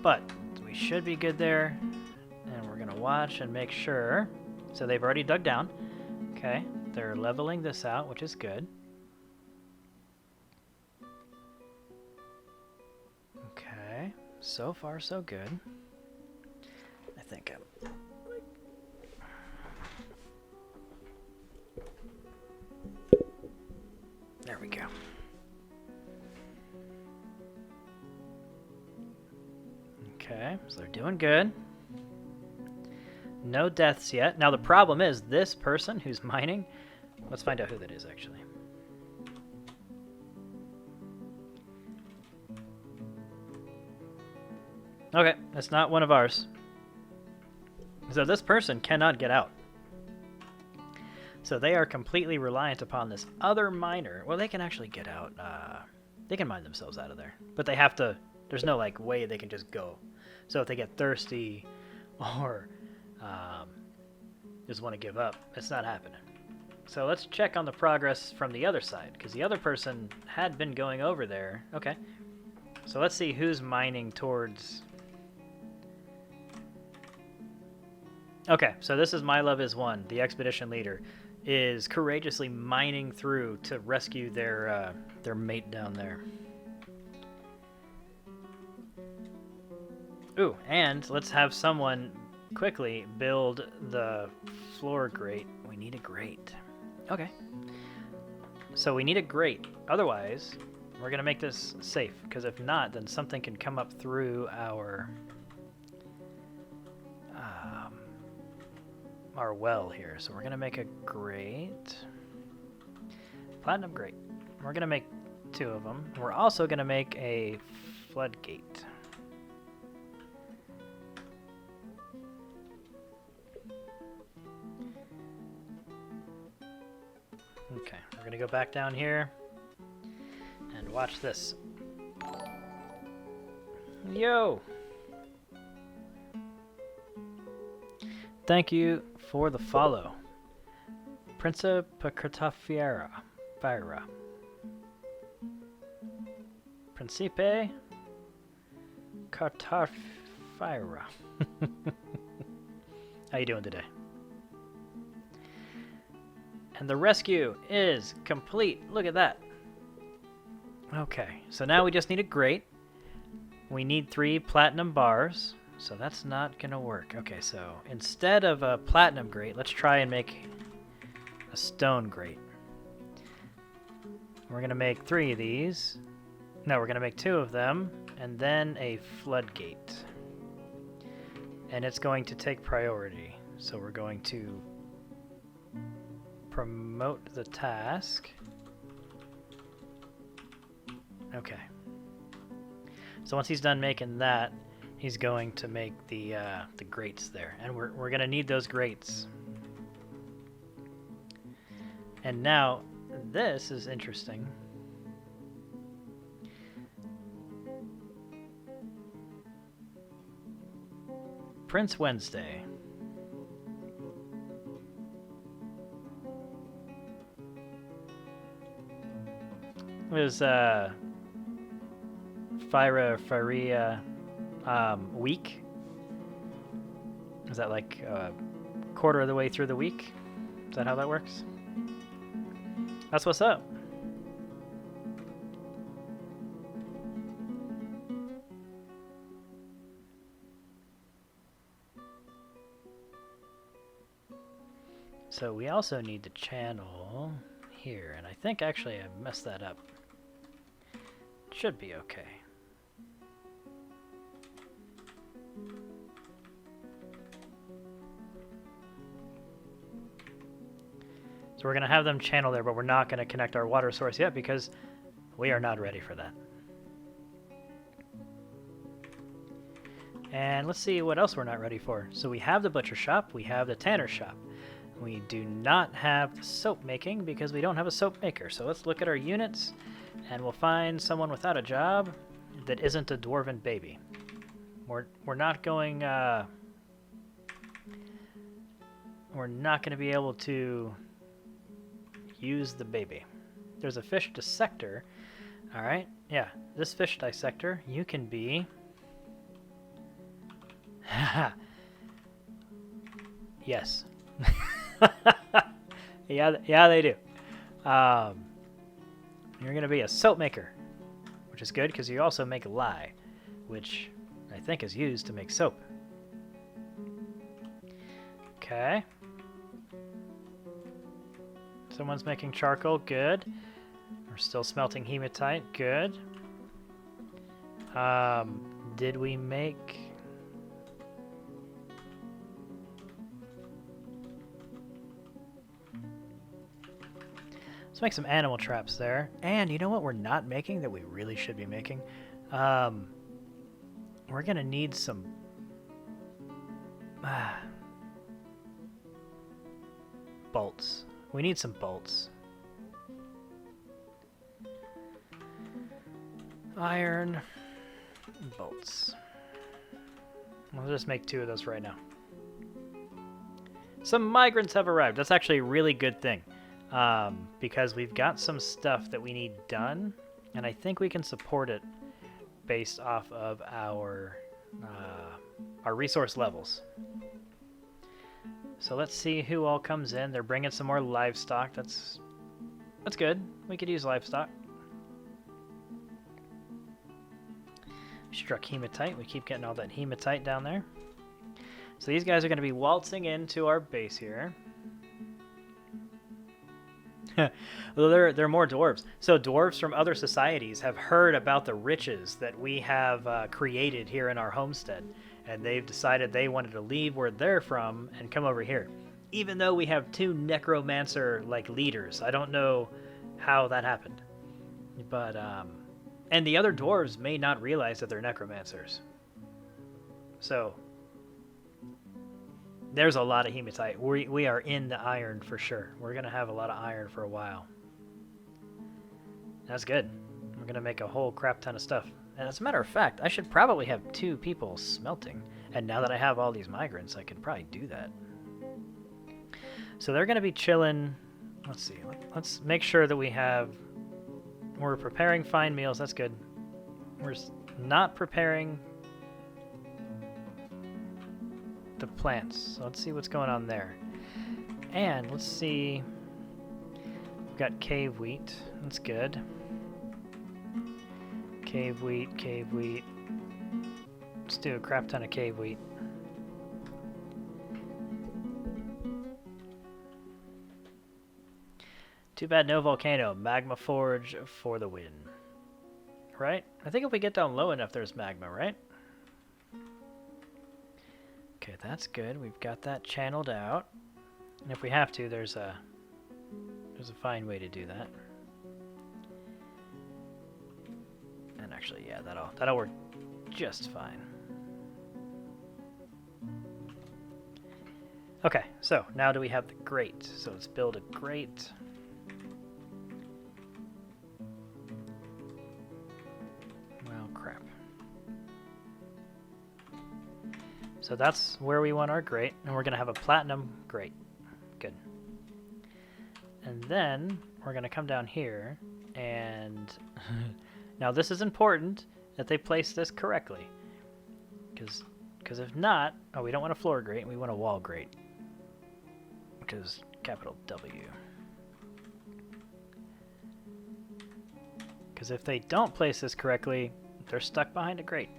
But we should be good there, and we're gonna watch and make sure. So they've already dug down. Okay, they're leveling this out, which is good. Okay, so far so good. I think I'm... There we go. Okay, so they're doing good. No deaths yet. Now the problem is this person who's mining. Let's find out who that is actually. Okay, that's not one of ours. So this person cannot get out. So they are completely reliant upon this other miner. Well, they can actually get out. They can mine themselves out of there. But they have to... There's no like way they can just go. So if they get thirsty or just want to give up, it's not happening. So let's check on the progress from the other side, because the other person had been going over there. Okay. So let's see who's mining towards... Okay, so this is My Love Is One, the expedition leader, is courageously mining through to rescue their mate down there. Ooh, and let's have someone quickly build the floor grate. We need a grate. Okay. So we need a grate. Otherwise, we're going to make this safe, because if not, then something can come up through our well here. So we're going to make a grate. Platinum grate. We're going to make 2 of them. We're also going to make a floodgate. Okay, we're going to go back down here and watch this. Yo! Thank you for the follow. Principe Cartafiera. Principe Cartafiera. How you doing today? And the rescue is complete. Look at that. Okay, so now we just need a grate. We need 3 platinum bars, so that's not gonna work. Okay, so instead of a platinum grate, let's try and make a stone grate. We're gonna make 3 of these. No, we're gonna make 2 of them, and then a floodgate. And it's going to take priority. So we're going to promote the task. Okay. So once he's done making that, he's going to make the grates there, and we're gonna need those grates. And now this is interesting. Prince Wednesday. It was Faria week. Is that like a quarter of the way through the week? Is that how that works? That's what's up. So we also need the channel here, and I think actually I messed that up. Should be okay. So we're going to have them channel there, but we're not going to connect our water source yet because we are not ready for that. And let's see what else we're not ready for. So we have the butcher shop, we have the tanner shop. We do not have the soap making because we don't have a soap maker. So let's look at our units and we'll find someone without a job that isn't a dwarven baby. We're not going we're not going to be able to use the baby. There's a fish dissector. All right. Yeah, this fish dissector, you can be yes. yeah, they do. You're going to be a soap maker, which is good because you also make lye, which I think is used to make soap. Okay. Someone's making charcoal. Good. We're still smelting hematite. Good. Did we make... Let's make some animal traps there. And you know what we're not making that we really should be making? We're going to need some... bolts. We need some bolts. Iron bolts. We'll just make 2 of those right now. Some migrants have arrived. That's actually a really good thing. Because we've got some stuff that we need done, and I think we can support it based off of our resource levels. So let's see who all comes in. They're bringing some more livestock. That's good. We could use livestock. Struck hematite. We keep getting all that hematite down there. So these guys are going to be waltzing into our base here. Well, they're more dwarves. So dwarves from other societies have heard about the riches that we have created here in our homestead. And they've decided they wanted to leave where they're from and come over here. Even though we have 2 necromancer-like leaders. I don't know how that happened. But, and the other dwarves may not realize that they're necromancers. So, there's a lot of hematite. We are in the iron for sure. We're going to have a lot of iron for a while. That's good. We're going to make a whole crap ton of stuff. And as a matter of fact, I should probably have 2 people smelting. And now that I have all these migrants, I could probably do that. So they're going to be chilling. Let's see. Let's make sure that we're preparing fine meals. That's good. We're not preparing the plants. So let's see what's going on there. And let's see. We've got cave wheat. That's good. Cave wheat, cave wheat. Let's do a crap ton of cave wheat. Too bad no volcano. Magma forge for the win. Right? I think if we get down low enough, there's magma, right? Okay, that's good. We've got that channeled out. And if we have to, there's a fine way to do that. And actually, yeah, that'll work just fine. Okay, so now do we have the grate? So let's build a grate. Well, crap. So that's where we want our grate, and we're going to have a platinum grate. Good. And then we're going to come down here, and now this is important that they place this correctly, because if not, oh, we don't want a floor grate, we want a wall grate, which is capital W. Because if they don't place this correctly, they're stuck behind a grate.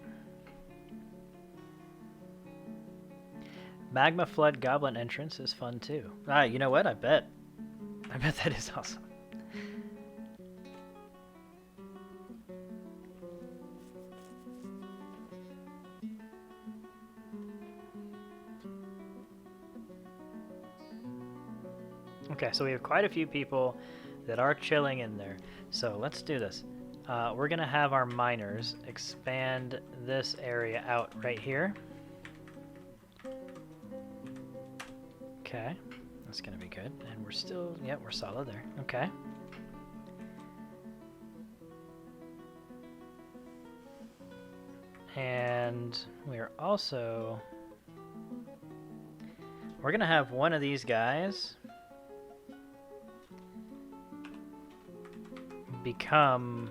Magma Flood Goblin entrance is fun too. Ah, you know what? I bet that is awesome. Okay, so we have quite a few people that are chilling in there. So let's do this. we're going to have our miners expand this area out right here. Okay, that's going to be good. And we're still, yep, we're solid there. Okay. And we're also, we're going to have one of these guys become,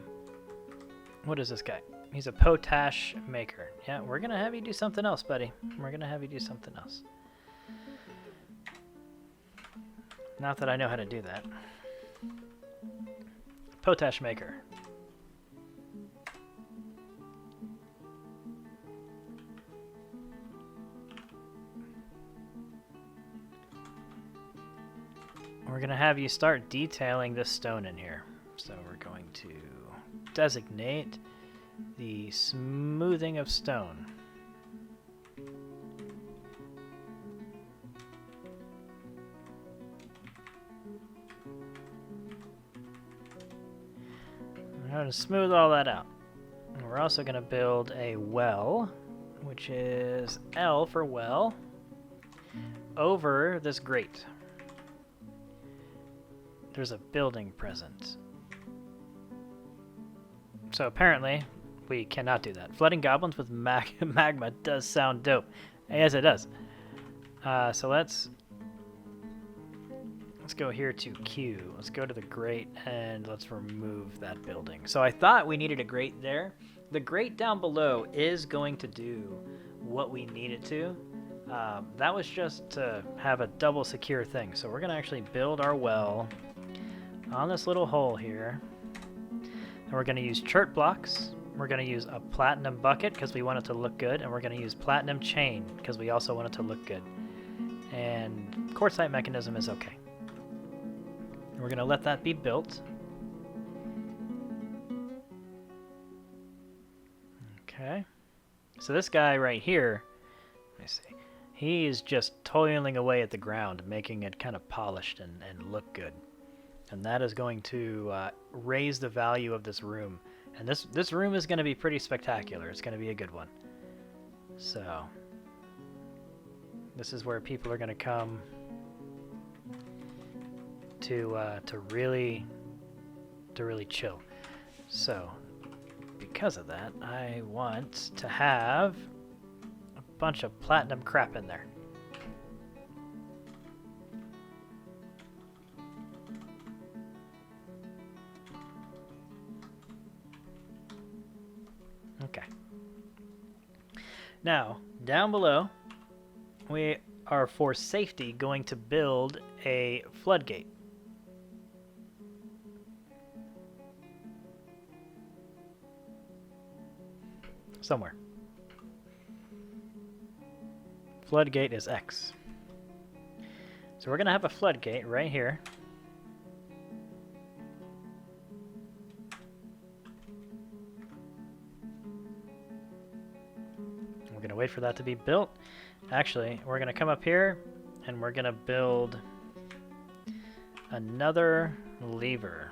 what is this guy? He's a potash maker. Yeah, we're going to have you do something else, buddy. We're going to have you do something else. Not that I know how to do that. Potash maker. We're going to have you start detailing this stone in here. So we're going to designate the smoothing of stone. We're going to smooth all that out. And we're also going to build a well, which is L for well, over this grate. There's a building present. So apparently, we cannot do that. Flooding goblins with magma does sound dope. Yes, it does. So let's go here to Q. Let's go to the grate and let's remove that building. So I thought we needed a grate there. The grate down below is going to do what we need it to. That was just to have a double secure thing. So we're going to actually build our well on this little hole here. And we're going to use chert blocks. We're going to use a platinum bucket because we want it to look good. And we're going to use platinum chain because we also want it to look good. And quartzite mechanism is okay. And we're going to let that be built. Okay. So this guy right here, let me see. He's just toiling away at the ground, making it kind of polished and look good. And that is going to raise the value of this room. And this room is going to be pretty spectacular. It's going to be a good one. So this is where people are going to come to really chill. So because of that, I want to have a bunch of platinum crap in there. Okay. Now, down below, we are for safety going to build a floodgate. Somewhere. Floodgate is X. So we're going to have a floodgate right here. We're going to wait for that to be built. Actually, we're going to come up here and we're going to build another lever.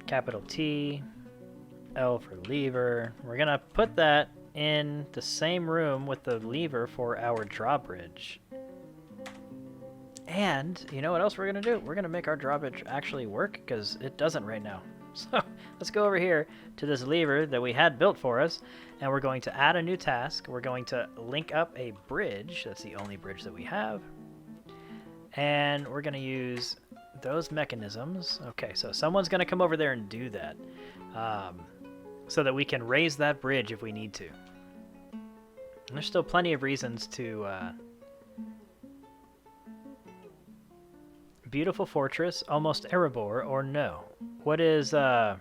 Capital T, L for lever. We're going to put that in the same room with the lever for our drawbridge. And you know what else we're going to do? We're going to make our drawbridge actually work because it doesn't right now. So let's go over here to this lever that we had built for us, and we're going to add a new task. We're going to link up a bridge. That's the only bridge that we have. And we're going to use those mechanisms. Okay, so someone's going to come over there and do that so that we can raise that bridge if we need to. And there's still plenty of reasons to... Beautiful fortress, almost Erebor, or no? What is Erebor?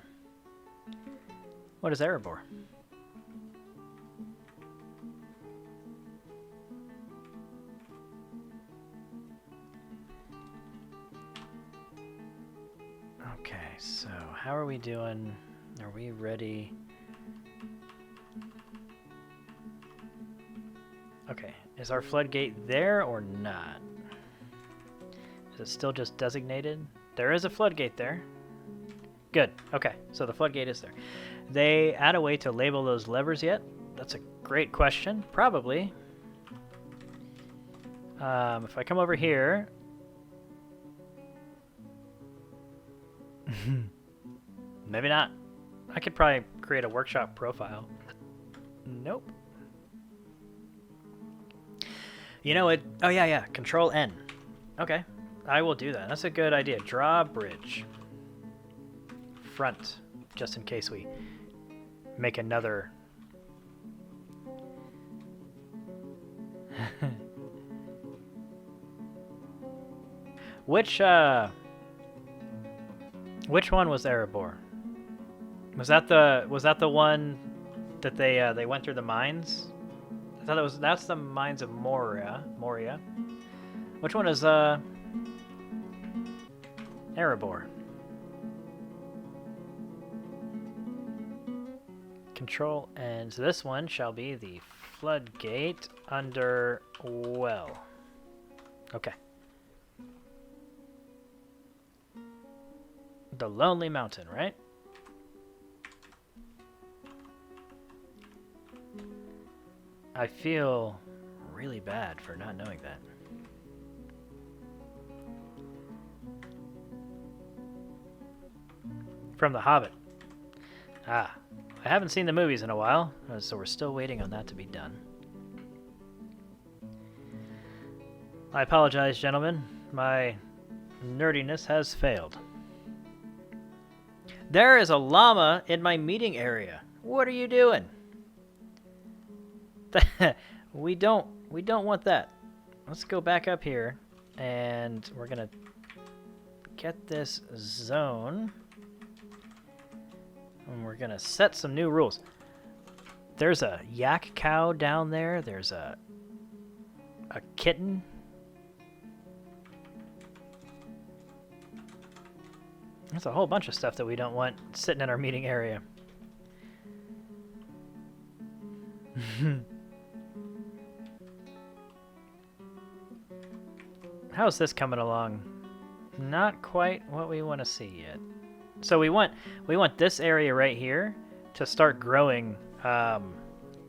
Okay, so how are we doing? Are we ready? Okay, is our floodgate there or not? Is it still just designated? There is a floodgate there. Good. Okay, so the floodgate is there. They add a way to label those levers yet? That's a great question. Probably. If I come over here... Maybe not. I could probably create a workshop profile. Nope. You know what? Oh, yeah. Control N. Okay. I will do that. That's a good idea. Draw bridge. Front. Just in case we make another... Which one was Erebor? Was that the one that they went through the mines? I thought that's the mines of Moria. Which one is Erebor? Control and so this one shall be the floodgate under well. Okay. The Lonely Mountain, right? I feel really bad for not knowing that. From The Hobbit. Ah, I haven't seen the movies in a while, so we're still waiting on that to be done. I apologize, gentlemen. My nerdiness has failed. There is a llama in my meeting area. What are you doing? We don't want that. Let's go back up here, and we're gonna get this zone, and we're gonna set some new rules. There's a yak cow down there. There's a kitten. There's a whole bunch of stuff that we don't want sitting in our meeting area. How's this coming along? Not quite what we want to see yet. So we want this area right here to start growing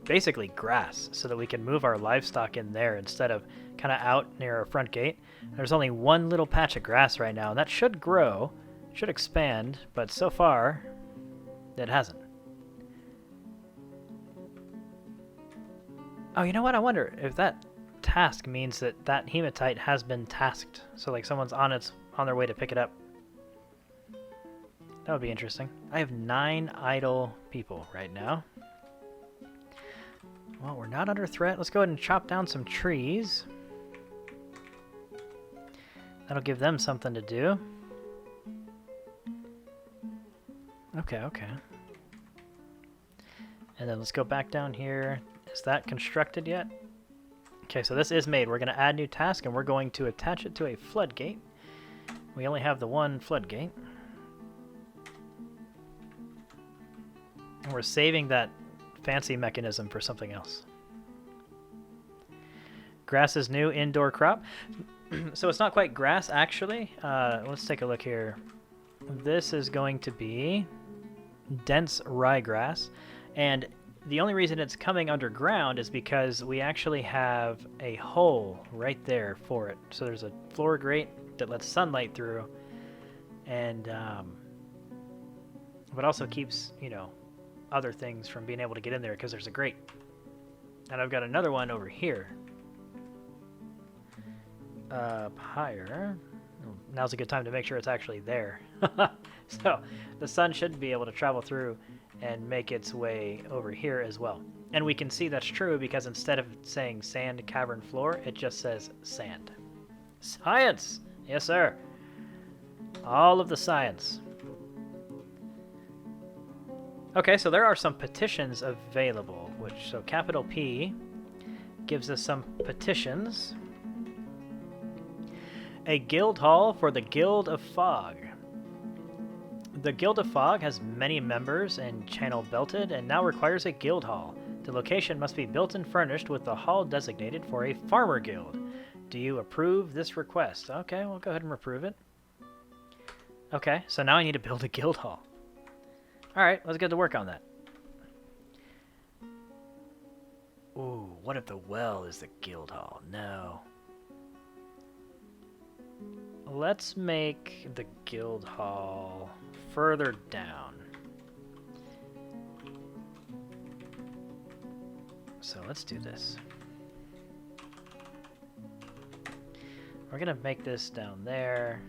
basically grass so that we can move our livestock in there instead of kind of out near our front gate. There's only one little patch of grass right now, and that should grow, should expand, but so far it hasn't. Oh, you know what? I wonder if that task means that hematite has been tasked. So like someone's on their way to pick it up. That would be interesting. I have 9 idle people right now. Well, we're not under threat. Let's go ahead and chop down some trees. That'll give them something to do. Okay. And then let's go back down here. Is that constructed yet? Okay, so this is made. We're going to add new task, and we're going to attach it to a floodgate. We only have the one floodgate. And we're saving that fancy mechanism for something else. Grass is new indoor crop. So it's not quite grass, actually. Let's take a look here. This is going to be dense ryegrass, and the only reason it's coming underground is because we actually have a hole right there for it. So there's a floor grate that lets sunlight through, and but also keeps, you know, other things from being able to get in there because there's a grate. And I've got another one over here. Up higher. Now's a good time to make sure it's actually there. So the sun should be able to travel through and make its way over here as well. And we can see that's true because instead of saying sand cavern floor, it just says sand. Science! Yes, sir. All of the science. Okay, so there are some petitions available, so capital P gives us some petitions. A guild hall for the Guild of Fog. The Guild of Fog has many members and channel belted and now requires a guild hall. The location must be built and furnished with the hall designated for a farmer guild. Do you approve this request? Okay, we'll go ahead and approve it. Okay, so now I need to build a guild hall. Alright, let's get to work on that. Ooh, what if the well is the guild hall? No. Let's make the guild hall further down. So let's do this. We're gonna make this down there.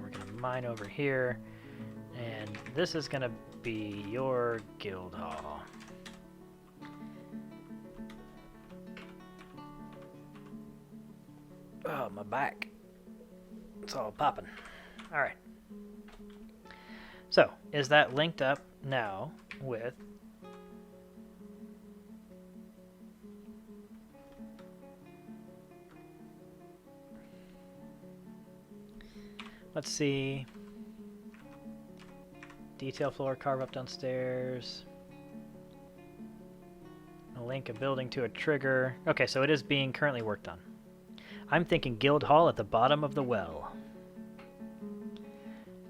We're gonna mine over here. And this is gonna be your guild hall. Oh, my back. It's all popping. Alright. So, is that linked up now with... Let's see. Detail floor, carve up downstairs. A link a building to a trigger. Okay, so it is being currently worked on. I'm thinking guild hall at the bottom of the well.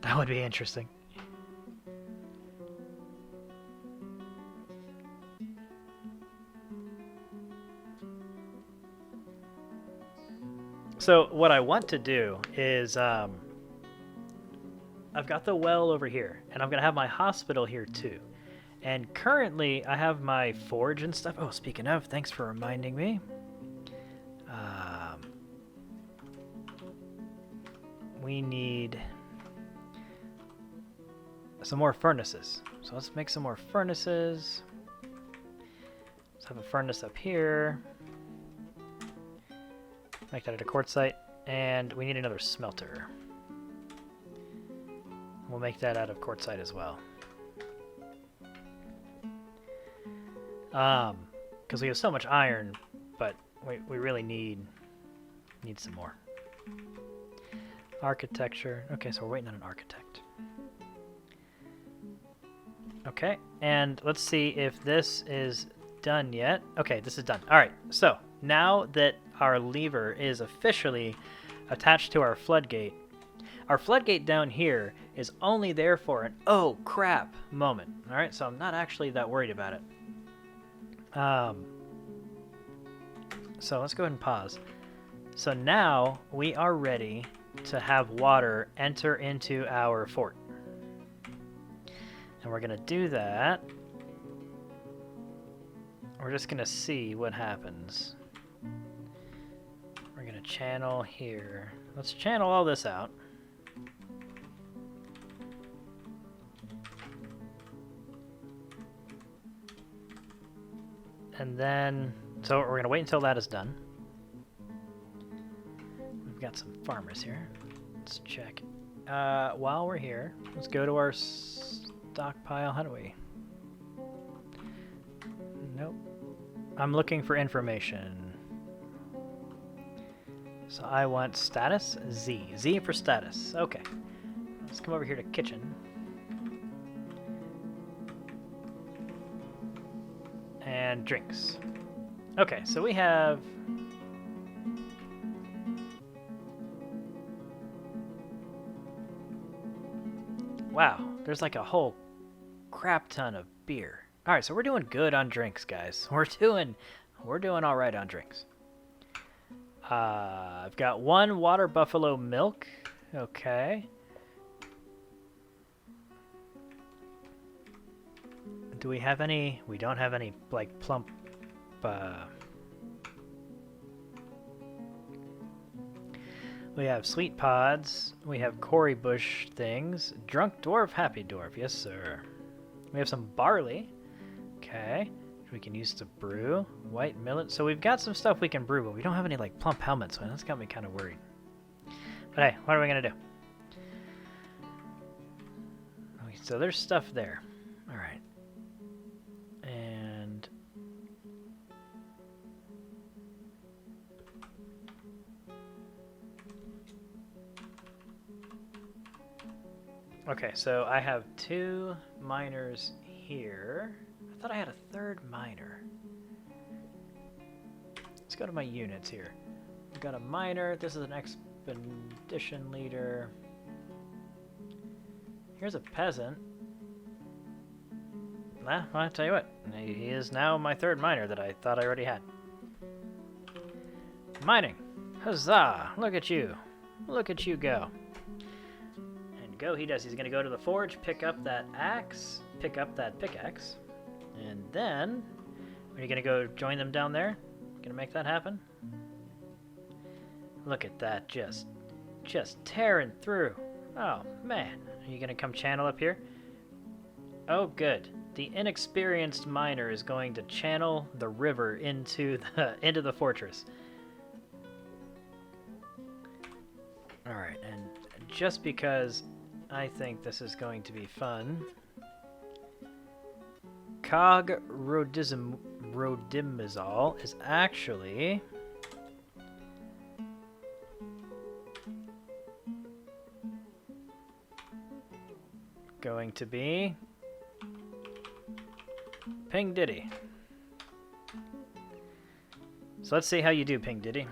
That would be interesting. So what I want to do is I've got the well over here, and I'm going to have my hospital here too. And currently I have my forge and stuff. Oh, speaking of, thanks for reminding me. We need some more furnaces. So let's make some more furnaces. Let's have a furnace up here. Make that at a quartzite. And we need another smelter. We'll make that out of quartzite as well. Because we have so much iron, but we really need some more. Architecture. Okay, so we're waiting on an architect. Okay, and let's see if this is done yet. Okay, this is done. All right, so now that our lever is officially attached to our floodgate down here is only there for an oh crap moment. All right, so I'm not actually that worried about it. So let's go ahead and pause. So now we are ready to have water enter into our fort. And we're going to do that. We're just going to see what happens. We're going to channel here. Let's channel all this out. And then, so we're going to wait until that is done. We've got some farmers here. Let's check. While we're here, let's go to our stockpile. How do we? Nope. I'm looking for information. So I want status Z. Z for status. Okay. Let's come over here to kitchen. And drinks. Okay, so we have... Wow, there's like a whole crap ton of beer. All right, so we're doing good on drinks, guys. We're doing all right on drinks. I've got one water buffalo milk. Okay. Do we have any? We don't have any like plump. We have sweet pods. We have Cory bush things. Drunk dwarf, happy dwarf. Yes, sir. We have some barley. Okay. We can use to brew. White millet. So we've got some stuff we can brew, but we don't have any like plump helmets. So that's got me kind of worried. But hey, what are we gonna do? Okay, so there's stuff there. All right. And okay, so I have 2 miners here. I thought I had a 3rd miner. Let's go to my units here. We've got a miner. This is an expedition leader. Here's a peasant. Well, I'll tell you what. He is now my third miner that I thought I already had. Mining! Huzzah! Look at you. Look at you go. And go he does. He's going to go to the forge, pick up that axe, pick up that pickaxe, and then... Are you going to go join them down there? Going to make that happen? Look at that, just tearing through. Oh, man. Are you going to come channel up here? Oh, good. The inexperienced miner is going to channel the river into the fortress. Alright, and just because I think this is going to be fun, Cog Rodimazole is actually going to be Ping Diddy. So let's see how you do, Ping Diddy.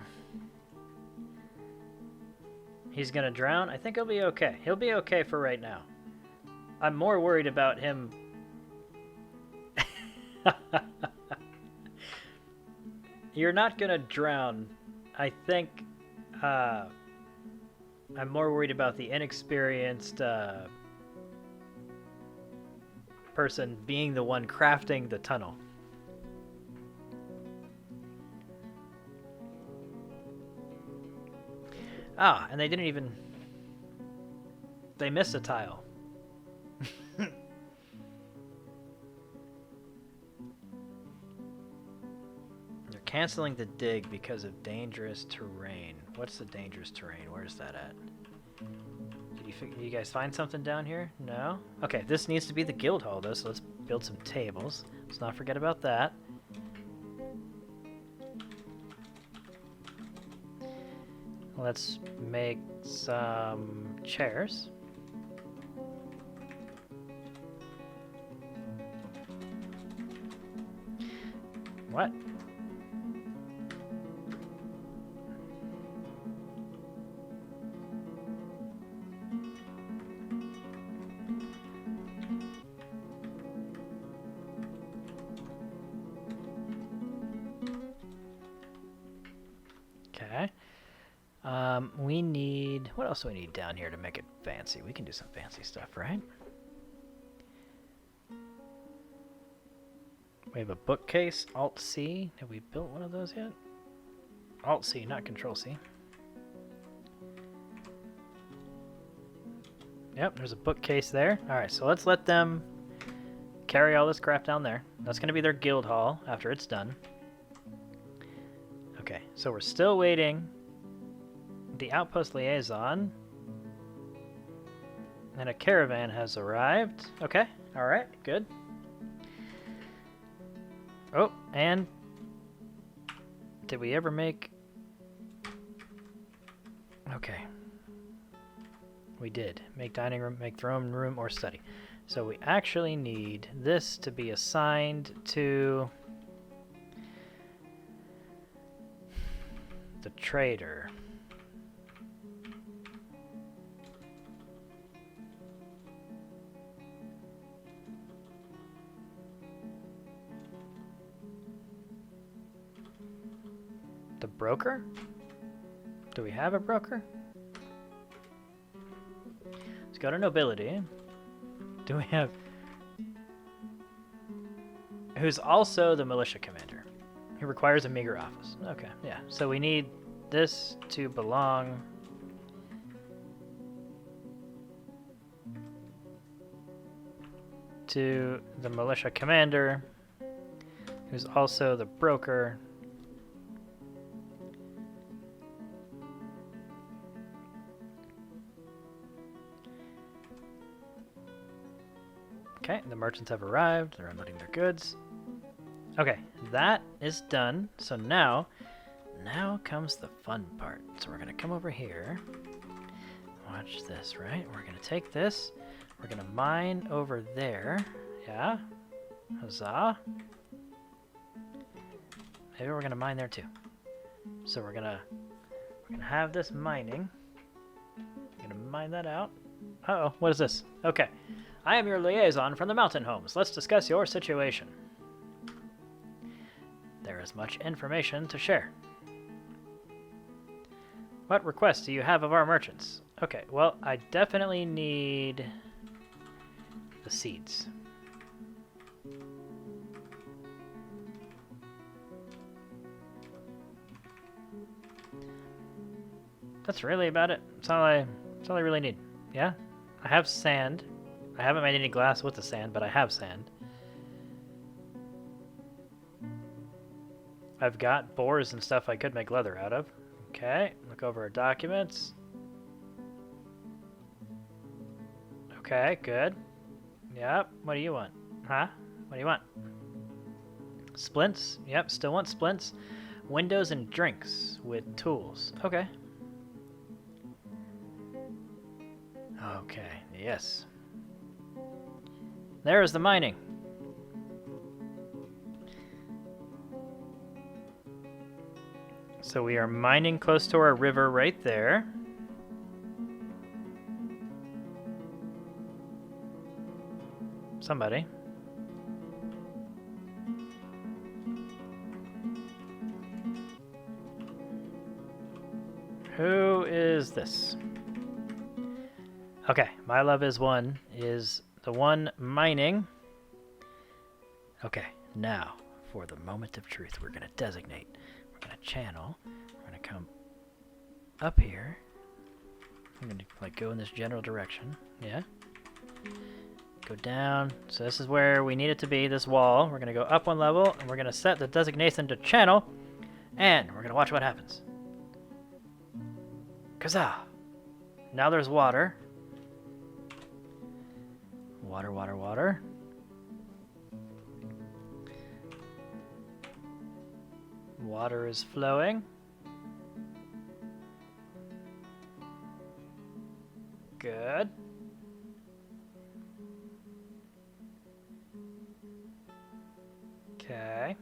He's gonna drown. I think he'll be okay. He'll be okay for right now. I'm more worried about him. You're not gonna drown. I think I'm more worried about the inexperienced person being the one crafting the tunnel. Ah, and they didn't even... They missed a tile. They're canceling the dig because of dangerous terrain. What's the dangerous terrain? Where's that at? Did you guys find something down here? No? Okay, this needs to be the guild hall though, so let's build some tables. Let's not forget about that. Let's make some chairs. What? Okay. We need... What else do we need down here to make it fancy? We can do some fancy stuff, right? We have a bookcase, Alt-C. Have we built one of those yet? Alt-C, not Control-C. Yep, there's a bookcase there. Alright, so let's let them carry all this crap down there. That's going to be their guild hall after it's done. Okay, so we're still waiting. The outpost liaison and a caravan has arrived. Okay, alright, good. Oh, and did we ever make... Okay. We did. Make dining room, make throne room, or study. So we actually need this to be assigned to the trader. The broker? Do we have a broker? Let's go to nobility. Do we have... Who's also the militia commander. He requires a meager office. Okay, yeah. So we need this to belong... to the militia commander, who's also the broker. Okay, the merchants have arrived. They're unloading their goods. Okay, that is done. So now comes the fun part. So we're gonna come over here. Watch this, right? We're gonna take this. We're gonna mine over there. Yeah. Huzzah. Maybe we're gonna mine there too. So we're gonna We're gonna have this mining. I'm gonna mine that out. Uh-oh, what is this? Okay. I am your liaison from the mountain homes. Let's discuss your situation. There is much information to share. What requests do you have of our merchants? Okay, well, I definitely need the seeds. That's really about it. That's all I really need. Yeah? I have sand. I haven't made any glass with the sand, but I have sand. I've got boars and stuff I could make leather out of. Okay, look over our documents. Okay, good. Yep, what do you want? Huh? What do you want? Splints? Yep, still want splints. Windows and drinks with tools. Okay. Okay, yes. There is the mining. So we are mining close to our river right there. Somebody. Who is this? Okay, my love is one is the one mining. Okay, now for the moment of truth, we're gonna designate. We're gonna channel. We're gonna come up here. I'm gonna like go in this general direction. Yeah. Go down. So this is where we need it to be. This wall. We're gonna go up one level, and we're gonna set the designation to channel, and we're gonna watch what happens. Kazaa! Now there's water. Water, water, water. Water is flowing. Good. Okay.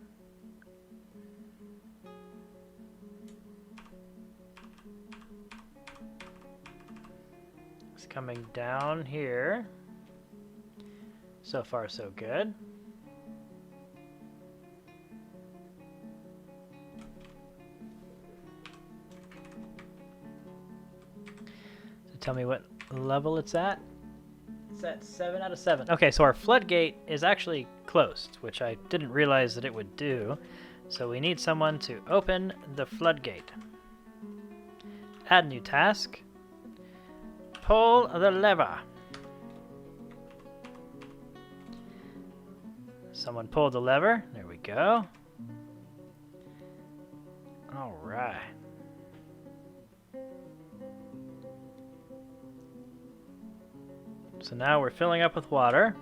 It's coming down here. So far, so good. So tell me what level it's at. It's at 7 out of 7. Okay, so our floodgate is actually closed, which I didn't realize that it would do. So we need someone to open the floodgate. Add new task. Pull the lever. Someone pulled the lever. There we go. All right. So now we're filling up with water.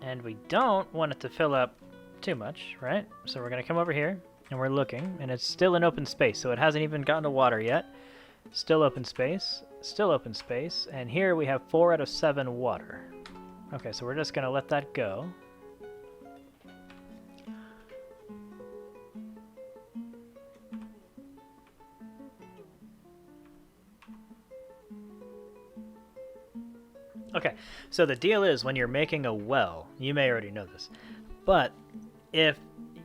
And we don't want it to fill up too much, right? So we're going to come over here and we're looking, and it's still an open space, so it hasn't even gotten to water yet. Still open space, still open space, and here we have 4 out of 7 water. Okay, so we're just going to let that go. Okay, so the deal is when you're making a well, you may already know this, but if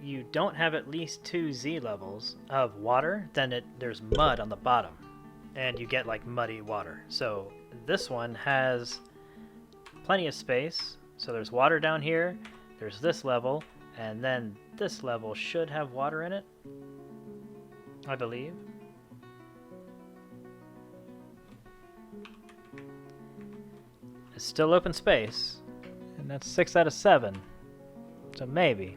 you don't have at least 2 Z levels of water, then there's mud on the bottom, and you get like muddy water. So this one has plenty of space. So there's water down here, there's this level, and then this level should have water in it, I believe. It's still open space, and that's 6 out of 7, so maybe.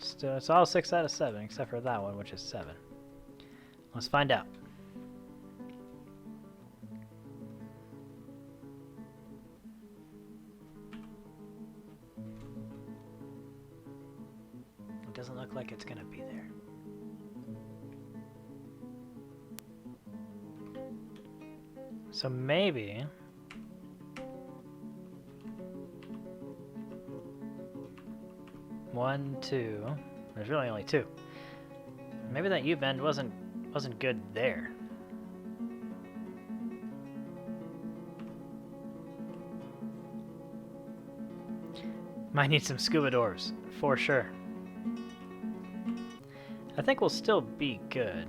Still, it's all 6 out of 7, except for that one, which is 7. Let's find out. It doesn't look like it's gonna be there. So maybe 1, 2. There's really only 2. Maybe that U-bend wasn't good there. Might need some scuba doors, for sure. I think we'll still be good.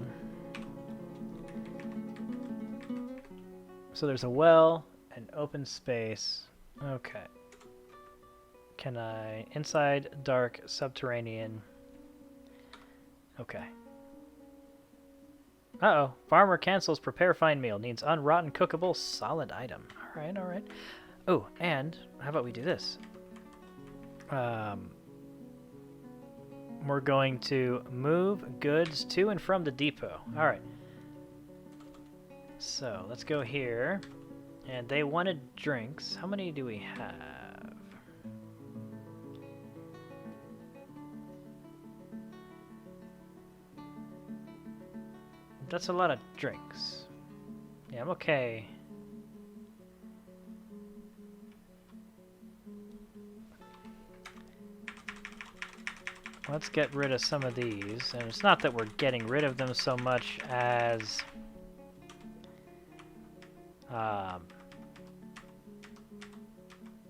So there's a well, an open space. Okay. Can I... Inside, dark, subterranean. Okay. Uh-oh. Farmer cancels prepare fine meal. Needs unrotten cookable solid item. Alright, alright. Oh, and how about we do this? We're going to move goods to and from the depot. Alright. So, let's go here. And they wanted drinks. How many do we have? That's a lot of drinks. Yeah, I'm okay. Let's get rid of some of these. And it's not that we're getting rid of them so much as...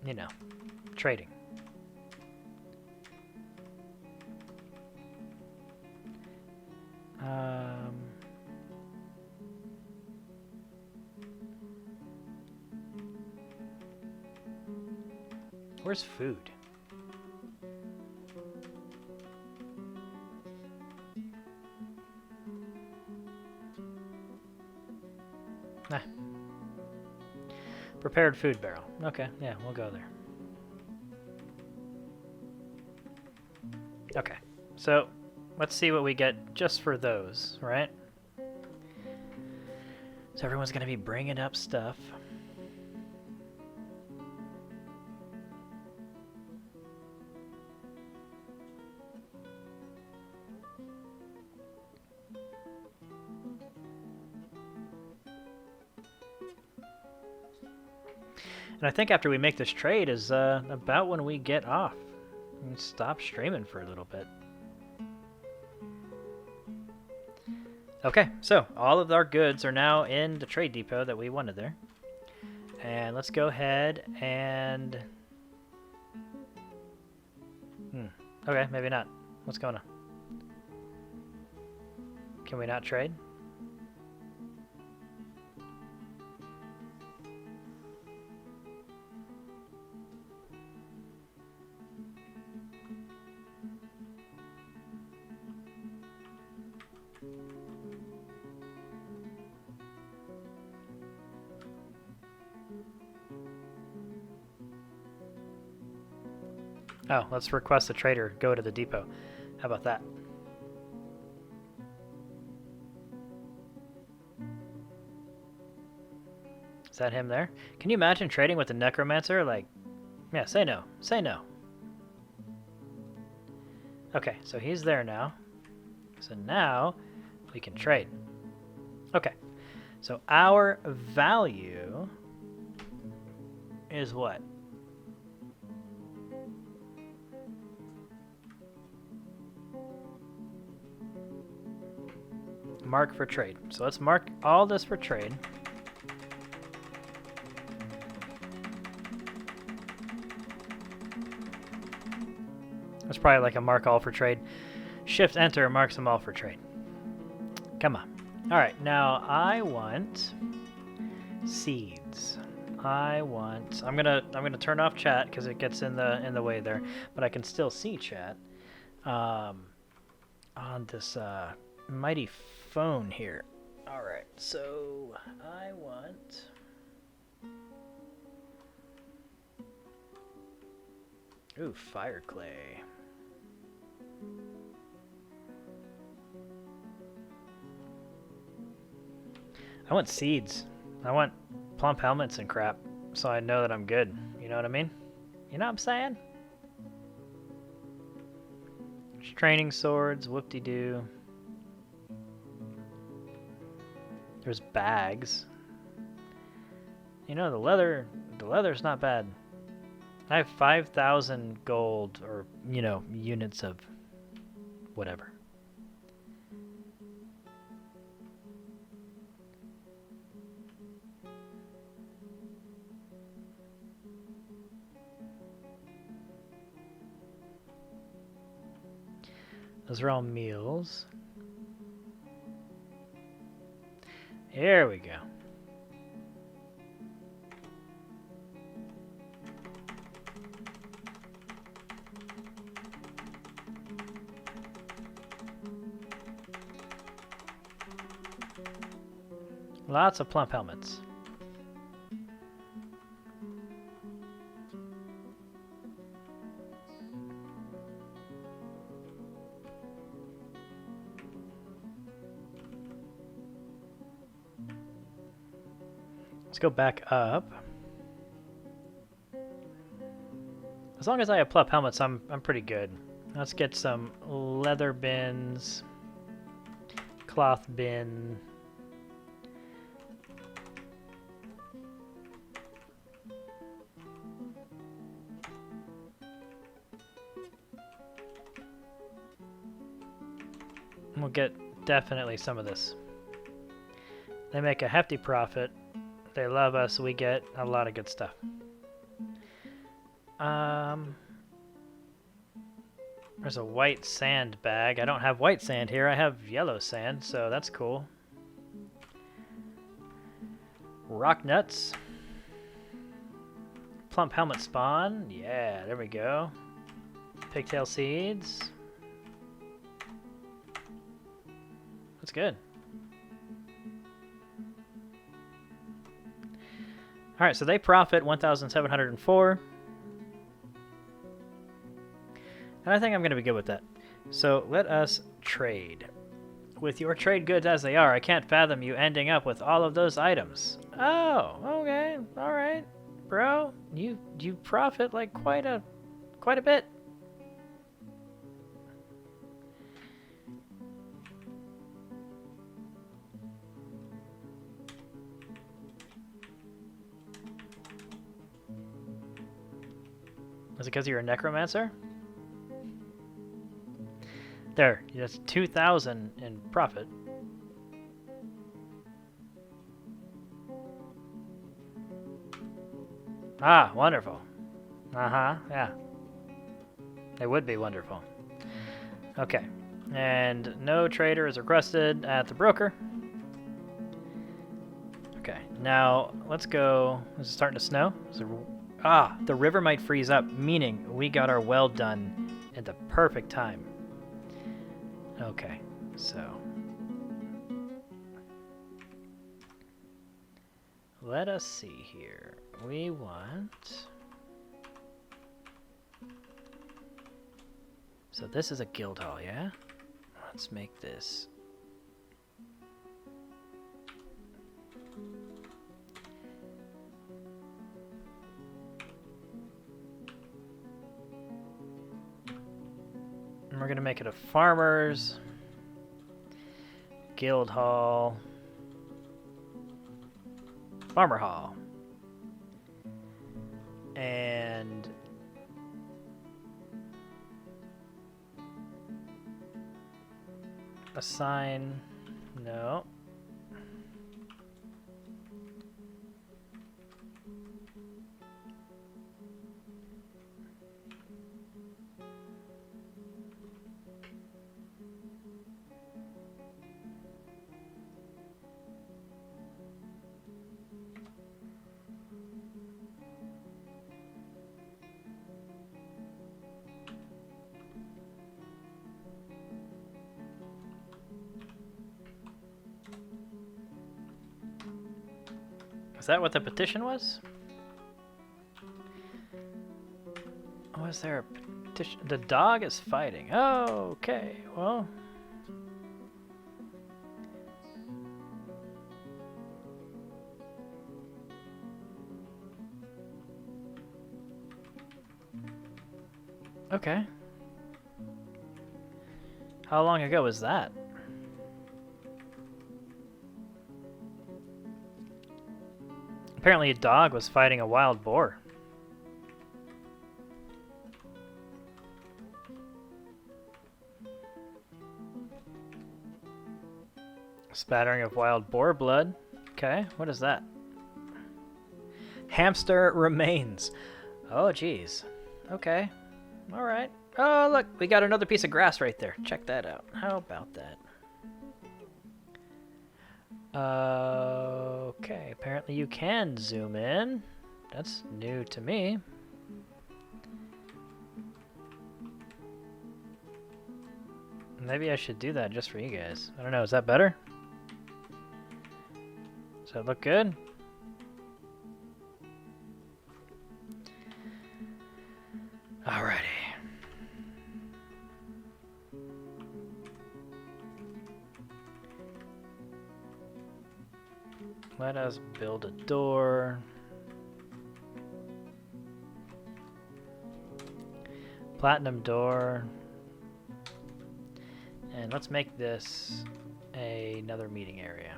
you know, trading. Where's food? Nah. Prepared food barrel. Okay, yeah, we'll go there. Okay, so let's see what we get just for those, right? So everyone's going to be bringing up stuff. And I think after we make this trade is about when we get off and stop streaming for a little bit. Okay, so all of our goods are now in the trade depot that we wanted there. And let's go ahead and... Okay, maybe not. What's going on? Can we not trade? Oh, let's request the trader go to the depot. How about that? Is that him there? Can you imagine trading with the necromancer? Like, yeah, say no. Say no. Okay, so he's there now. So now we can trade. Okay, so our value is what? Mark for trade. So let's mark all this for trade. That's probably like a mark all for trade. Shift enter marks them all for trade. Come on. All right, now I want seeds. I'm gonna turn off chat because it gets in the way there, but I can still see chat on this mighty phone here. All right, so I want fire clay. I want seeds. I want plump helmets and crap, so I know that I'm good. You know what I mean? You know what I'm saying? There's training swords, whoop-de-doo. There's bags. You know, the leather's not bad. I have 5,000 gold, or, you know, units of whatever. Those are all meals. Here we go. Lots of plump helmets. Let's go back up. As long as I have plump helmets, I'm pretty good. Let's get some leather bins, cloth bin. We'll get definitely some of this. They make a hefty profit. They love us. We get a lot of good stuff. There's a white sand bag. I don't have white sand here. I have yellow sand, so that's cool. Rock nuts. Plump helmet spawn. Yeah, there we go. Pigtail seeds. That's good. Alright, so they profit 1,704. And I think I'm going to be good with that. So let us trade. With your trade goods as they are, I can't fathom you ending up with all of those items. Oh, okay. Alright. Bro, you profit like quite a bit. Is it because you're a necromancer? There, that's 2,000 in profit. Ah, wonderful. Uh-huh, yeah. It would be wonderful. Okay, and no trader is requested at the broker. Okay, now let's go. Is it starting to snow? The river might freeze up, meaning we got our well done at the perfect time. Okay, so let us see here. We want... So this is a guild hall, yeah? Let's make this... And we're going to make it a farmer's guild hall. Farmer hall. And assign, no. Is that what the petition was? Was there a petition? The dog is fighting. Oh, okay. Well. Okay. How long ago was that? Apparently a dog was fighting a wild boar. Spattering of wild boar blood. Okay, what is that? Hamster remains. Oh, geez. Okay. All right. Oh, look, we got another piece of grass right there. Check that out. How about that? Okay, apparently you can zoom in. That's new to me. Maybe I should do that just for you guys. I don't know, is that better? Does that look good? Alrighty. Let us build a door. Platinum door. And let's make this another meeting area.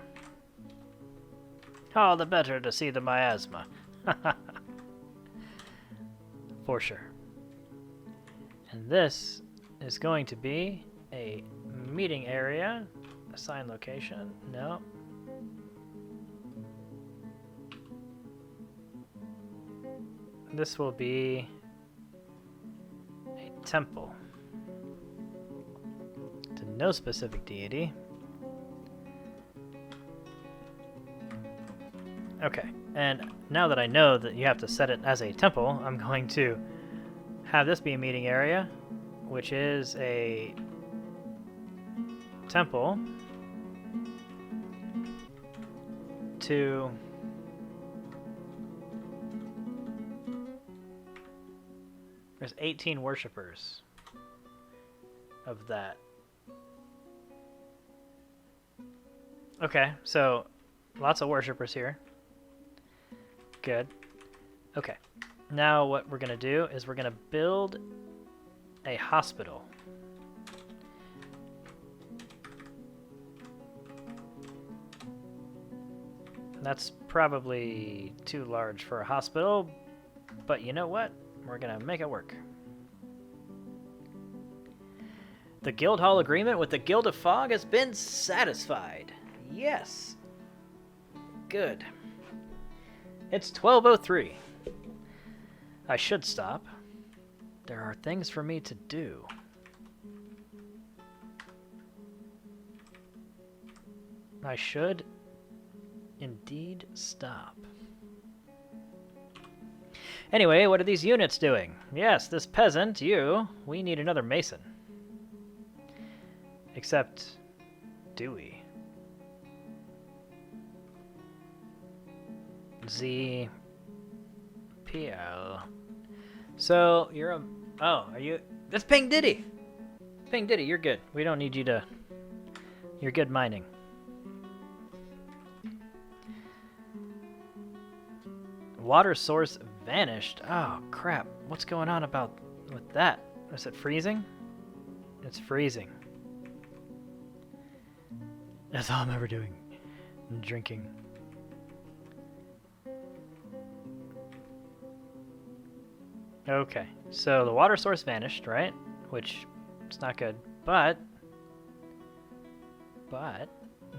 All the better to see the miasma. For sure. And this is going to be a meeting area. Assign location. No. This will be a temple to no specific deity. Okay, and now that I know that you have to set it as a temple, I'm going to have this be a meeting area, which is a temple to there's 18 worshippers of that. Okay, so lots of worshippers here. Good. Okay. Now what we're going to do is we're going to build a hospital. That's probably too large for a hospital, but you know what? We're going to make it work. The Guild Hall agreement with the Guild of Fog has been satisfied. Yes. Good. It's 12:03. I should stop. There are things for me to do. I should indeed stop. Anyway, what are these units doing? Yes, this peasant, you, we need another mason. Except, do we? Z PL. So you're a are you that's Ping Diddy. Ping Diddy, you're good. We don't need you to you're good mining. Water source vanished. Oh crap. What's going on with that? Is it freezing? It's freezing. That's all I'm ever doing. Drinking. Okay, so the water source vanished, right? Which it's not good, but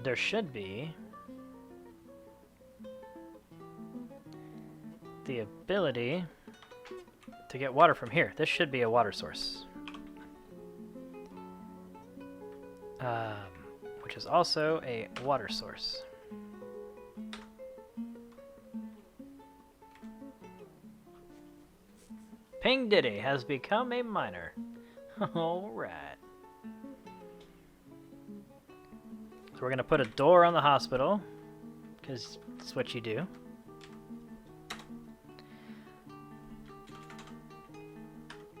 there should be the ability to get water from here. This should be a water source, which is also a water source. Ping Diddy has become a miner. Alright. So we're going to put a door on the hospital, because that's what you do.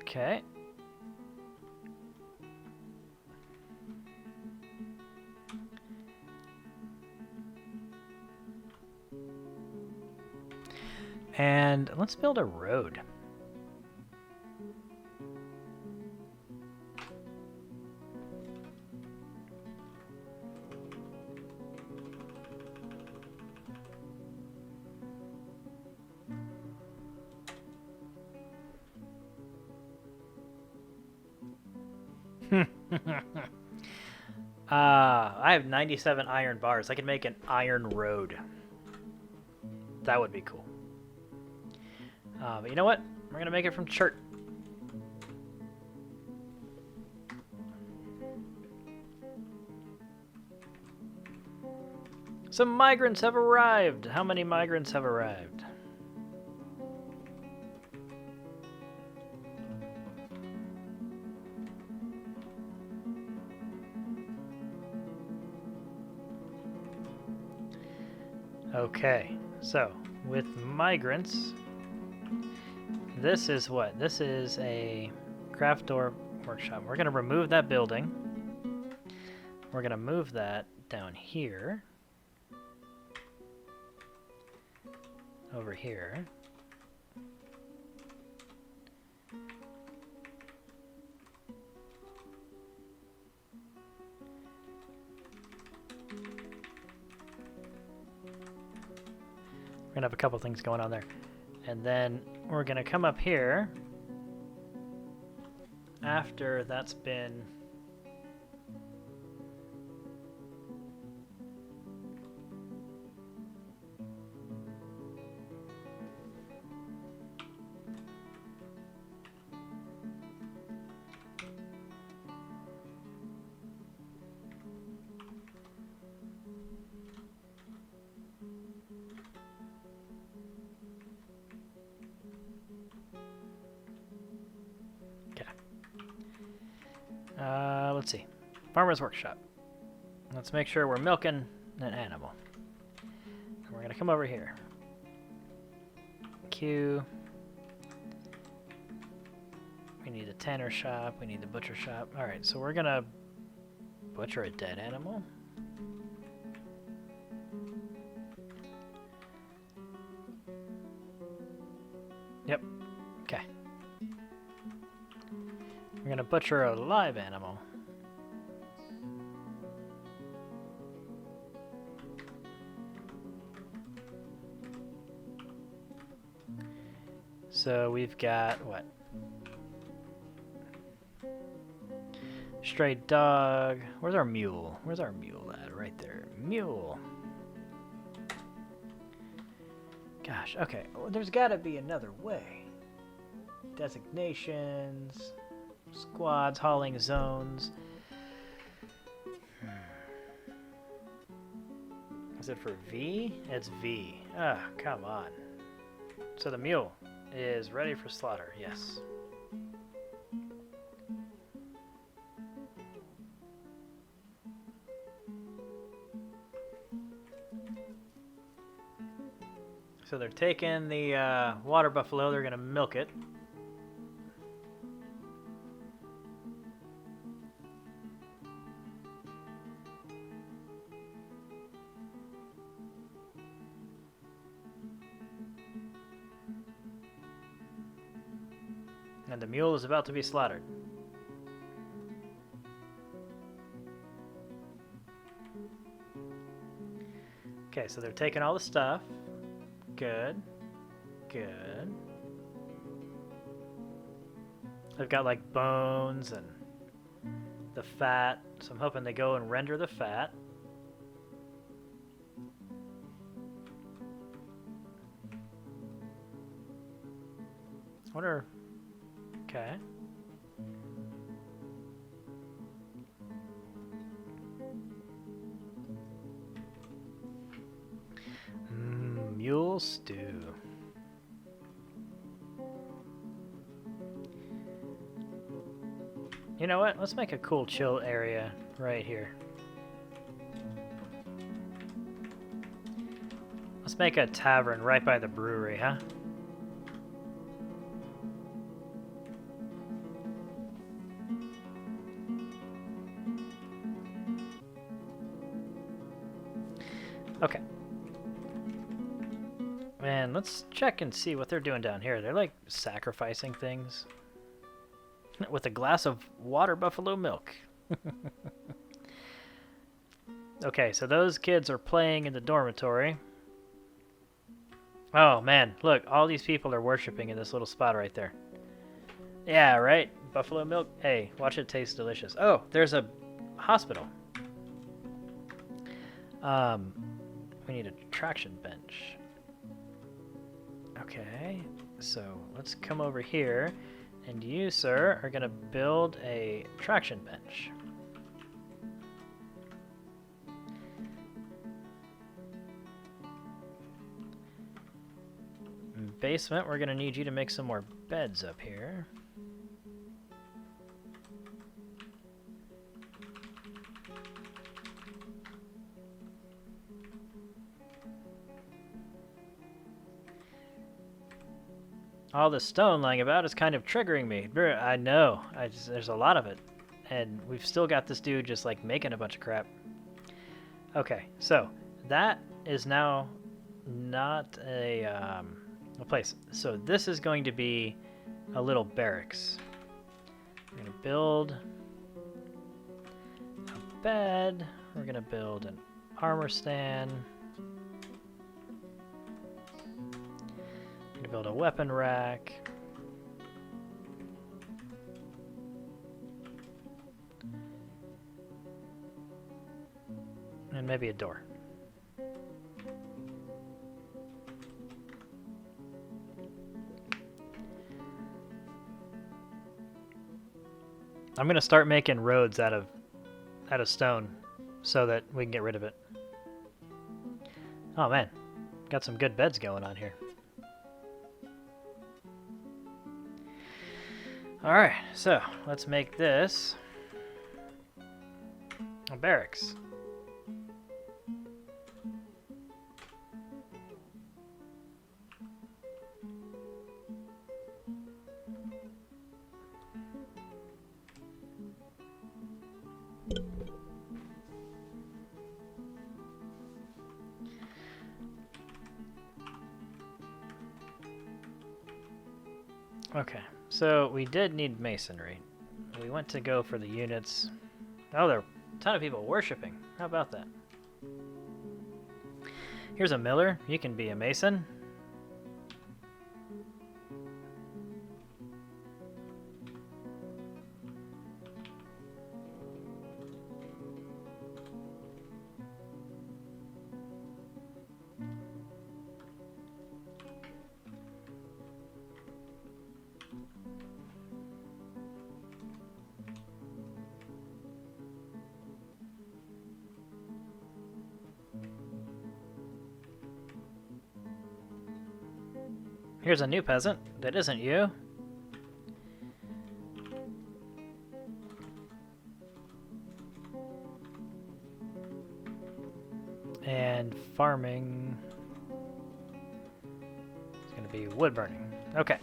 Okay. And let's build a road. I have 97 iron bars. I could make an iron road. That would be cool. But you know what? We're going to make it from chert. Some migrants have arrived. How many migrants have arrived? Okay, so with migrants, this is what? This is a craft door workshop. We're going to remove that building. We're going to move that down here. Over here. We're gonna have a couple things going on there. And then we're gonna come up here after that's been let's see. Farmer's Workshop. Let's make sure we're milking an animal. And we're gonna come over here. Q. We need a tanner shop. We need the butcher shop. Alright, so we're gonna butcher a dead animal. Yep. Okay. We're gonna butcher a live animal. So we've got what? Stray dog. Where's our mule? Where's our mule at? Right there. Mule. Gosh, okay. Well, there's gotta be another way. Designations. Squads, hauling zones. Is it for V? It's V. Ah, come on. So the mule is ready for slaughter, yes. So they're taking the water buffalo, they're gonna milk it. And the mule is about to be slaughtered. Okay, so they're taking all the stuff. Good. Good. They've got like bones and the fat, so I'm hoping they go and render the fat. I wonder... Okay. Mule stew. You know what? Let's make a cool chill area right here. Let's make a tavern right by the brewery, huh? Okay. And let's check and see what they're doing down here. They're like sacrificing things with a glass of water buffalo milk. Okay, so those kids are playing in the dormitory. Oh man, look, all these people are worshiping in this little spot right there. Yeah, right? Buffalo milk. Hey, watch it taste delicious. Oh, there's a hospital. We need a traction bench. Okay, so let's come over here, and you, sir, are gonna build a traction bench. Basement, we're gonna need you to make some more beds up here. All this stone lying about is kind of triggering me. I know, there's a lot of it. And we've still got this dude just like making a bunch of crap. Okay, so that is now not a place. So this is going to be a little barracks. We're going to build a bed. We're going to build an armor stand. We're going to build a weapon rack. And maybe a door. I'm gonna start making roads out of stone so that we can get rid of it. Oh man, got some good beds going on here. Alright, so let's make this a barracks. Okay, so we did need masonry. We went to go for the units. Oh, there are a ton of people worshiping. How about that? Here's a miller. You can be a mason. Here's a new peasant that isn't you. And farming is going to be wood burning. Okay.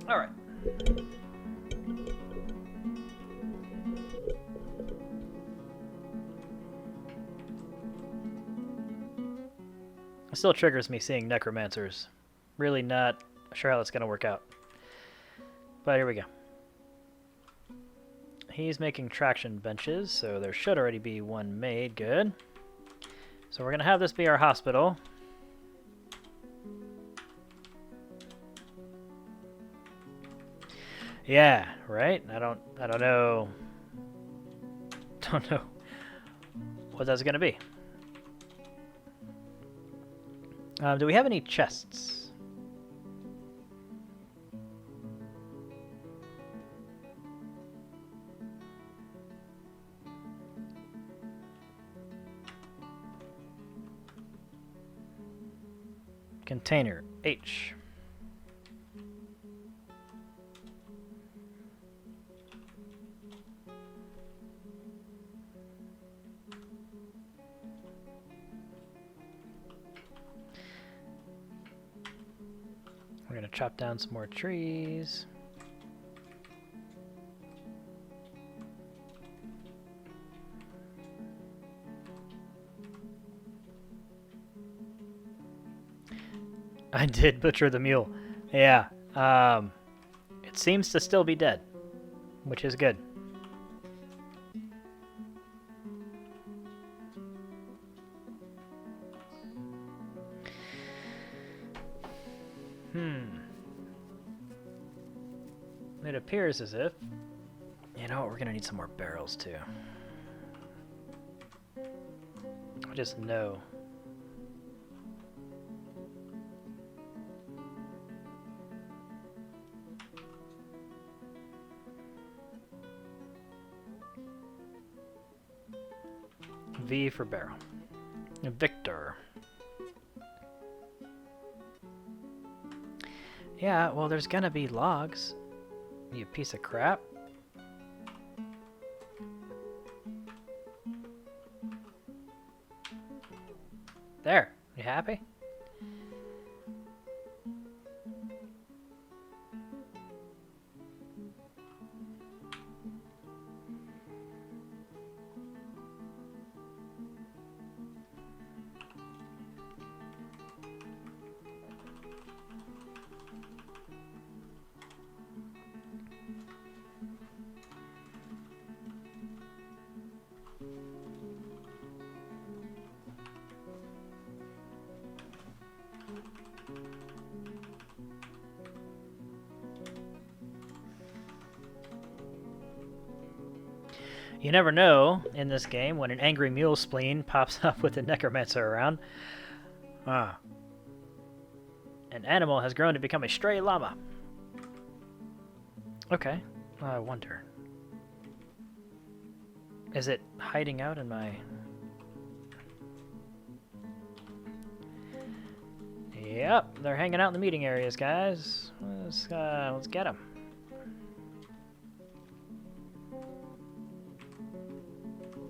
All right. It still triggers me seeing necromancers. Really not sure how that's going to work out. But here we go. He's making traction benches, so there should already be one made. Good. So we're going to have this be our hospital. Yeah, right? I don't know. Don't know what that's going to be. Do we have any chests? Container H. We're gonna chop down some more trees. I did butcher the mule. Yeah. It seems to still be dead, which is good. it appears as if... You know what, we're gonna need some more barrels too. I just know. V for barrel. Victor. Yeah, well, there's gonna be logs. You piece of crap. There. You happy? You never know in this game when an angry mule spleen pops up with a necromancer around. Ah. An animal has grown to become a stray llama. Okay. I wonder. Is it hiding out in my... Yep, they're hanging out in the meeting areas, guys. Let's get them.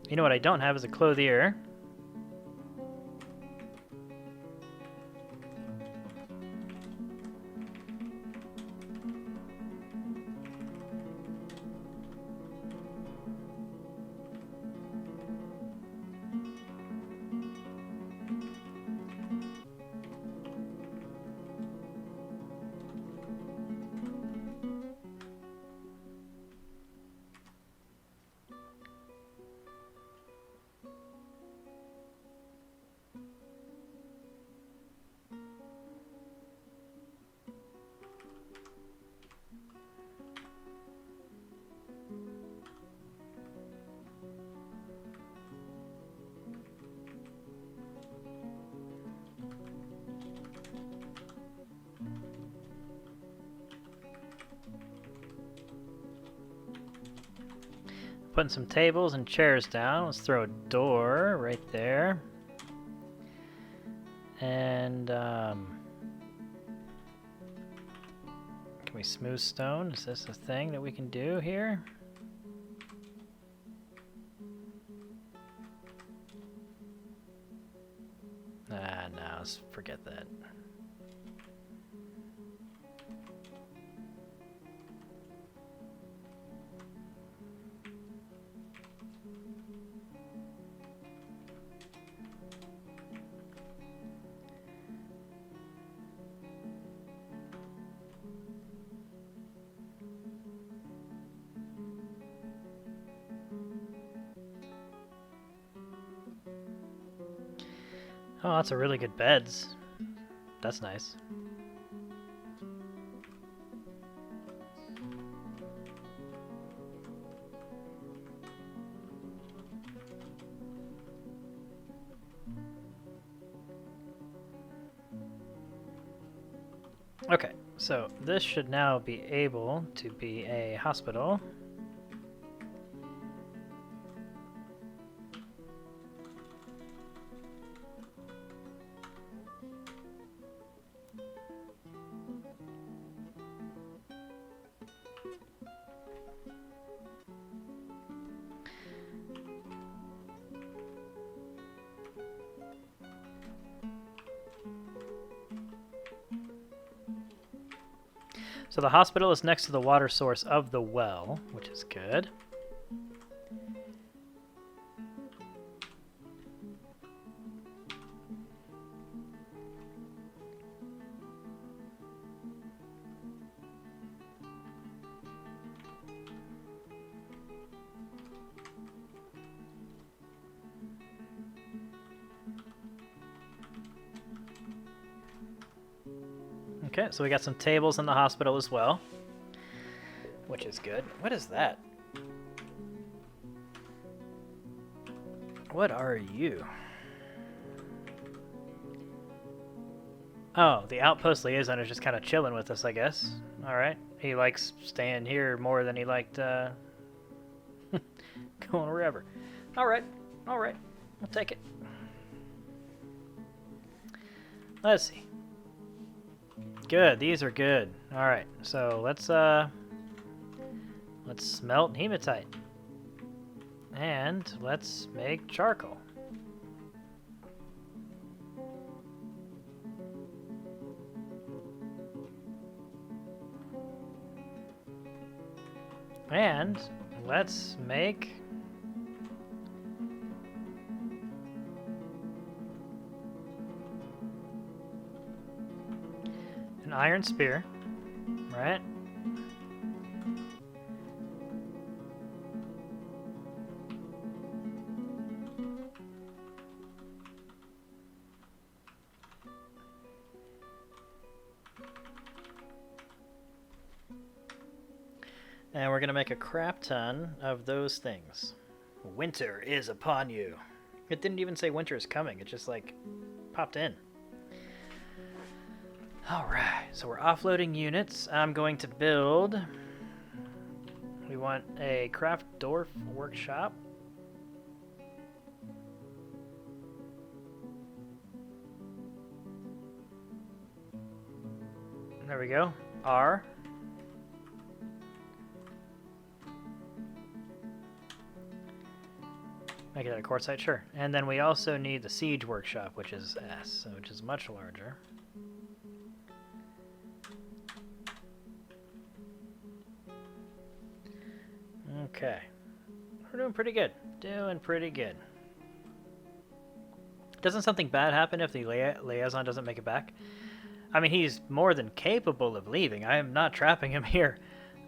You know what I don't have is a clothier. Putting some tables and chairs down. Let's throw a door right there. And can we smooth stone? Is this a thing that we can do here? Ah, no, let's forget that. Oh, lots of really good beds. That's nice. Okay, so this should now be able to be a hospital. So the hospital is next to the water source of the well, which is good. Okay, so we got some tables in the hospital as well. which is good. What is that? What are you? Oh, the outpost liaison is just kind of chilling with us, I guess. Alright. He likes staying here more than he liked going wherever. Alright. Alright. We'll take it. Let's see. Good. These are good. Alright. So let's smelt hematite. And let's make charcoal. And let's make an iron spear, right? And we're going to make a crap ton of those things. Winter is upon you. It didn't even say winter is coming. It just like popped in. Alright, so we're offloading units. I'm going to build... We want a craft dwarf workshop. There we go. R. Make it a quartzite, sure. And then we also need the siege workshop, which is S, which is much larger. Okay. We're doing pretty good. Doing pretty good. Doesn't something bad happen if the liaison doesn't make it back? I mean, he's more than capable of leaving. I am not trapping him here.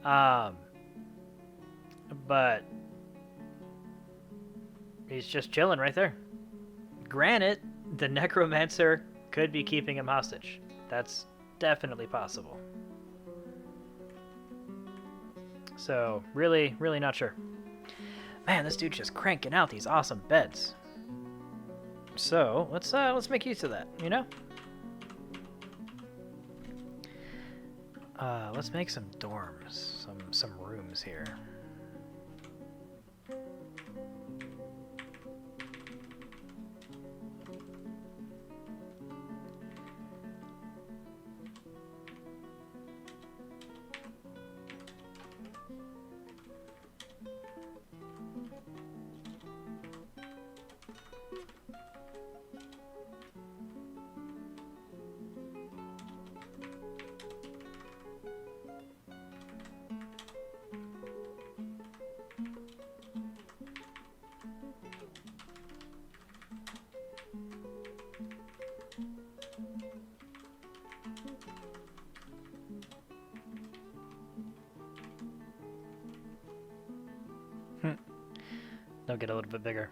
But... he's just chilling right there. Granted, the necromancer could be keeping him hostage. That's definitely possible. So, really, really not sure. Man, this dude's just cranking out these awesome beds. So, let's make use of that, you know? Let's make some dorms, some rooms here. They'll get a little bit bigger.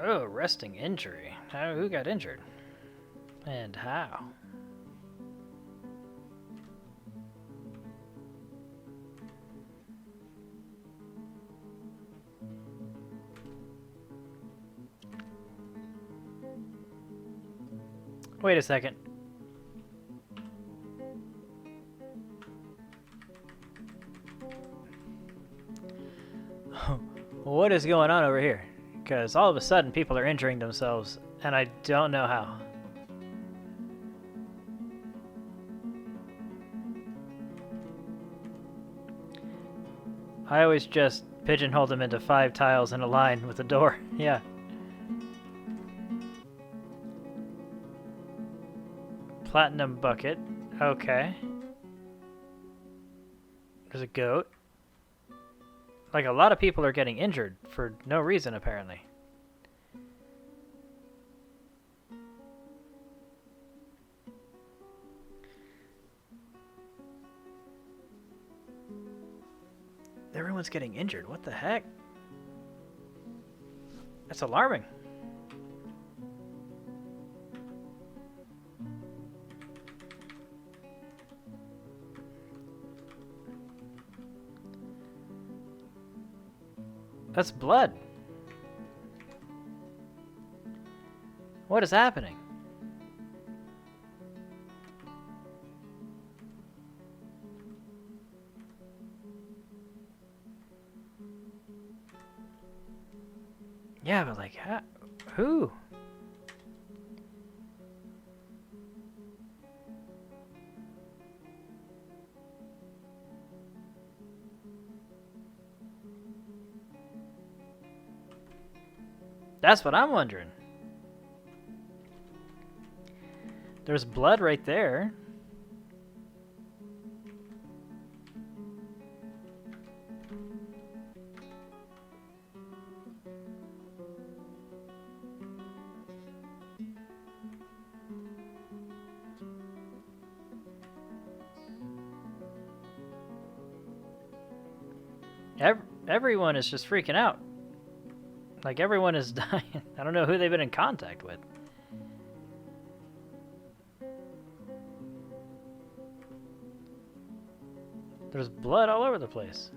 Oh, resting injury. Who got injured? And how? Wait a second. What is going on over here? Because all of a sudden people are injuring themselves, and I don't know how. I always just pigeonhole them into 5 tiles in a line with a door. Yeah. Platinum bucket. Okay. There's a goat. Like, a lot of people are getting injured for no reason, apparently. Everyone's getting injured. What the heck? That's alarming. That's blood. What is happening? Yeah, but like, who? That's what I'm wondering. There's blood right there. Everyone is just freaking out. Like, everyone is dying. I don't know who they've been in contact with. There's blood all over the place.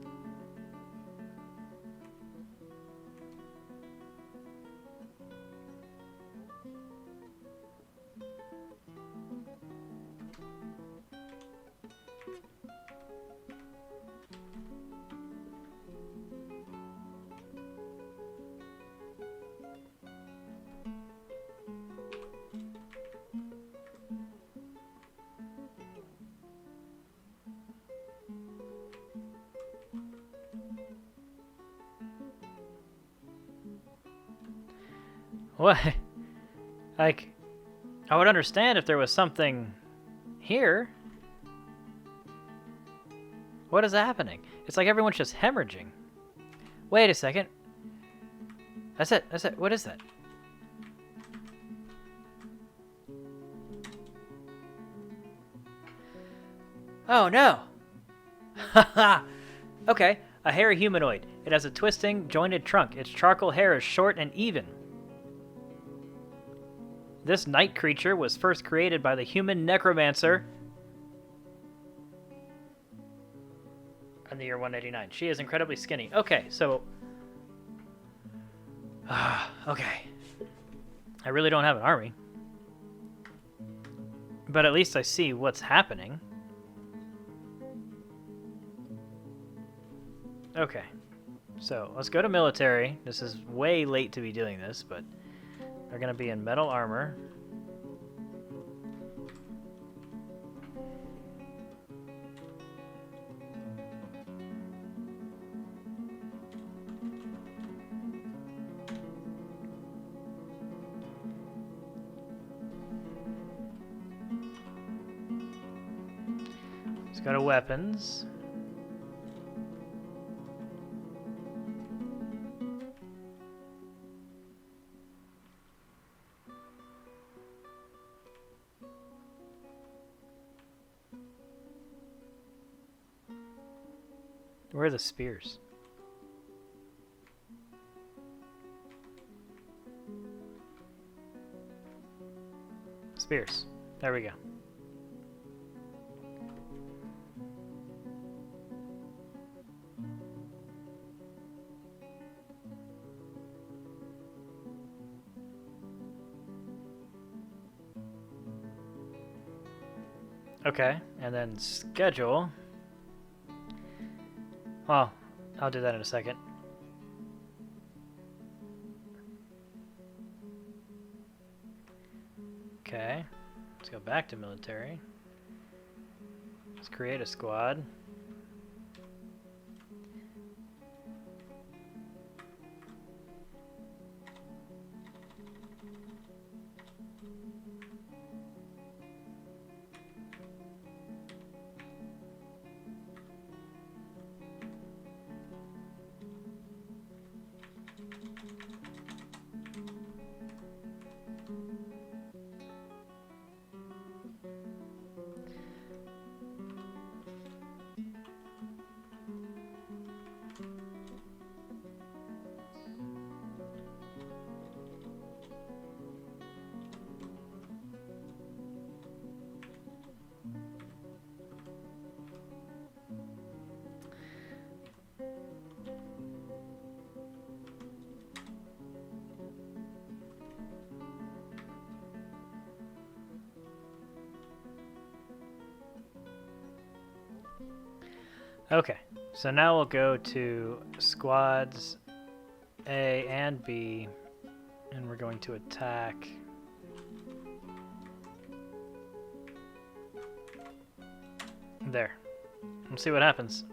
What? Like, I would understand if there was something here. What is happening? It's like everyone's just hemorrhaging. Wait a second. That's it. That's it. What is that? Oh no. Haha. Okay, a hairy humanoid. It has a twisting, jointed trunk. Its charcoal hair is short and even. This night creature was first created by the human necromancer in the year 189. She is incredibly skinny. Okay, so... okay. I really don't have an army. But at least I see what's happening. Okay. So, let's go to military. This is way late to be doing this, but... they're going to be in metal armor. Let's go to weapons. Where are the spears? Spears. There we go. Okay, and then schedule. Well, I'll do that in a second. Okay, let's go back to military. Let's create a squad. Okay, so now we'll go to squads A and B, and we're going to attack there. We'll see what happens.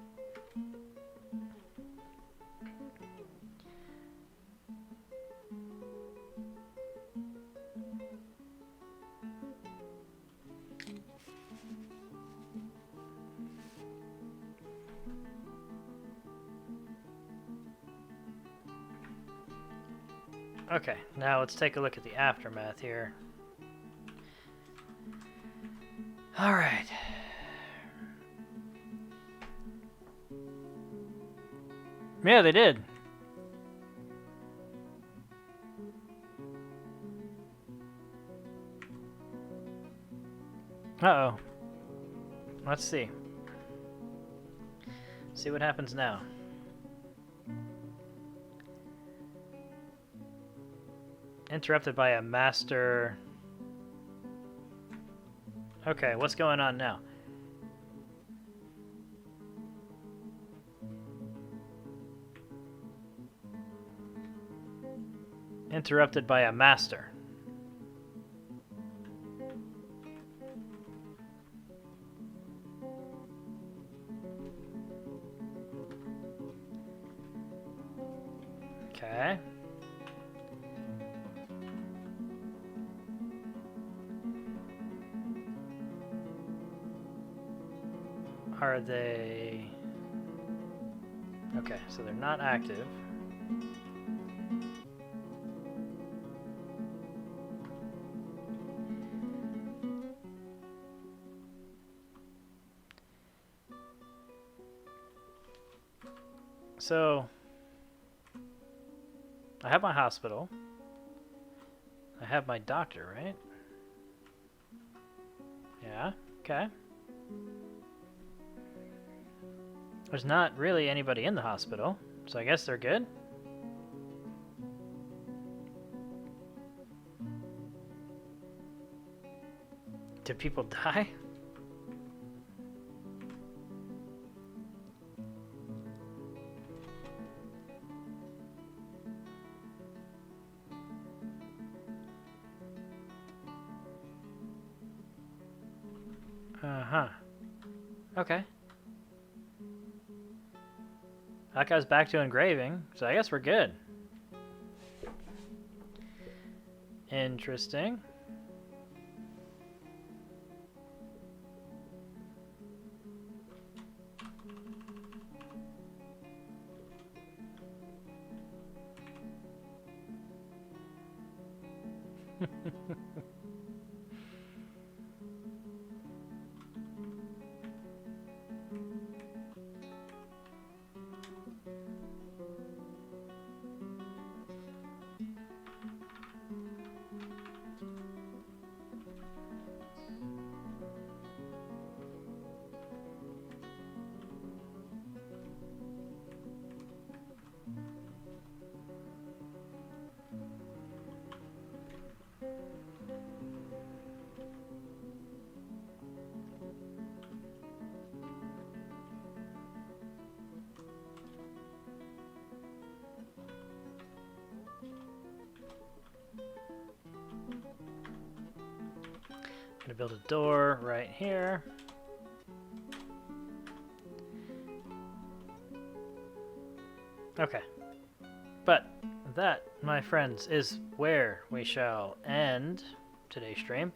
Okay, now let's take a look at the aftermath here. Alright. Yeah, they did. Uh-oh. Let's see. See what happens now. Interrupted by a master. Okay, what's going on now? Interrupted by a master. Okay. Are they... Okay, so they're not active. So, I have my hospital. I have my doctor, right? Yeah, okay. There's not really anybody in the hospital, so I guess they're good. Did people die? Uh-huh. Okay. That guy's back to engraving, so I guess we're good. Interesting. Gonna build a door right here. Okay. But that, my friends, is where we shall end today's stream.